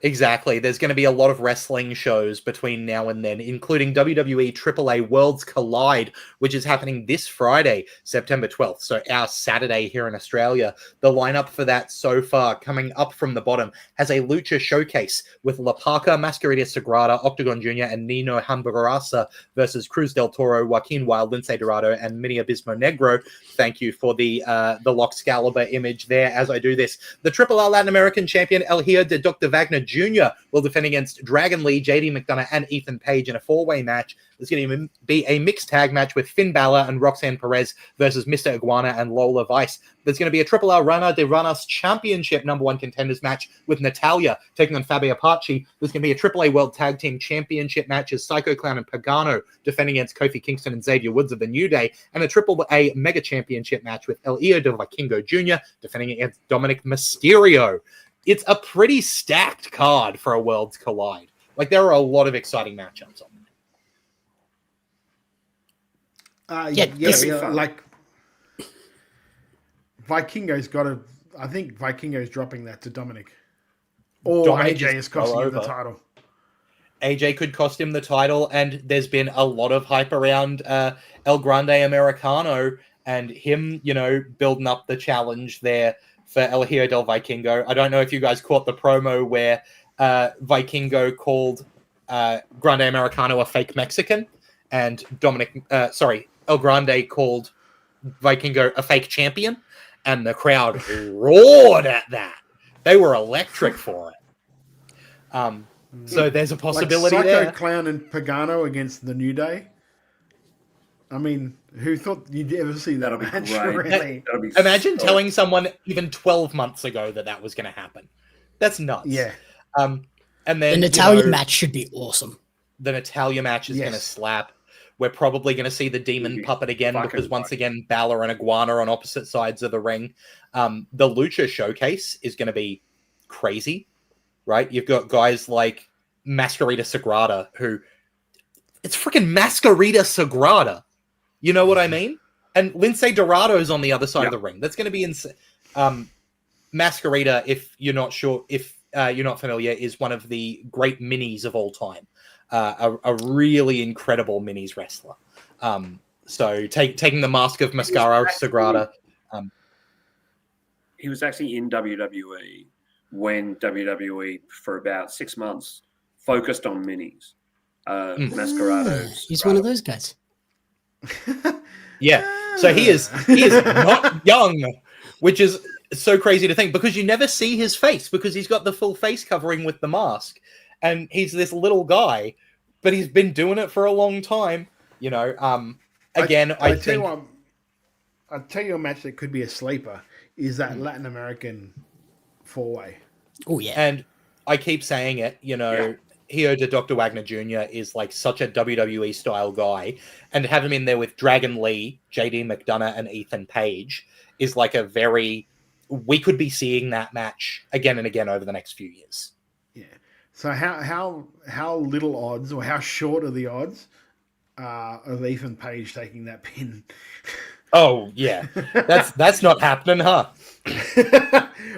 Exactly. There's going to be a lot of wrestling shows between now and then, including WWE AAA Worlds Collide, which is happening this Friday, September 12th. So our Saturday here in Australia. The lineup for that so far, coming up from the bottom, has a Lucha Showcase with La Parca, Mascarita Sagrada, Octagon Jr., and Nino Hamburguesa versus Cruz del Toro, Joaquin Wild, Lince Dorado, and Mini Abismo Negro. Thank you for the Loxcalibur image there as I do this. The Triple R Latin American champion El Hijo de Dr. Wagner Jr. will defend against Dragon Lee, JD McDonough, and Ethan Page in a four-way match. There's going to be a mixed tag match with Finn Balor and Roxanne Perez versus Mr. Iguana and Lola Vice. There's going to be a Triple R Rana de Ranas Championship #1 contenders match with Natalia taking on Fabio Apache. There's going to be a AAA World Tag Team Championship match as Psycho Clown and Pagano defending against Kofi Kingston and Xavier Woods of the New Day, and a AAA Mega Championship match with El Hijo de Vikingo Jr. defending against Dominic Mysterio. It's a pretty stacked card for a Worlds Collide. Like, there are a lot of exciting matchups on there. Like, Vikingo's got to... I think Vikingo's dropping that to Dominic. Or Dominic AJ is costing him the title. AJ could cost him the title, and there's been a lot of hype around El Grande Americano and him, building up the challenge there for El Hijo del Vikingo. I don't know if you guys caught the promo where Vikingo called Grande Americano a fake Mexican, and El Grande called Vikingo a fake champion, and the crowd roared at that. They were electric for it. So there's a possibility like there. Psycho Clown and Pagano against the New Day. I mean, who thought you'd ever see that match? Really? Imagine telling someone even 12 months ago that was going to happen. That's nuts. Yeah. And then the Natalia match should be awesome. The Natalia match is going to slap. We're probably going to see the Demon Puppet again because once again, Balor and Iguana on opposite sides of the ring. The Lucha Showcase is going to be crazy, right? You've got guys like Mascarita Sagrada, who... It's freaking Mascarita Sagrada. You know what I mean? And Lince Dorado's on the other side of the ring. That's going to be insane. Mascarita, if you're not sure, if you're not familiar, is one of the great minis of all time. A really incredible minis wrestler. So taking the mask of Mascara Sagrada. He was actually in WWE when WWE, for about 6 months, focused on minis. Mascarados. He's one of those guys. Yeah, so he is not young, which is so crazy to think because you never see his face because he's got the full face covering with the mask, and he's this little guy, but he's been doing it for a long time. Again, I think I'll tell you a match that could be a sleeper is that Latin American four-way. Oh yeah, and I keep saying it. Hijo de Dr. Wagner Jr. is like such a WWE style guy, and to have him in there with Dragon Lee, JD McDonough, and Ethan Page is like we could be seeing that match again and again over the next few years. Yeah. So how little odds, or how short are the odds of Ethan Page taking that pin? Oh yeah, that's not happening, huh?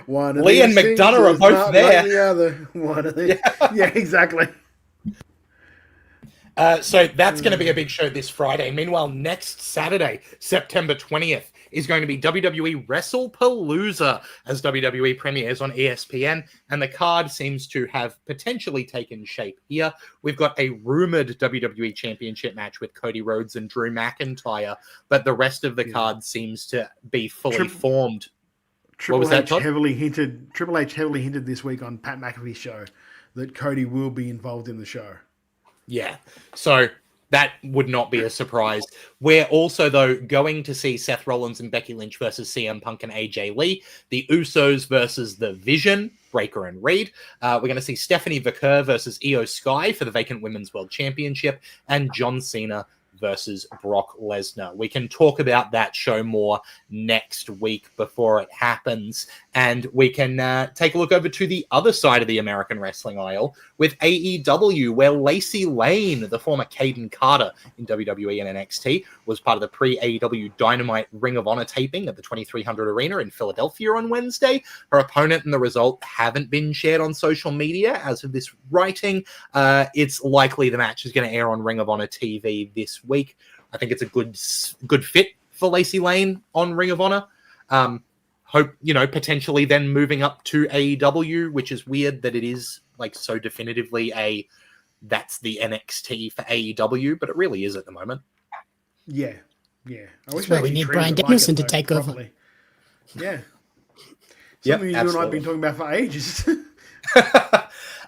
Lee and McDonough are both there. Like the other. One of the, yeah, exactly. So that's going to be a big show this Friday. Meanwhile, next Saturday, September 20th, is going to be WWE WrestlePalooza as WWE premieres on ESPN, and the card seems to have potentially taken shape here. We've got a rumored WWE Championship match with Cody Rhodes and Drew McIntyre, but the rest of the card seems to be fully formed. Triple H heavily hinted this week on Pat McAfee's show that Cody will be involved in the show. Yeah, so that would not be a surprise. We're also, though, going to see Seth Rollins and Becky Lynch versus CM Punk and AJ Lee, the Usos versus The Vision, Breaker and Reed. We're going to see Stephanie Vaquer versus Io Sky for the vacant Women's World Championship, and John Cena versus Brock Lesnar. We can talk about that show more next week before it happens. And we can take a look over to the other side of the American wrestling aisle with AEW, where Lacey Lane, the former Caden Carter in WWE and NXT, was part of the pre-AEW Dynamite Ring of Honor taping at the 2300 Arena in Philadelphia on Wednesday. Her opponent and the result haven't been shared on social media as of this writing. It's likely the match is going to air on Ring of Honor TV this week. I think it's a good fit for Lacey Lane on Ring of Honor. Hope, potentially then moving up to AEW, which is weird that it is like so definitively that's the NXT for AEW, but it really is at the moment. Yeah. I wish we need Bryan Danielson to take over. Yeah. Something you and I have been talking about for ages.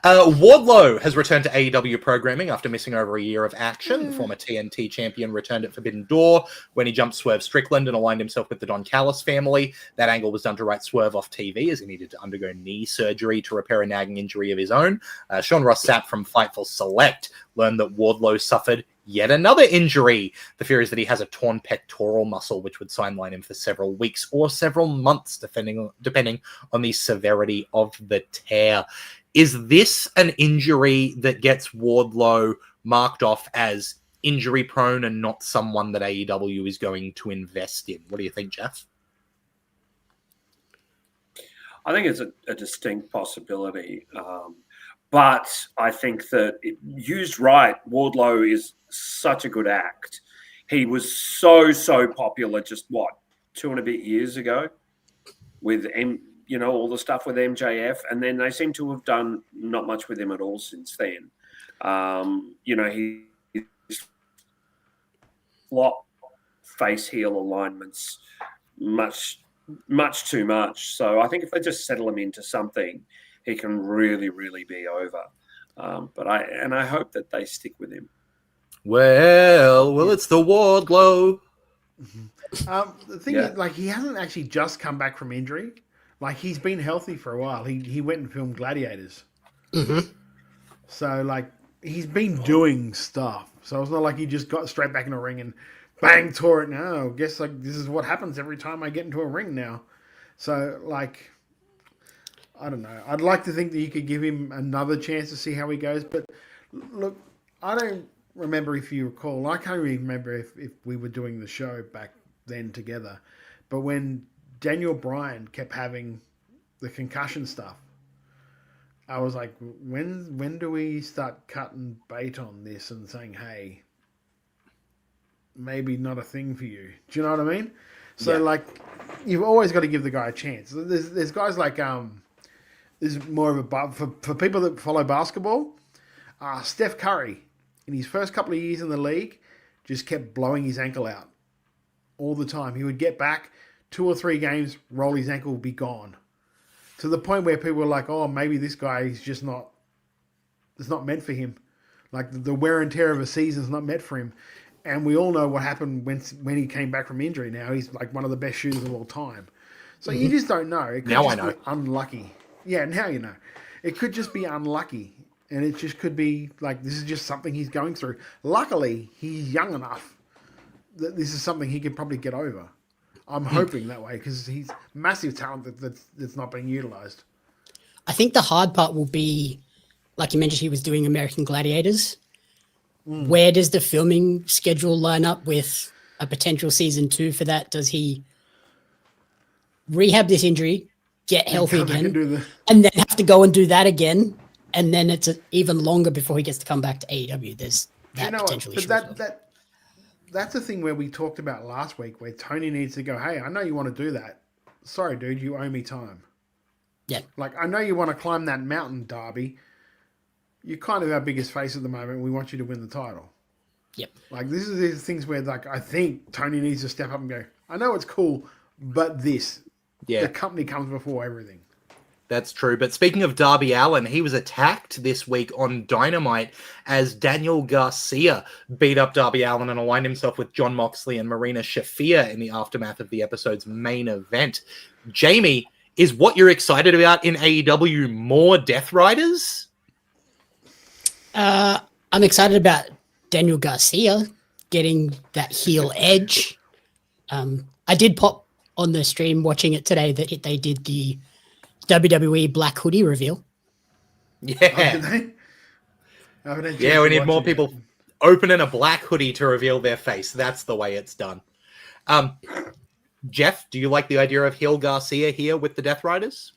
Wardlow has returned to AEW programming after missing over a year of action. The former TNT champion returned at Forbidden Door when he jumped Swerve Strickland and aligned himself with the Don Callis family. That angle was done to write Swerve off TV as he needed to undergo knee surgery to repair a nagging injury of his own. Sean Ross Sapp from Fightful Select learned that Wardlow suffered yet another injury. The fear is that he has a torn pectoral muscle, which would sideline him for several weeks or several months, depending on the severity of the tear. Is this an injury that gets Wardlow marked off as injury prone and not someone that AEW is going to invest in? What do you think, Jeff? I think it's a distinct possibility. But I think that used right, Wardlow is such a good act. He was so popular just, 2 and a bit years ago with all the stuff with MJF, and then they seem to have done not much with him at all since then. He's flop face heel alignments much too much. So I think if they just settle him into something, he can really, really be over. But I hope that they stick with him. Well, it's the Wardlow. The thing is, he hasn't actually just come back from injury. He's been healthy for a while. He went and filmed Gladiators. Mm-hmm. So, he's been doing stuff. So it's not like he just got straight back in a ring and bang, tore it. No, I guess, this is what happens every time I get into a ring now. So, I don't know. I'd like to think that you could give him another chance to see how he goes. But, look, I don't remember if you recall. I can't even remember if we were doing the show back then together. But when Daniel Bryan kept having the concussion stuff, I was like, when do we start cutting bait on this and saying, hey, maybe not a thing for you? Do you know what I mean? So, you've always got to give the guy a chance. There's guys like, there's more of a, for people that follow basketball, Steph Curry, in his first couple of years in the league, just kept blowing his ankle out all the time. He would get back 2 or 3 games, roll his ankle, be gone. To the point where people were like, oh, maybe this guy is just not, it's not meant for him. The wear and tear of a season is not meant for him. And we all know what happened when he came back from injury. Now he's one of the best shooters of all time. So you just don't know. It could now just I know. Be unlucky. Yeah, now you know. It could just be unlucky. And it just could be this is just something he's going through. Luckily, he's young enough that this is something he could probably get over. I'm hoping that way because he's massive talent that's not being utilized. I think the hard part will be, like you mentioned, he was doing American Gladiators. Where does the filming schedule line up with a potential season 2 for that? Does he rehab this injury, get healthy again, and then have to go and do that again? And then it's even longer before he gets to come back to AEW. There's that potential issue. That's the thing where we talked about last week where Tony needs to go, hey, I know you want to do that. Sorry, dude, you owe me time. Yeah. I know you want to climb that mountain, Darby. You're kind of our biggest face at the moment. We want you to win the title. Yep. This is these things where I think Tony needs to step up and go, I know it's cool, but this. Yeah. The company comes before everything. That's true. But speaking of Darby Allin, he was attacked this week on Dynamite as Daniel Garcia beat up Darby Allin and aligned himself with Jon Moxley and Marina Shafir in the aftermath of the episode's main event. Jamie, is what you're excited about in AEW more Death Riders? I'm excited about Daniel Garcia. getting that heel edge. I did pop on the stream watching it today that they did the WWE black hoodie reveal. Yeah. Yeah, we need more people opening a black hoodie to reveal their face. That's the way it's done. Jeff, do you like the idea of heel Garcia here with the Death Riders?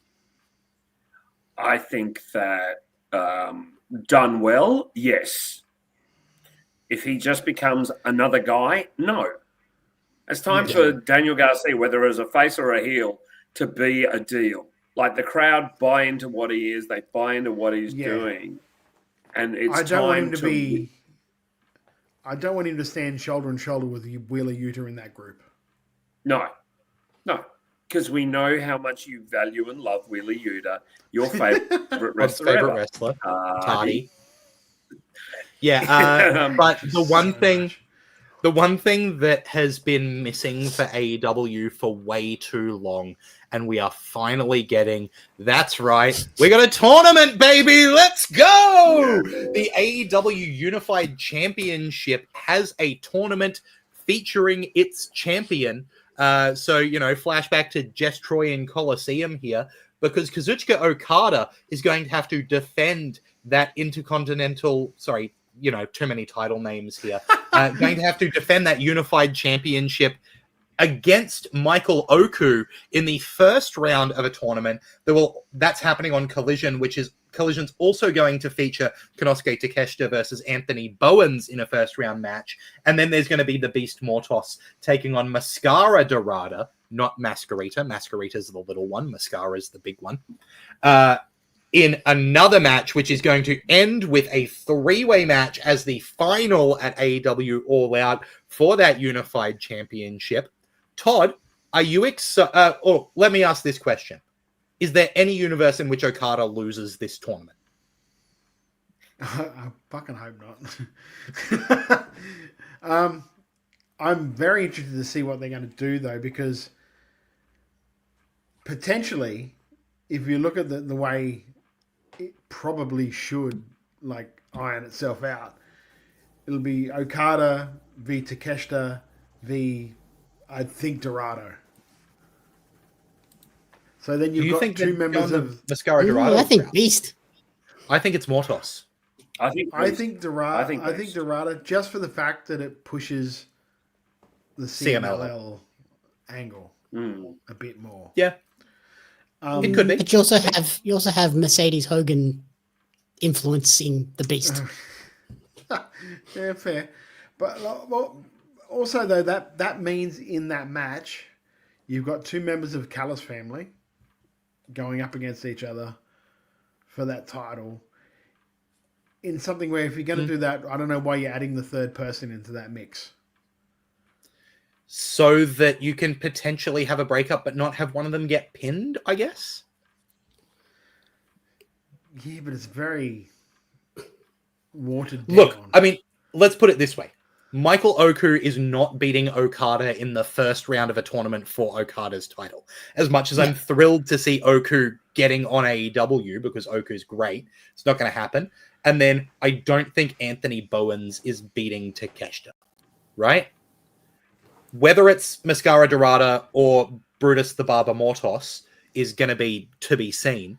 I think that done well, yes. If he just becomes another guy, no. It's time for Daniel Garcia, whether as a face or a heel, to be a deal. Like the crowd buy into what he is, they buy into what he's doing. And it's I don't want him time to be. I don't want him to stand shoulder and shoulder with Wheeler Yuta in that group. No, because we know how much you value and love Wheeler Yuta, your favorite wrestler, Tardy. Yeah, but the one thing that has been missing for AEW for way too long, and we are finally getting, that's right, we got a tournament, baby, let's go! The AEW Unified Championship has a tournament featuring its champion. So, flashback to Jess Troy in Coliseum here, because Kazuchika Okada is going to have to defend that Intercontinental, too many title names here, going to have to defend that Unified Championship against Michael Oku in the first round of a tournament. That's happening on Collision, Collision's also going to feature Konosuke Takeshita versus Anthony Bowens in a first-round match. And then there's going to be the Beast Mortos taking on Mascara Dorada, not Masquerita. Masquerita's the little one. Mascara's the big one. In another match, which is going to end with a three-way match as the final at AEW All Out for that Unified Championship. Todd, are you excited? Or let me ask this question. Is there any universe in which Okada loses this tournament? I fucking hope not. I'm very interested to see what they're going to do, though, because potentially, if you look at the way it probably should, iron itself out, it'll be Okada v Takeshita v, I think, Dorado. So then you've got two members of Mascara Dorado. I think Beast. I think it's Mortos. I think Dorado, just for the fact that it pushes the CMLL angle a bit more. Yeah, it could be. But you also have Mercedes Hogan influencing the Beast. Yeah, fair. But also though that means in that match you've got two members of Callis family going up against each other for that title in something where if you're going to do that, I don't know why you're adding the third person into that mix. So that you can potentially have a breakup but not have one of them get pinned, I guess? Yeah, but it's very watered down. Look, I mean, let's put it this way. Michael Oku is not beating Okada in the first round of a tournament for Okada's title. As much as I'm thrilled to see Oku getting on AEW because Oku's great, it's not going to happen. And then I don't think Anthony Bowens is beating Takeshita, right? Whether it's Mascara Dorada or Brutus the Barber Mortos is going to be seen.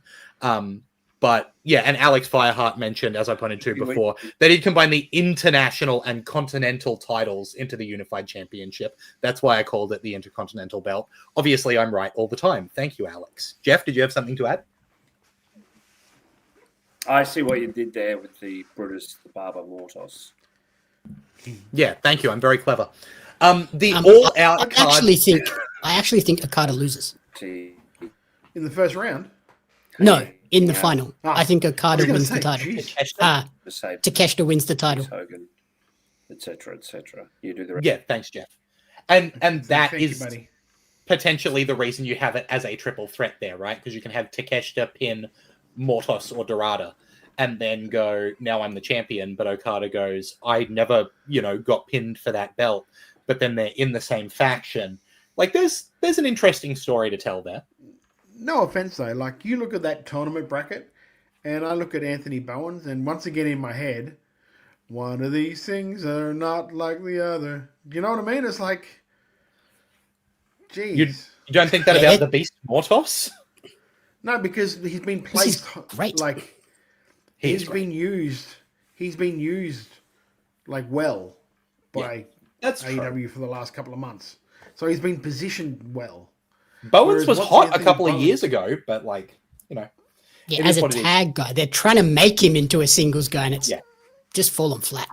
But yeah, and Alex Fireheart mentioned, as I pointed to before, that he'd combine the international and continental titles into the Unified Championship. That's why I called it the Intercontinental Belt. Obviously, I'm right all the time. Thank you, Alex. Jeff, did you have something to add? I see what you did there with the Brutus the Barber Mortos. Yeah, thank you. I'm very clever. All-out card... I actually think Okada loses. In the first round? No, in the final. I think Okada wins the title. Takeshita wins the title. Hogan, etc., etc. You do the rest. Yeah, thanks, Jeff. And that is potentially the reason you have it as a triple threat there, right? Because you can have Takeshita pin Mortos or Dorada, and then go, now I'm the champion, but Okada goes, I never, got pinned for that belt. But then they're in the same faction. There's an interesting story to tell there. No offense though, you look at that tournament bracket and I look at Anthony Bowens, and once again in my head, One of these things are not like the other. You know what I mean? It's like, geez. You don't think that about the Beast Mortos? No, because he's been placed like he's been used. He's been used like well by AEW for the last couple of months. So he's been positioned well. Bowens was hot a couple of years ago, but like, you know. Yeah, as a tag guy, they're trying to make him into a singles guy, and it's just fallen flat.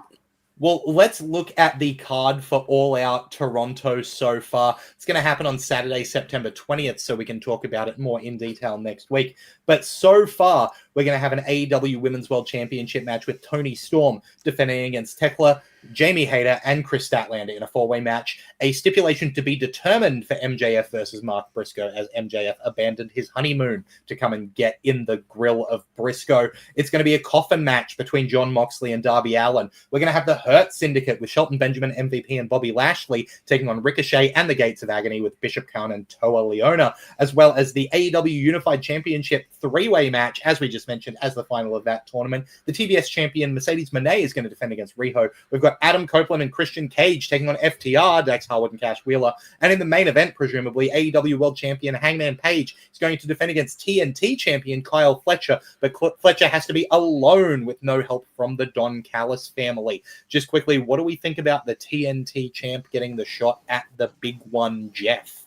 Well, let's look at the card for All Out Toronto so far. It's going to happen on Saturday, September 20th, so we can talk about it more in detail next week. But so far, we're going to have an AEW Women's World Championship match with Toni Storm defending against Tekla, Jamie Hayter, and Chris Statlander in a four-way match. A stipulation to be determined for MJF versus Mark Briscoe, as MJF abandoned his honeymoon to come and get in the grill of Briscoe. It's going to be a coffin match between Jon Moxley and Darby Allin. We're going to have the Hurt Syndicate with Shelton Benjamin, MVP, and Bobby Lashley taking on Ricochet and the Gates of Agony with Bishop Khan and Toa Leona, as well as the AEW Unified Championship three-way match, as we just mentioned, as the final of that tournament. The TBS champion Mercedes Moné is going to defend against Riho. We've got Adam Copeland and Christian Cage taking on FTR, Dax Harwood and Cash Wheeler. And in the main event, presumably, AEW World Champion Hangman Page is going to defend against TNT champion Kyle Fletcher, but Fletcher has to be alone with no help from the Don Callis family. Just quickly, what do we think about the TNT champ getting the shot at the big one, Jeff?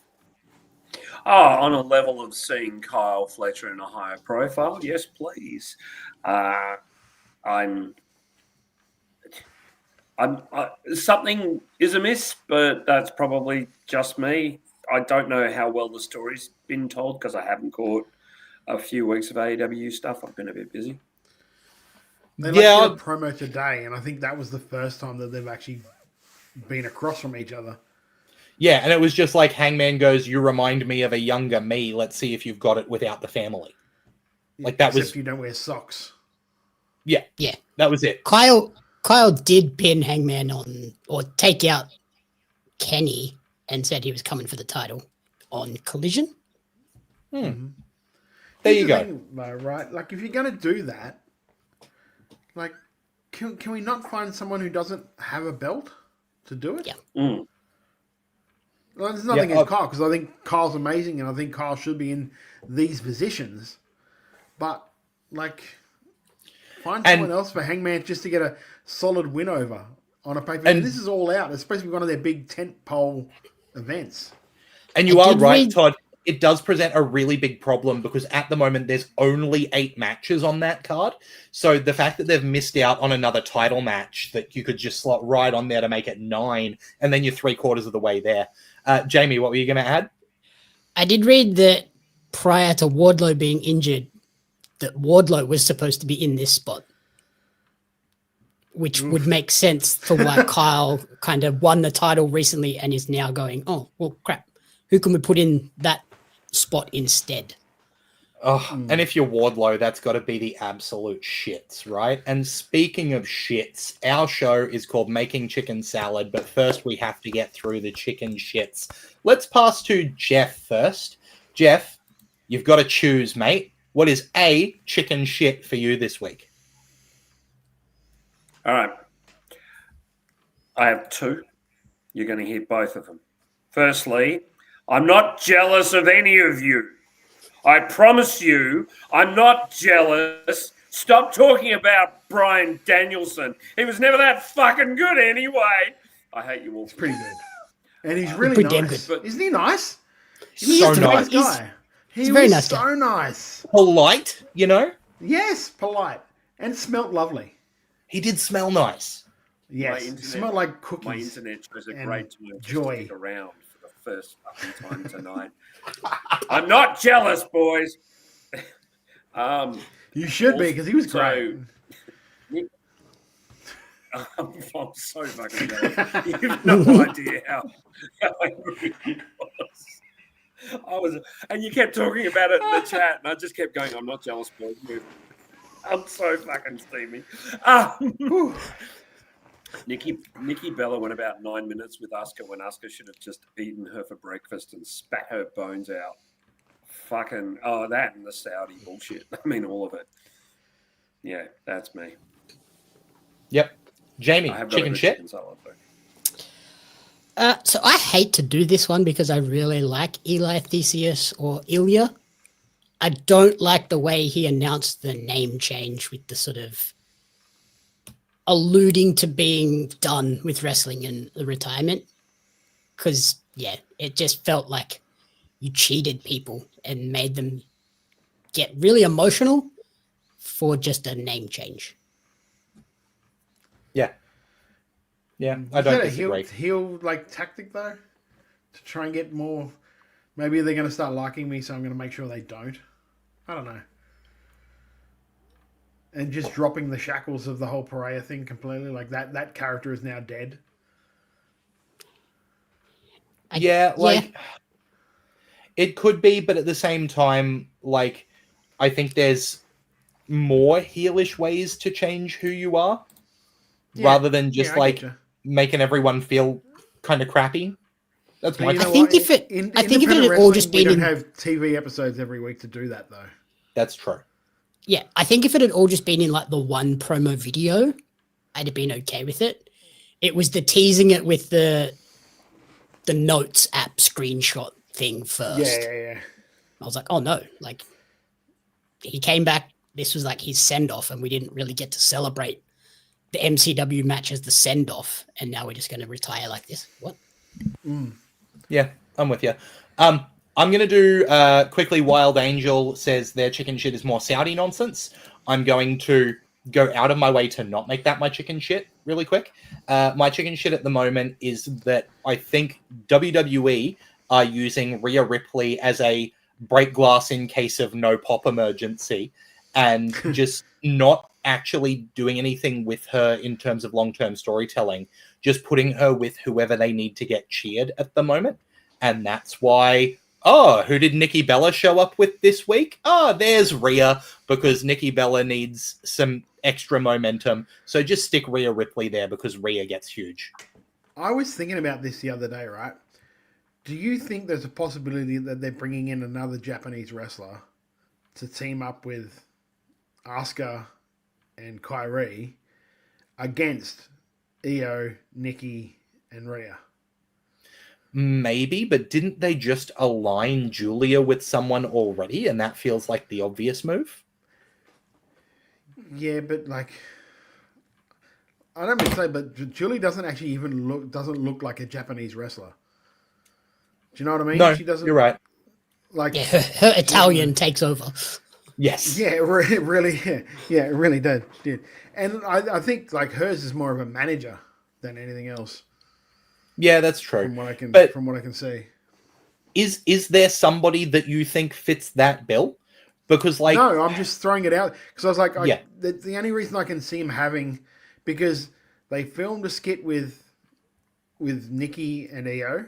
Oh, on a level of seeing Kyle Fletcher in a higher profile, yes, please. Something is amiss, but that's probably just me. I don't know how well the story's been told because I haven't caught a few weeks of AEW stuff. I've been a bit busy. They did a promo today, and I think that was the first time that they've actually been across from each other. Yeah, and it was just like Hangman goes, "You remind me of a younger me. Let's see if you've got it without the family." Like that Except you don't wear socks. Yeah, that was it. Kyle did pin Hangman on, or take out Kenny, and said he was coming for the title on Collision. Mm-hmm. There you go. Thing, though, right? Like, if you're going to do that, like, can we not find someone who doesn't have a belt to do it? Yeah. Mm. Well, there's nothing against Kyle, because I think Kyle's amazing, and I think Kyle should be in these positions. But, like, find someone else for Hangman just to get a solid win over on a pay-per-view. And this is All Out. It's supposed to be one of their big tentpole events. And you are right, Todd. It does present a really big problem because at the moment there's only 8 matches on that card. So the fact that they've missed out on another title match that you could just slot right on there to make it 9, and then you're 3/4 of the way there. Jamie, what were you going to add? I did read that prior to Wardlow being injured, that Wardlow was supposed to be in this spot, which would make sense for why Kyle kind of won the title recently and is now going, oh, well, crap. Who can we put in that spot instead? Oh, and if you're Wardlow, that's got to be the absolute shits, right? And speaking of shits, our show is called Making Chicken Salad, but first we have to get through the chicken shits. Let's pass to Jeff first. Jeff, you've got to choose, mate. What is a chicken shit for you this week? All right. I have 2. You're going to hear both of them. Firstly, I'm not jealous of any of you. I promise you, I'm not jealous. Stop talking about Bryan Danielson. He was never that fucking good anyway. I hate you all. It's pretty good. And he's really nice. Good. Isn't he nice? He's so nice. Guy. He's a very nice so guy. Nice. Polite, you know? Yes, polite. And smelt lovely. He did smell nice. Yes, smelled like cookies. My internet shows a great time joy around for the first fucking time tonight. I'm not jealous, boys. You should be, because he was great. I'm so fucking jealous. You have no idea how angry he was. And you kept talking about it in the chat, and I just kept going, I'm not jealous, boys. I'm so fucking steamy. Nikki Bella went about 9 minutes with Asuka when Asuka should have just eaten her for breakfast and spat her bones out. Fucking, that and the Saudi bullshit. I mean, all of it. Yeah, that's me. Yep. Jamie, I have got chicken a good shit? chicken salad, though. So I hate to do this one because I really like Eli Theseus or Ilya. I don't like the way he announced the name change with the sort of alluding to being done with wrestling and the retirement. Because, yeah, it just felt like you cheated people and made them get really emotional for just a name change. Yeah. Yeah, I Is don't that a disagree. heel like tactic though, to try and get more? Maybe they're going to start liking me, so I'm going to make sure they don't. I don't know. And just dropping the shackles of the whole pariah thing completely, like that character is now dead. It could be, but at the same time, like, I think there's more heelish ways to change who you are, rather than just making everyone feel kind of crappy. That's my. You know I think what? if it, in I think if it independent had all wrestling, just we been don't in, have TV episodes every week to do that though. That's true. yeah, I think if it had all just been in like the one promo video, I'd have been okay with it. It was the teasing it with the notes app screenshot thing first. Yeah. I was like, oh no, like he came back. This was like his send off, and we didn't really get to celebrate the MCW match as the send off, and now we're just going to retire like this. What? Yeah, I'm with you. I'm going to do quickly. Wild Angel says their chicken shit is more Saudi nonsense. I'm going to go out of my way to not make that my chicken shit really quick. My chicken shit at the moment is that I think WWE are using Rhea Ripley as a break glass in case of no pop emergency and just not actually doing anything with her in terms of long-term storytelling, just putting her with whoever they need to get cheered at the moment. And that's why, who did Nikki Bella show up with this week? There's Rhea, because Nikki Bella needs some extra momentum. So just stick Rhea Ripley there because Rhea gets huge. I was thinking about this the other day, right? Do you think there's a possibility that they're bringing in another Japanese wrestler to team up with Asuka and Kairi against Io, Nikki, and Rhea? Maybe, but didn't they just align Julia with someone already? And that feels like the obvious move. Yeah, but like, I don't mean to say, but Julie doesn't actually even look like a Japanese wrestler. Do you know what I mean? No, she doesn't. You're right. Like, yeah, her Italian takes over. Yes. Yeah, it really did. And I think like hers is more of a manager than anything else. Yeah, that's true. From what I can see. Is there somebody that you think fits that bill? Because like, no, I'm just throwing it out because I was like, the only reason I can see him having, because they filmed a skit with Nikki and Io,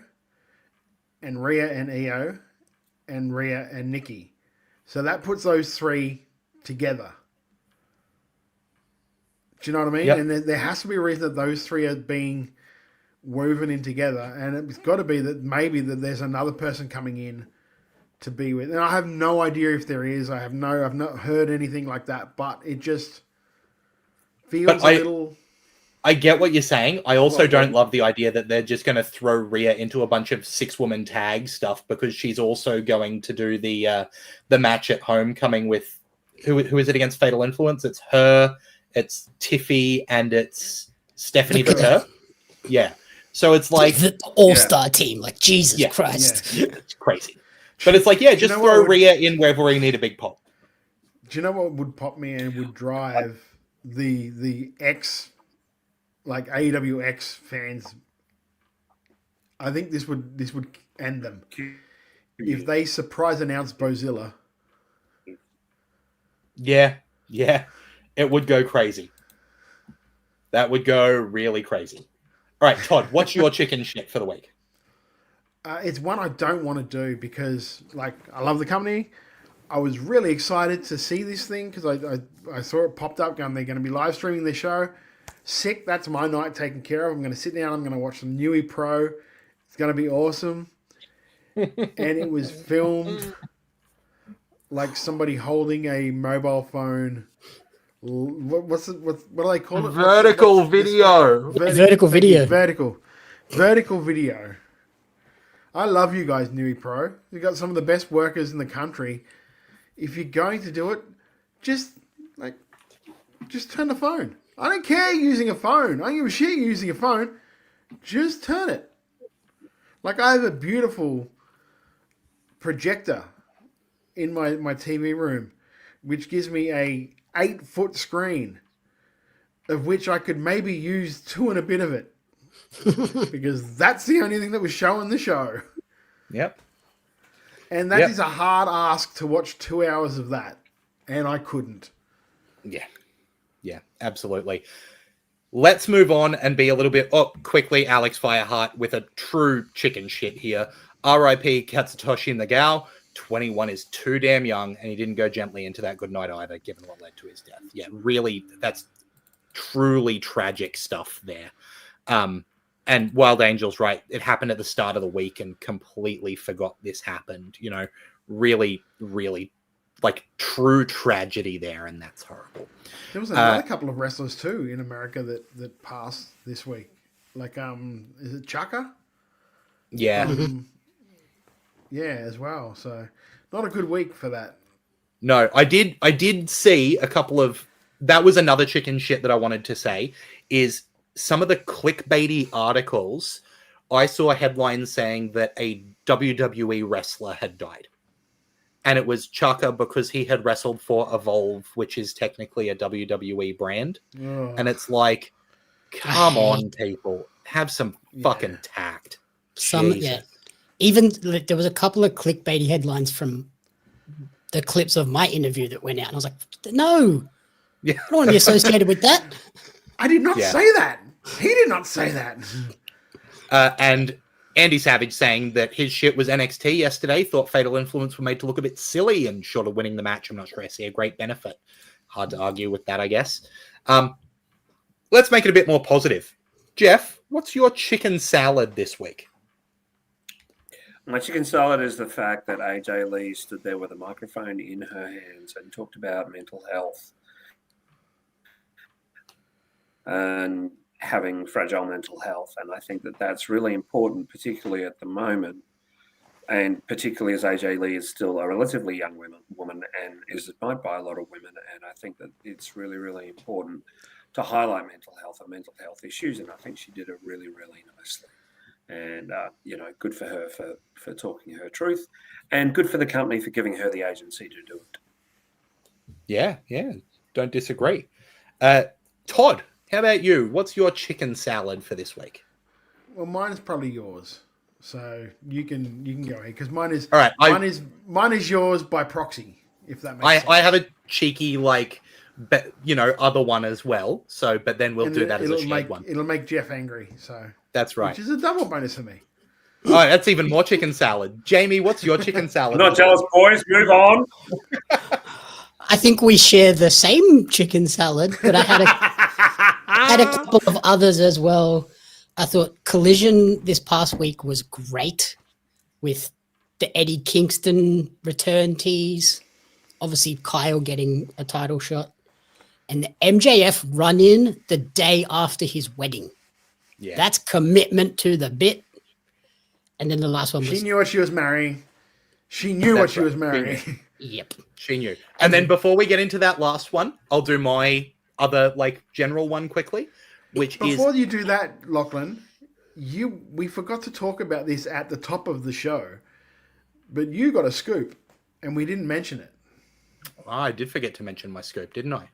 and Rhea and Io, and Rhea and Nikki, so that puts those three together. Do you know what I mean? Yep. And there has to be a reason that those three are being woven in together, and it's got to be that maybe that there's another person coming in to be with. And I have no idea if there is. I've not heard anything like that, but it just feels a little. I get what you're saying. I also don't love the idea that they're just going to throw Rhea into a bunch of 6-woman tag stuff because she's also going to do the match at Homecoming with who is it against Fatal Influence? It's her, it's Tiffy, and it's Stephanie Baker. Yeah. So it's like the all-star team, like Jesus Christ. Yeah. It's crazy. But it's like, just throw Rhea in wherever we need a big pop. Do you know what would pop me and would drive the X, like AEW X fans? I think this would end them if they surprise announce Bozilla. Yeah, it would go crazy. That would go really crazy. All right, Todd, what's your chicken shit for the week? It's one I don't want to do because, like, I love the company. I was really excited to see this thing because I saw it popped up going, they're going to be live streaming their show. Sick, that's my night taken care of. I'm going to sit down, I'm going to watch some New Pro. It's going to be awesome. And it was filmed like somebody holding a mobile phone What do they call it? Vertical video. Vertical video. Vertical video. I love you guys, New Pro. You've got some of the best workers in the country. If you're going to do it, just turn the phone. I don't care using a phone. I don't give a shit using a phone. Just turn it. Like, I have a beautiful projector in my TV room, which gives me a 8-foot screen, of which I could maybe use 2 and a bit of it. Because that's the only thing that was showing the show. Yep. And that is a hard ask to watch 2 hours of that. And I couldn't. Yeah. Yeah, absolutely. Let's move on and be a little bit quickly. Alex Fireheart with a true chicken shit here. R.I.P. Katsutoshi Nagao. 21 is too damn young, and he didn't go gently into that good night either, given what led to his death. Yeah, really, that's truly tragic stuff there. And Wild Angel's right. It happened at the start of the week and completely forgot this happened. You know, really, really, like, true tragedy there, and that's horrible. There was another couple of wrestlers too in America that passed this week. Like, is it Chaka? Yeah. Yeah, as well. So, not a good week for that. No, I did see a couple of. That was another chicken shit that I wanted to say. Is some of the clickbaity articles, I saw a headline saying that a WWE wrestler had died. And it was Chaka because he had wrestled for Evolve, which is technically a WWE brand. Ugh. And it's like, come on, people. Have some fucking tact. Jesus. Even there was a couple of clickbaity headlines from the clips of my interview that went out. And I was like, no. Yeah. I don't want to be associated with that. I did not say that. He did not say that. And Andy Savage saying that his shit was NXT yesterday, thought Fatal Influence were made to look a bit silly, and short of winning the match, I'm not sure I see a great benefit. Hard to argue with that, I guess. Let's make it a bit more positive. Jeff, what's your chicken salad this week? My chicken salad is the fact that AJ Lee stood there with a microphone in her hands and talked about mental health and having fragile mental health. And I think that that's really important, particularly at the moment, and particularly as AJ Lee is still a relatively young woman and is admired by a lot of women. And I think that it's really, really important to highlight mental health and mental health issues. And I think she did it really, really nicely. And, good for her for talking her truth, and good for the company for giving her the agency to do it. Yeah, don't disagree. Todd, how about you? What's your chicken salad for this week? Well, mine is probably yours, so you can go ahead because mine is all right. Mine is yours by proxy, if that makes sense. I have a cheeky other one as well. So, but then we'll do that as a shared one. It'll make Jeff angry. So that's right. Which is a double bonus for me. Oh, that's even more chicken salad. Jamie, what's your chicken salad? I'm not jealous, boys. Move on. I think we share the same chicken salad, but I had a couple of others as well. I thought Collision this past week was great with the Eddie Kingston return tease. Obviously, Kyle getting a title shot. And the MJF run-in the day after his wedding. Yeah. That's commitment to the bit. And then the last one was... She knew what she was marrying. She knew what she was marrying. Yep. She knew. And then before we get into that last one, I'll do my other, general one quickly, Before you do that, Lachlan, we forgot to talk about this at the top of the show, but you got a scoop, and we didn't mention it. Oh, I did forget to mention my scoop, didn't I?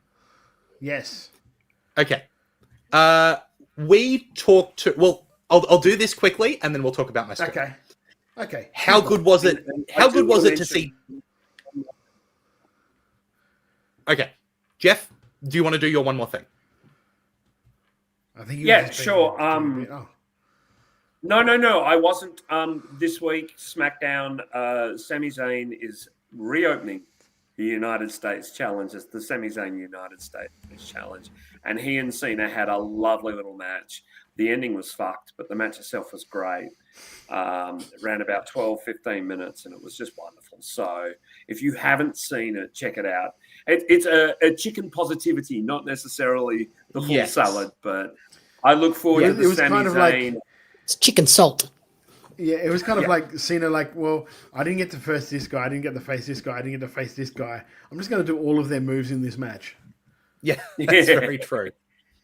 Yes. Okay. We talked to... Well, I'll do this quickly, and then we'll talk about my scoop. Okay. How good was it? How good was it to see... Okay. Jeff, do you want to do your one more thing? I think sure. No. I wasn't. This week, SmackDown, Sami Zayn is reopening the United States Challenge as the Sami Zayn United States Challenge. And he and Cena had a lovely little match. The ending was fucked, but the match itself was great. It ran about 12, 15 minutes, and it was just wonderful. So if you haven't seen it, check it out. It's a chicken positivity, not necessarily the full salad. But I look forward to the Sami kind of Zayn. It's chicken salt. Yeah, it was kind of like Cena, like, well, I didn't get to face this guy, I didn't get to face this guy, I didn't get to face this guy. I'm just going to do all of their moves in this match. Yeah, that's very true.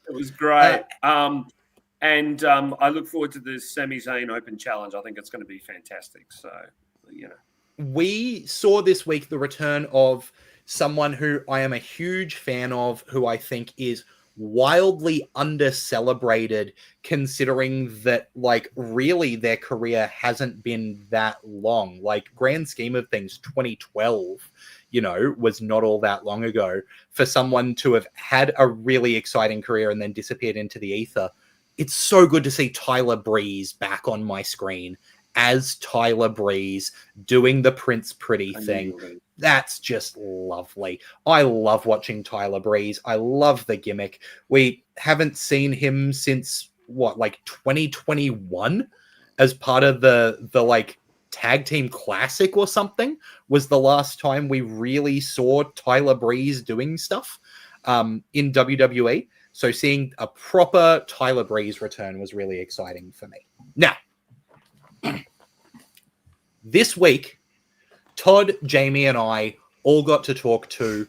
It was great. And I look forward to the Sami Zayn Open Challenge. I think it's going to be fantastic. So, we saw this week the return of someone who I am a huge fan of, who I think is wildly under-celebrated, considering that, like, really their career hasn't been that long. Like, grand scheme of things, 2012, was not all that long ago. For someone to have had a really exciting career and then disappeared into the ether, it's so good to see Tyler Breeze back on my screen as Tyler Breeze doing the Prince Pretty thing. That's just lovely. I love watching Tyler Breeze. I love the gimmick. We haven't seen him since 2021 as part of the like Tag Team Classic or something was the last time we really saw Tyler Breeze doing stuff in WWE. So seeing a proper Tyler Breeze return was really exciting for me. Now, this week, Todd, Jamie, and I all got to talk to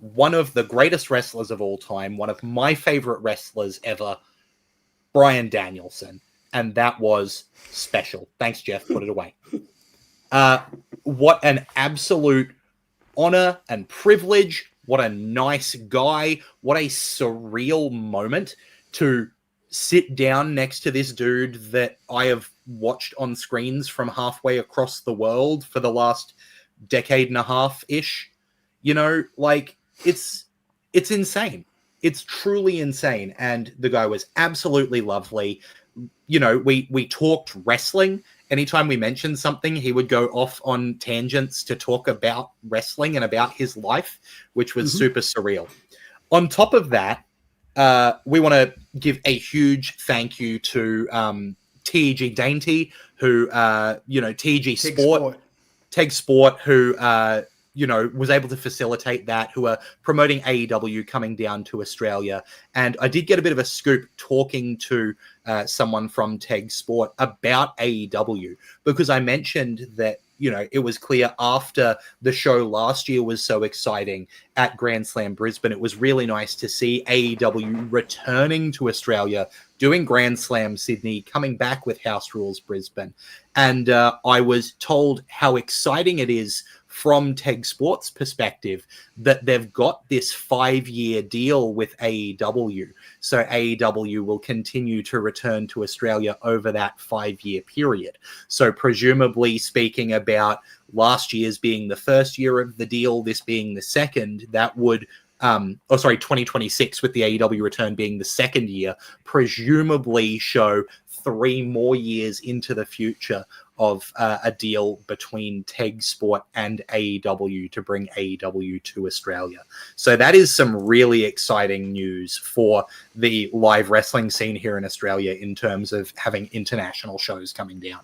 one of the greatest wrestlers of all time, one of my favorite wrestlers ever, Bryan Danielson. And that was special. Thanks, Jeff. Put it away. What an absolute honor and privilege. What a nice guy. What a surreal moment to sit down next to this dude that I have watched on screens from halfway across the world for the last decade and a half-ish. It's insane. It's truly insane. And the guy was absolutely lovely. We talked wrestling. Anytime we mentioned something, he would go off on tangents to talk about wrestling and about his life, which was super surreal. On top of that, we want to give a huge thank you to TEG Dainty, who, TEG Sport, Teg Sport, who, was able to facilitate that, who are promoting AEW coming down to Australia. And I did get a bit of a scoop talking to someone from Teg Sport about AEW, because I mentioned that, it was clear after the show last year was so exciting at Grand Slam Brisbane, it was really nice to see AEW returning to Australia, doing Grand Slam Sydney, coming back with House Rules Brisbane. And I was told how exciting it is from Teg Sports' perspective that they've got this 5-year deal with AEW. So AEW will continue to return to Australia over that 5-year period. So presumably, speaking about last year's being the first year of the deal, this being the second, that would 2026 with the AEW return being the second year, presumably show 3 more years into the future of a deal between Teg Sport and AEW to bring AEW to Australia. So that is some really exciting news for the live wrestling scene here in Australia in terms of having international shows coming down.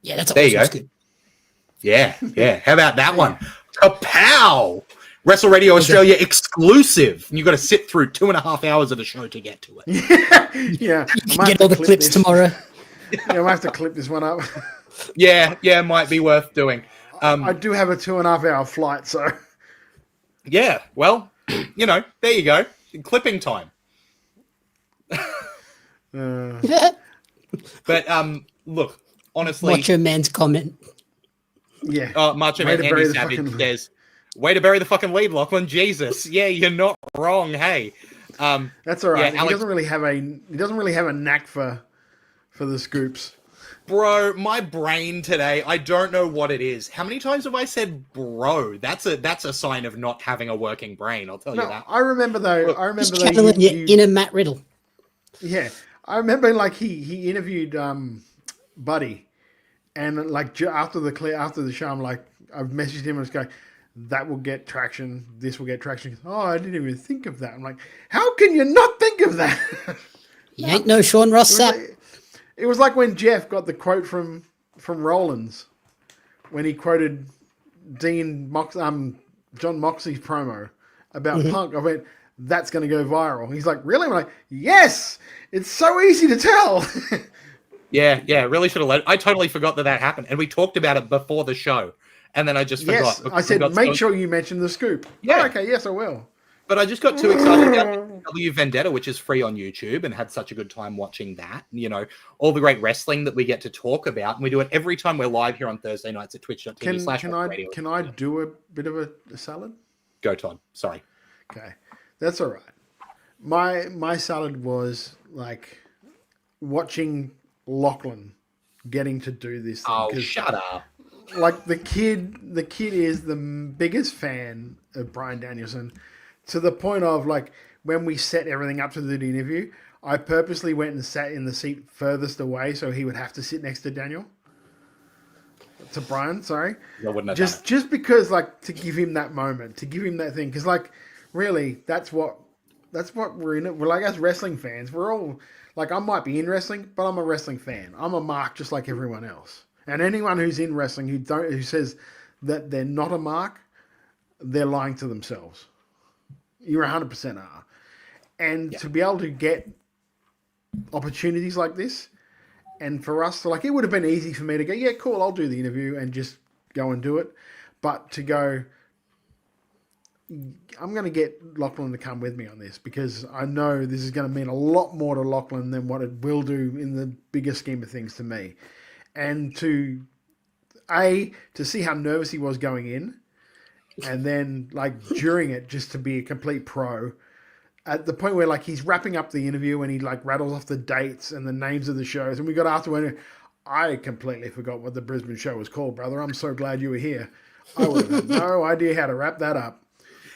Yeah, that's there awesome. You go. Yeah. How about that one? Kapow! Wrestle Radio Australia exclusive. And you've got to sit through 2.5 hours of the show to get to it. Yeah. You can get all the clips tomorrow. Yeah, I have to clip this one up. Yeah, might be worth doing. I do have a 2.5 hour flight, so. Yeah, well, there you go. Clipping time. But look, honestly. Macho Man's comment. Yeah. Macho Man Andy Savage says, way to bury the fucking lead, Lachlan. Jesus. Yeah, you're not wrong. Hey. That's all right. Yeah, he doesn't really have a knack for the scoops. Bro, my brain today, I don't know what it is. How many times have I said bro? That's a sign of not having a working brain, I'll tell you that. I remember though. Just channeling your inner Matt Riddle. Yeah. I remember he interviewed Buddy, and like after the show, I'm like, I've messaged him and was going, that will get traction. This will get traction. Oh, I didn't even think of that. I'm like, how can you not think of that? You ain't no Sean Ross Sapp. It was like when Jeff got the quote from Rollins when he quoted John Moxley's promo about Mhm. Punk, I went, that's going to go viral. He's like, really? I'm like, yes! It's so easy to tell. Yeah, really should have let. I totally forgot that happened, and we talked about it before the show, and then I just forgot. Yes, because I said, got make so- sure you mention the scoop. Yeah. Oh, okay, yes, I will. But I just got too excited about MCW Vendetta, which is free on YouTube, and had such a good time watching that. You know, all the great wrestling that we get to talk about, and we do it every time we're live here on Thursday nights at twitch.tv/radio. Can I do a bit of a salad? Go, Todd. Sorry. Okay, that's all right. My salad was like watching Lachlan getting to do this thing. Oh, 'cause, shut up. Like the kid is the biggest fan of Bryan Danielson, to the point of like when we set everything up to do the interview, I purposely went and sat in the seat furthest away so he would have to sit next to Bryan, sorry. I wouldn't have done it. Just because, like, to give him that moment, to give him that thing, because like really that's what we're in it. We're like, as wrestling fans, we're all like, I might be in wrestling, but I'm a wrestling fan. I'm a mark just like everyone else. And anyone who's in wrestling who says that they're not a mark, they're lying to themselves. You 100% are. And to be able to get opportunities like this, and for us to, like, it would have been easy for me to go, yeah, cool, I'll do the interview and just go and do it. But to go, I'm going to get Lachlan to come with me on this, because I know this is going to mean a lot more to Lachlan than what it will do in the bigger scheme of things to me. And to see how nervous he was going in, and then like during it, just to be a complete pro, at the point where like he's wrapping up the interview and he like rattles off the dates and the names of the shows, and we got afterward, I completely forgot what the Brisbane show was called, brother. I'm so glad you were here. I would have had no idea how to wrap that up.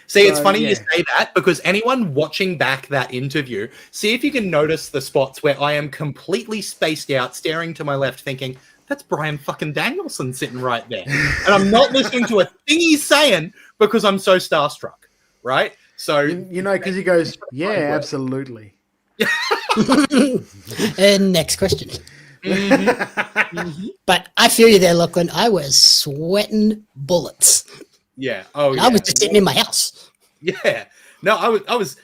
See, it's funny you say that, because anyone watching back that interview, see if you can notice the spots where I am completely spaced out, staring to my left, thinking, that's Bryan fucking Danielson sitting right there. And I'm not listening to a thing he's saying because I'm so starstruck, right? So, you know, because he goes, yeah, absolutely. And next question. But I feel you there, Lachlan. I was sweating bullets. Yeah. Oh, yeah. I was just sitting in my house. Yeah. No, I was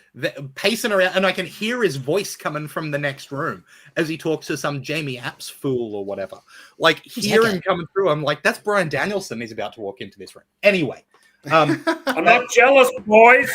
pacing around, and I can hear his voice coming from the next room as he talks to some Jamie Apps fool or whatever. Like, hear him coming through. I'm like, that's Bryan Danielson. He's about to walk into this room. Anyway. I'm not jealous, boys.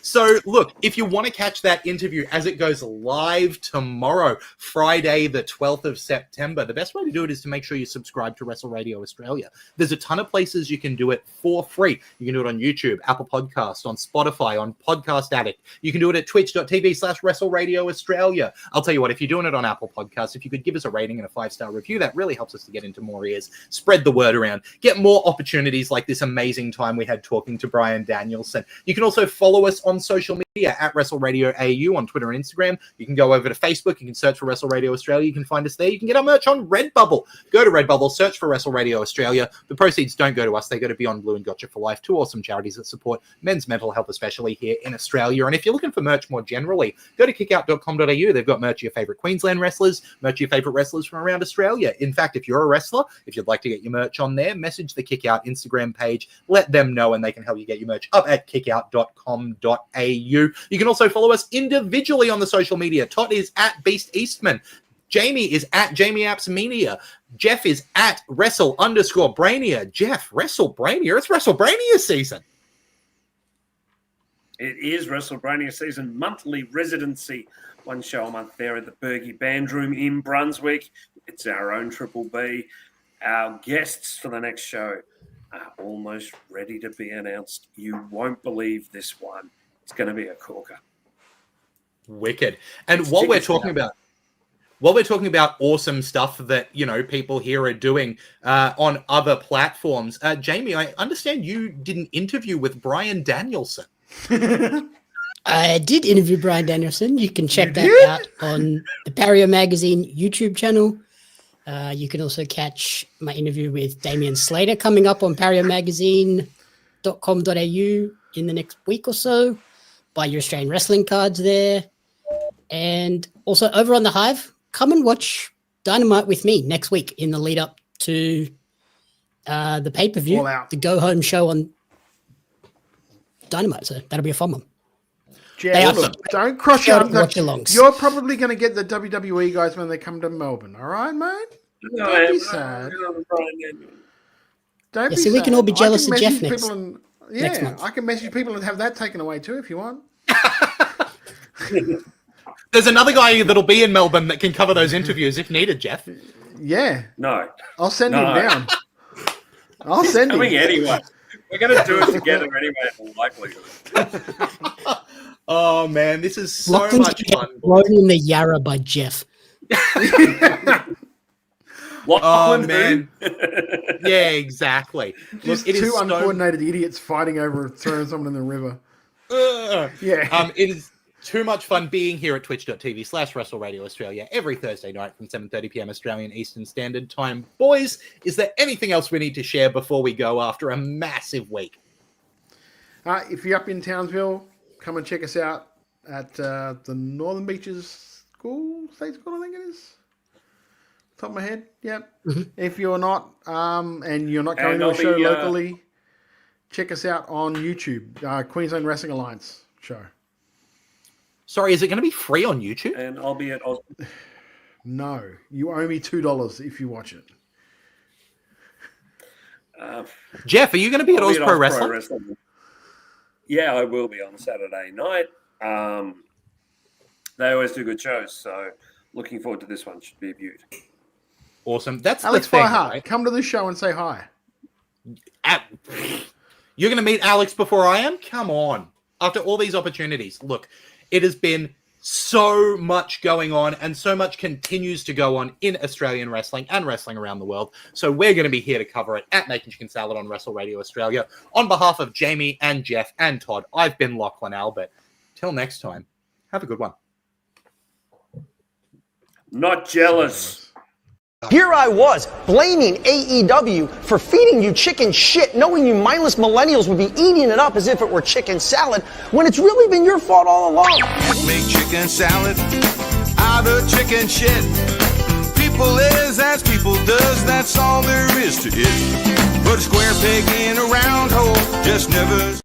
So, look, if you want to catch that interview as it goes live tomorrow, Friday, the 12th of September, the best way to do it is to make sure you subscribe to Wrestle Radio Australia. There's a ton of places you can do it for free. You can do it on YouTube, Apple Podcast, on Spotify, on Podcast Addict. You can do it at twitch.tv/Wrestle Radio Australia. I'll tell you what, if you're doing it on Apple Podcasts, if you could give us a rating and a 5-star review, that really helps us to get into more ears, spread the word around, get more opportunities like this amazing time we had talking to Bryan Danielson. You can also follow us on social media at Wrestle Radio AU on Twitter and Instagram. You can go over to Facebook. You can search for Wrestle Radio Australia. You can find us there. You can get our merch on Redbubble. Go to Redbubble, search for Wrestle Radio Australia. The proceeds don't go to us. They go to Beyond Blue and Gotcha for Life, two awesome charities that support men's mental health, especially here in Australia. And if you're looking for merch more generally, go to kickout.com.au. They've got merch of your favorite Queensland wrestlers, merch of your favorite wrestlers from around Australia. In fact, if you're a wrestler, if you'd like to get your merch on there, message the Kickout Instagram page. Let them know, and they can help you get your merch up at kickout.com.au. You can also follow us individually on the social media. Todd is at Beast Eastman. Jamie is at Jamie Apps Media. Jeff is at Wrestle_Brainia. Jeff, WrestleBrainia. It's WrestleBrainia season. It is WrestleBrainia season, monthly residency. One show a month there at the Bergie Band Room in Brunswick. It's our own Triple B. Our guests for the next show are almost ready to be announced. You won't believe this one. It's going to be a corker. Wicked. And while we're talking about awesome stuff that, you know, people here are doing on other platforms, Jamie, I understand you did an interview with Bryan Danielson. I did interview Bryan Danielson. You can check that out on the Barrier Magazine YouTube channel. You can also catch my interview with Damian Slater coming up on barriermagazine.com.au in the next week or so. Buy your Australian wrestling cards there. And also over on the Hive, come and watch Dynamite with me next week in the lead up to The pay-per-view, the go-home show on Dynamite. So that'll be a fun one. Yeah, look, don't cross your arms. Watch-alongs. You're probably going to get the WWE guys when they come to Melbourne. All right, mate? Don't be sad. Don't be see, sad. we can all be jealous of Jeff next next month. I can message people and have that taken away too if you want. There's another guy that'll be in Melbourne that can cover those interviews if needed, Jeff. Yeah. No. I'll send him down. I'll send him. Coming anyway. We're going to do it together anyway, in likelihood. Oh, man, this is so Lachlan's much fun. Thrown in the Yarra by Jeff. Oh, man. Yeah, exactly. Just Look, it two is uncoordinated idiots fighting over throwing someone in the river. Yeah. It is too much fun being here at twitch.tv/Wrestle Radio Australia every Thursday night from 7:30 p.m. Australian Eastern Standard Time. Boys, is there anything else we need to share before we go after a massive week? If you're up in Townsville, come and check us out at the Northern Beaches State School, I think it is. Top of my head, yep. If you're not, and you're not going to a show locally, check us out on YouTube, Queensland Wrestling Alliance show. Sorry, is it going to be free on YouTube? And I'll be at... No, you owe me $2 if you watch it. Jeff, are you going to be at Oz Pro Wrestling? Yeah, I will be on Saturday night. They always do good shows, so looking forward to this one. Should be a beaut. Awesome. That's Alex the thing, Fireheart, right? come to the show and say hi. You're going to meet Alex before I am? Come on. After all these opportunities. Look, it has been so much going on and so much continues to go on in Australian wrestling and wrestling around the world. So we're going to be here to cover it at Naked Chicken Salad on Wrestle Radio Australia. On behalf of Jamie and Jeff and Todd, I've been Lachlan Albert. Till next time, have a good one. Not jealous. Here I was, blaming AEW for feeding you chicken shit, knowing you mindless millennials would be eating it up as if it were chicken salad, when it's really been your fault all along. Make chicken salad out of chicken shit. People is as people does, that's all there is to it. Put a square peg in a round hole, just never